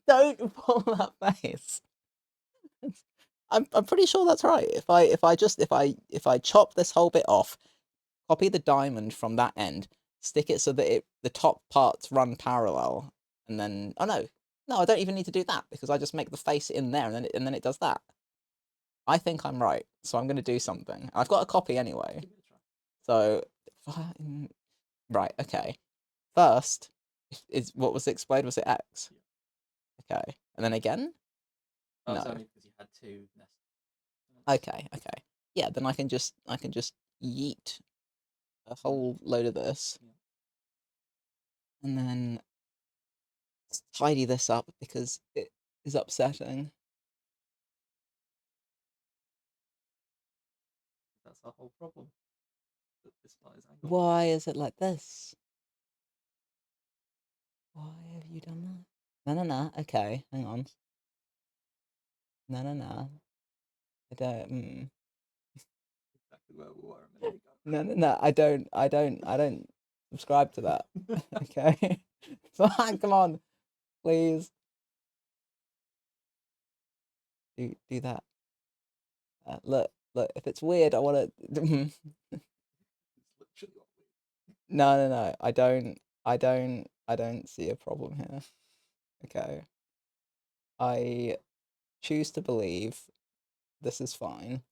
Don't pull that face. I'm pretty sure that's right. If I chop this whole bit off, copy the diamond from that end, stick it so that the top parts run parallel, and then oh no, I don't even need to do that because I just make the face in there, and then it does that. I think I'm right, so I'm going to do something. I've got a copy anyway. Give it a try. So, right, okay. First, is what was exploded? Was it X? Yeah. Okay, and then again? Oh, it's No. only because you had 2 nested. Okay, okay. Yeah, then I can just yeet a whole load of this, Yeah. and then tidy this up because it is upsetting. That's the whole problem. That this part is angled. Why is it like this? Why have you done that? No, no, no. Okay, hang on. No, no, no. I don't. Exactly where we were a minute ago. No, no, no. I don't subscribe to that. Okay. So come on, please. Do that. Look, look. If it's weird, I want to. It's literally what we. No, no, no. I don't see a problem here. Okay. I choose to believe this is fine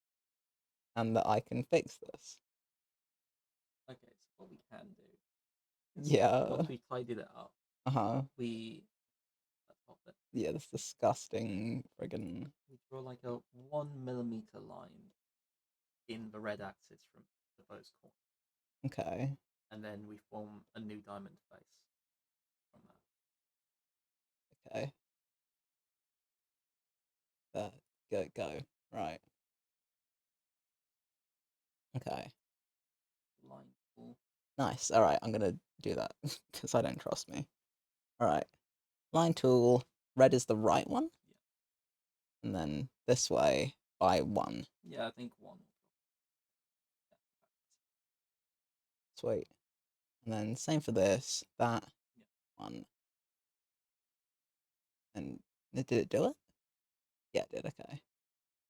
and that I can fix this. Okay, so what we can do is Yeah. once we tidied it up, Uh-huh. we let's pop it. Yeah, this disgusting friggin' We draw like a 1 millimeter line in the red axis from the bow's corner, okay. and then we form a new diamond face from that. Okay. Go. Right. Okay. Line tool. Nice. Alright, I'm gonna do that because I don't trust me. Alright. Line tool. Red is the right one. Yeah. And then this way by 1. Yeah, I think 1. Sweet. And then same for this. That. Yeah. 1. And did it do it? Yeah, it did. Okay.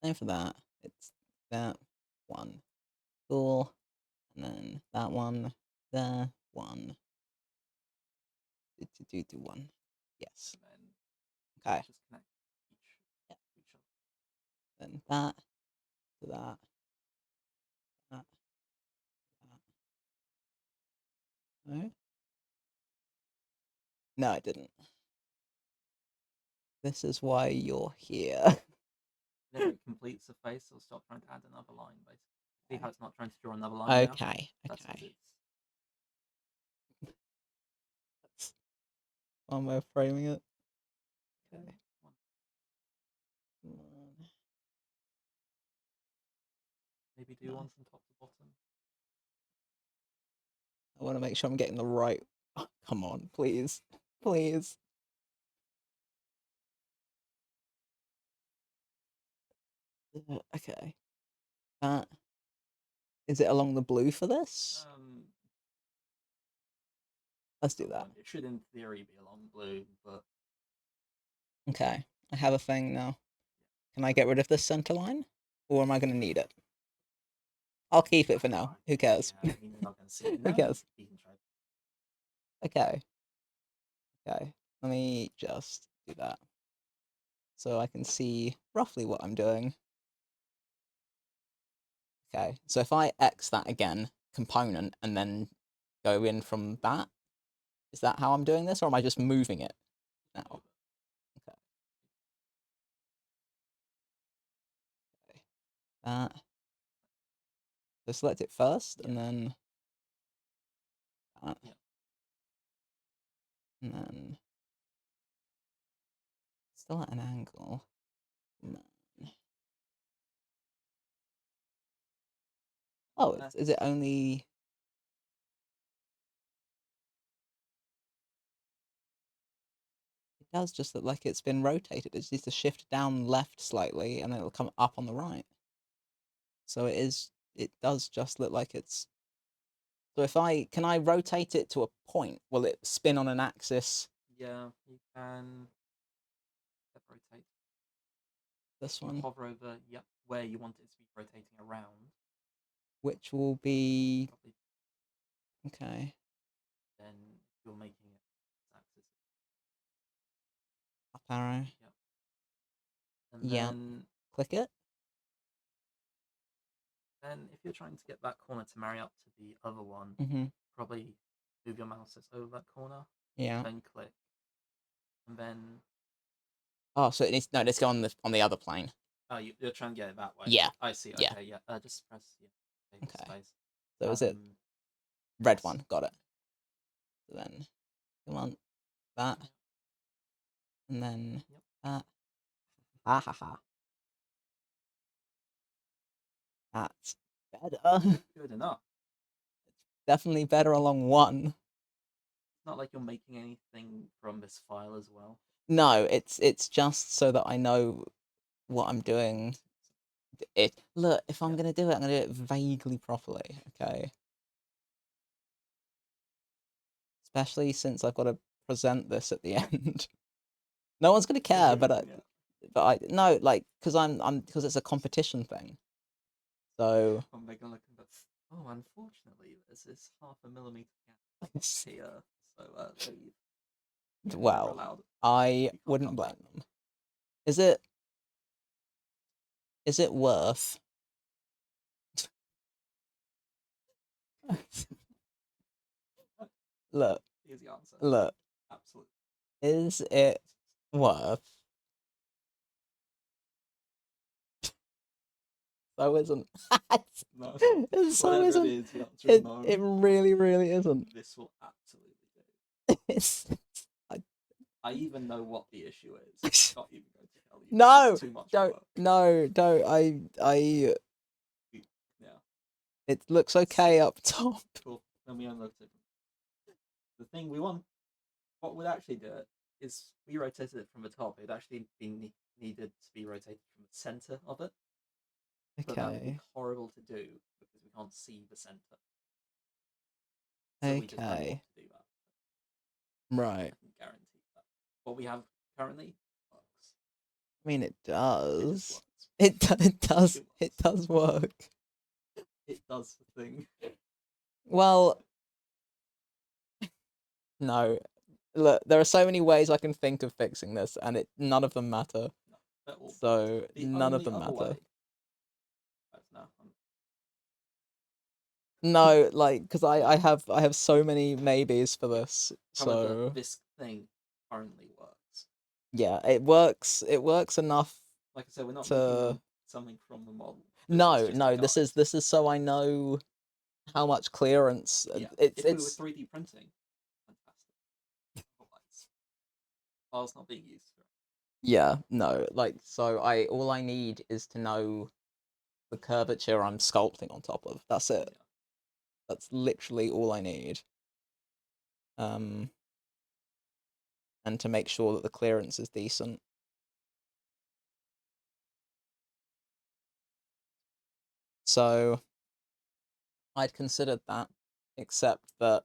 Same for that. It's that 1. Cool. And then that one. There. 1. Do 1. Yes. And then Okay. just connect Yeah. each other. Then that to that. That. No. No, I didn't. This is why you're here. Whenever it completes the face, it'll stop trying to add another line, basically. See how it's not trying to draw another line now? Okay. That's because Okay. it's That's one way of framing it. Okay. one. Come on. Maybe do Nice. one from top to bottom. I want to make sure I'm getting the right. Oh, come on, please. Please. Okay. Is it along the blue for this? Let's do that. It should, in theory, be along blue, but Okay. I have a thing now. Can I get rid of this center line? Or am I going to need it? I'll keep it for now. Who cares? yeah, I mean, you're not going to see it Who now. cares? You can try. Okay. Okay. Let me just do that. So I can see roughly what I'm doing. Okay. So if I X that again, component, and then go in from that, is that how I'm doing this? Or am I just moving it now? Okay. Okay. That. So select it first, and then that. Yeah. And then still at an angle. Oh, is it only? It does just look like it's been rotated. It just needs to shift down left slightly, and then it'll come up on the right. So it is. It does just look like it's. So if can I rotate it to a point? Will it spin on an axis? Yeah, you can rotate. This You one, hover over, yep, where you want it to be rotating around. which will be Probably. Okay. Then if you're making it axis. Up arrow. Yep. And Yeah. then Click it. then if you're trying to get that corner to marry up to the other one, probably move your mouse over that corner, Yeah. then click, and then Oh, so it needs no. Let's go on the other plane. oh, you're trying to get it that way. Yeah. I see. Yeah. Okay, yeah. Just press Okay. space. So is it red yes. one? Got it. So then come on that, and then Yep. that. Ha ha ha. That's better. Good enough. Definitely better along one. It's not like you're making anything from this file as well. No, it's just so that I know what I'm doing. Look, if I'm gonna do it, I'm gonna do it vaguely properly, okay? Especially since I've got to present this at the end. No one's gonna care, but I no, like, because it's a competition thing. So they're gonna look at oh, unfortunately, there's this 0.5 millimeter gap here, so well, I wouldn't blame them. Is it worth? Look. Here's the answer. Look. Absolutely. Is it worth? So isn't. No. So isn't. It is, the answer is no. It really, really isn't. This will absolutely do. It's. I even know what the issue is. I'm not even going to tell you. No, it's too much don't. work. No, don't. Yeah. It looks okay up top. Cool. Then we unlocked it. The thing we want, what would actually do it is we rotated it from the top. It'd actually be needed to be rotated from the center of it. But that would be horrible to do because we can't see the center. So we just don't want to do that. Right. I can guarantee that. What we have currently works. I mean, it does. It does. It does work. It does the thing. Well, no. Look, there are so many ways I can think of fixing this, and none of them matter. No, so none of them matter. Way. No, like, because I have so many maybes for this. However, so this thing currently works. Yeah, it works. It works enough. Like I said, we're not making something from the model. No. This is so I know how much clearance. Yeah. It's if we were 3D printing, fantastic. Files not being used. Yeah, no, like, so all I need is to know the curvature I'm sculpting on top of. That's it. Yeah. That's literally all I need. And to make sure that the clearance is decent. So I'd considered that, except that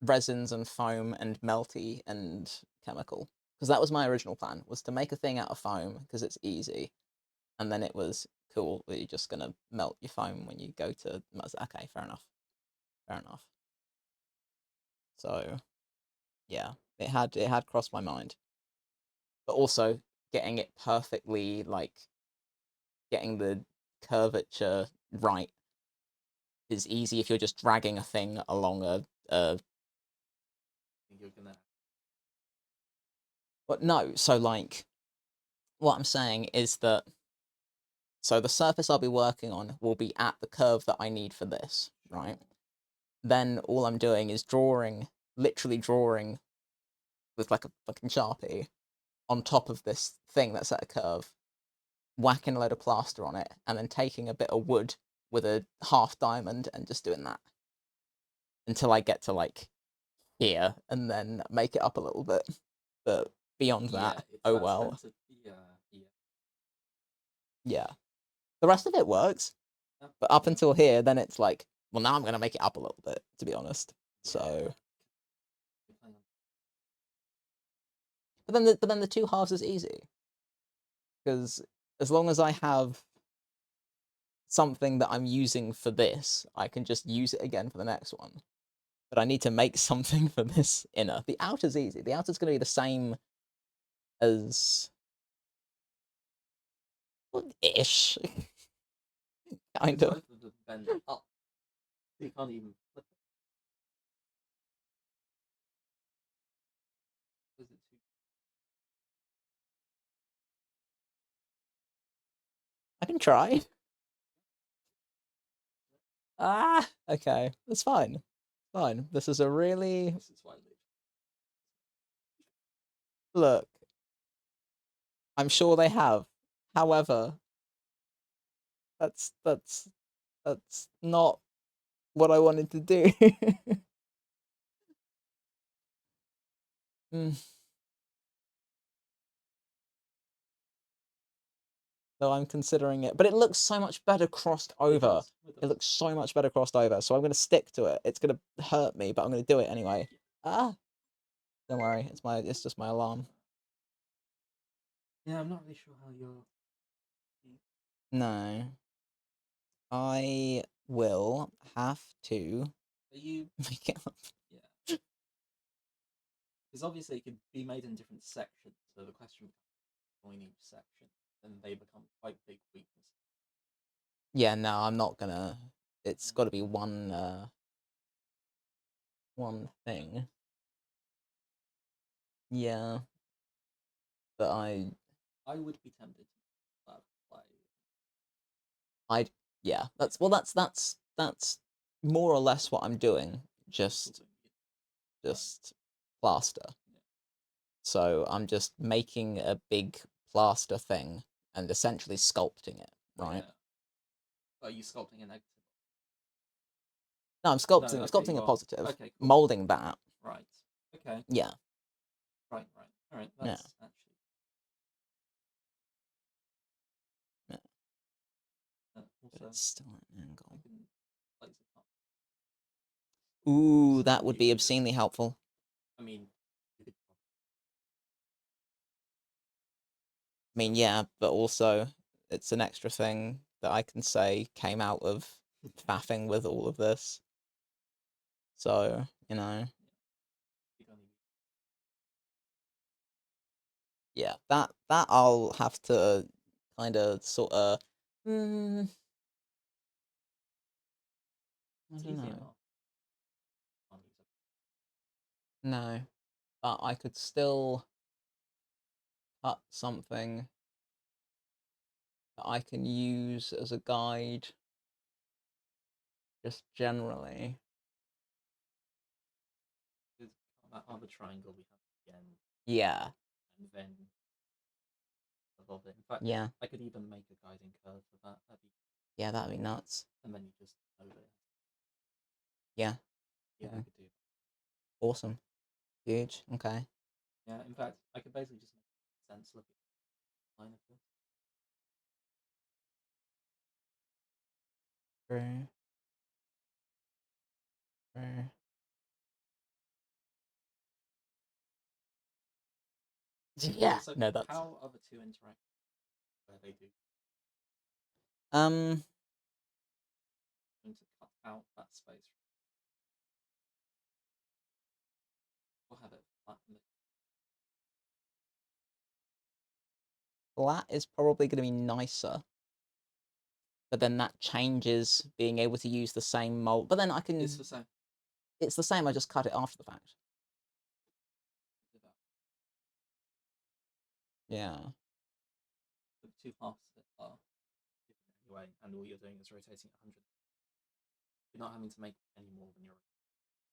resins and foam and melty and chemical, because that was my original plan, was to make a thing out of foam because it's easy, and then it was cool that you're just gonna melt your foam when you go to okay, fair enough. So yeah, it had crossed my mind, but also getting it perfectly, like getting the curvature right is easy if you're just dragging a thing along a You're gonna. But no, so like, what I'm saying is that, so the surface I'll be working on will be at the curve that I need for this, right? Then all I'm doing is literally drawing with like a fucking Sharpie on top of this thing that's at a curve, whacking a load of plaster on it, and then taking a bit of wood with a half diamond and just doing that until I get to like here, and then make it up a little bit. But beyond that, oh well. Yeah. The rest of it works, but up until here, then it's like, well, now I'm going to make it up a little bit, to be honest. So, but then the two halves is easy, because as long as I have something that I'm using for this, I can just use it again for the next one. But I need to make something for this inner. The outer's easy. The outer's going to be the same as, well, ish. Kind of. Both of them bend up. You can't even flip it. Is it too... I can try. Ah, okay. That's fine. Fine. This is a really... This is why I leave. Look. I'm sure they have. However, that's not what I wanted to do. Mm. So I'm considering it, but it looks so much better crossed over. It looks so much better crossed over, so I'm going to stick to it. It's going to hurt me, but I'm going to do it anyway. Ah, don't worry, it's just my alarm. Yeah, I'm not really sure how you're... No, I will have to Are you... make it up. Yeah. Because obviously it could be made in different sections, so the question becomes each section, and they become quite big weaknesses. Yeah, no, I'm not gonna. It's got to be one thing. Yeah, but I would be tempted to play. Yeah. That's more or less what I'm doing. Just plaster. So I'm just making a big plaster thing and essentially sculpting it, right? Are you sculpting a negative? No, I'm sculpting. I'm sculpting a positive. Okay, cool. Molding that. Right. Okay. Yeah. Right. All right. That's actually. Yeah. Also, it's still an angle. Ooh, that would be obscenely helpful. I mean, yeah, but also it's an extra thing that I can say came out of faffing with all of this. So, you know. Yeah, that I'll have to kind of sort of. I don't know. No, but I could still cut something that I can use as a guide, just generally. That other triangle we have again. Yeah. And then above it. In fact, yeah. I could even make a guiding curve for that. Yeah, that'd be nuts. And then you just over it. Yeah. Yeah, I could do that. Awesome. Huge. Okay. Yeah, in fact, I could basically just make sense looking at the line of this. True. True. Yeah. So no, that's. How are the two interact? Where they do. I'm going to cut out that space. Or have it flatten it. Flat is probably going to be nicer. But then that changes being able to use the same mold. But then I can. It's the same. It's the same. I just cut it after the fact. Yeah. The two halves of it are anyway, and all you're doing is rotating 100. You're not having to make any more than you're.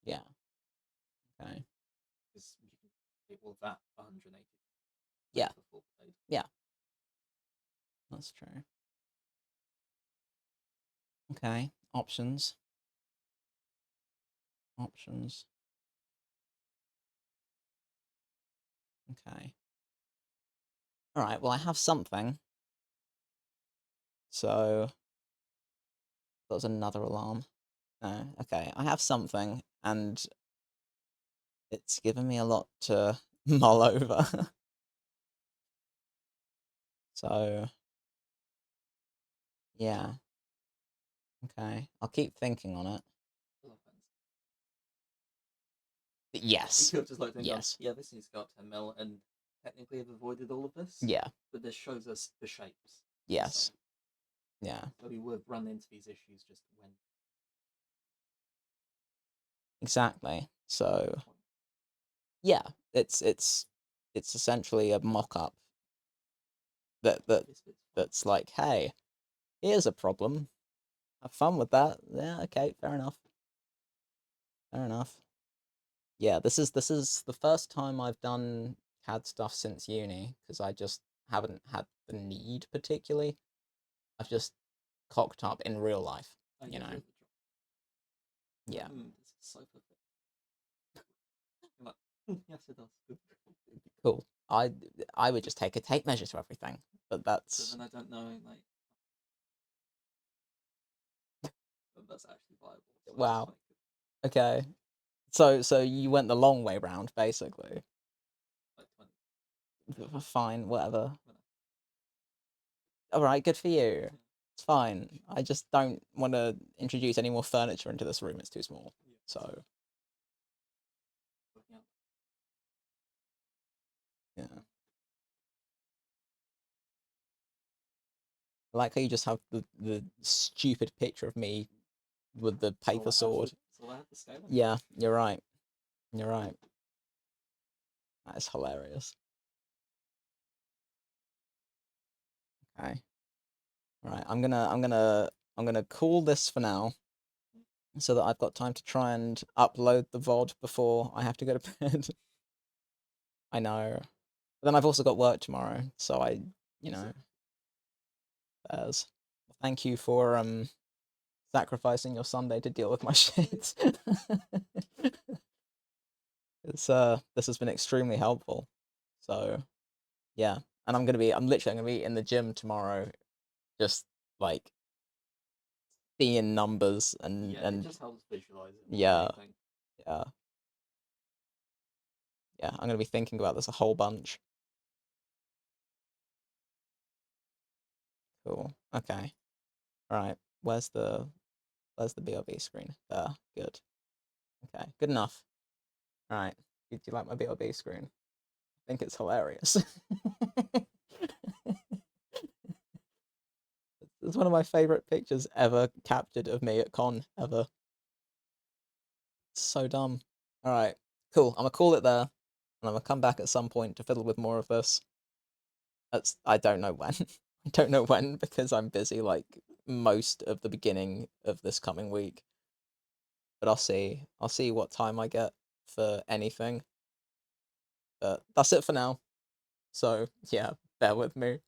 Yeah. Okay. Because you can take all of that 180. Yeah. Yeah. That's true. Okay. Options. Options. Okay. All right. Well, I have something. So that was another alarm. No. Okay. I have something, and it's given me a lot to mull over. So yeah. Okay. I'll keep thinking on it. Yes. You could have just looked and yes. gone, yeah, this needs to go up 10 mil, and technically have avoided all of this. Yeah. But this shows us the shapes. Yes. So. Yeah, So we would run into these issues just when. exactly. So yeah, it's essentially a mock-up that's like, hey, here's a problem. Have fun with that. Yeah, okay, fair enough. Fair enough. Yeah, this is the first time I've done CAD stuff since uni because I just haven't had the need particularly. I've just cocked up in real life, Oh, you yeah, know. Yeah, this is so perfect. You're like, yes, it does. cool. I would just take a tape measure to everything, but So that's then I don't know, like, if that's actually viable. So wow. like, Okay. So you went the long way round, basically. 20. Fine, whatever. But, All right, good for you. yeah. It's fine. I just don't want to introduce any more furniture into this room. It's too small. Yeah. So Working out. yeah. I like how you just have the stupid picture of me with the paper sword. So I have the scale. Yeah, you're right. You're right. That is hilarious. Okay. All right. I'm gonna call this for now, so that I've got time to try and upload the VOD before I have to go to bed. I know. But then I've also got work tomorrow, so you know, there's. Thank you for sacrificing your Sunday to deal with my shit. It's this has been extremely helpful. So yeah, and I'm literally gonna be in the gym tomorrow, just like seeing numbers and Yeah, it just helps visualize it. yeah, yeah, yeah. I'm gonna be thinking about this a whole bunch. Cool. Okay. All right. Where's the BRB screen? There. Good. Okay. Good enough. All right. Do you like my BRB screen? I think it's hilarious. It's one of my favorite pictures ever captured of me at con ever. It's so dumb. All right. Cool. I'm gonna call it there, and I'm gonna come back at some point to fiddle with more of this. I don't know when. I don't know when because I'm busy like most of the beginning of this coming week. But I'll see. I'll see what time I get for anything. But that's it for now. So yeah, bear with me.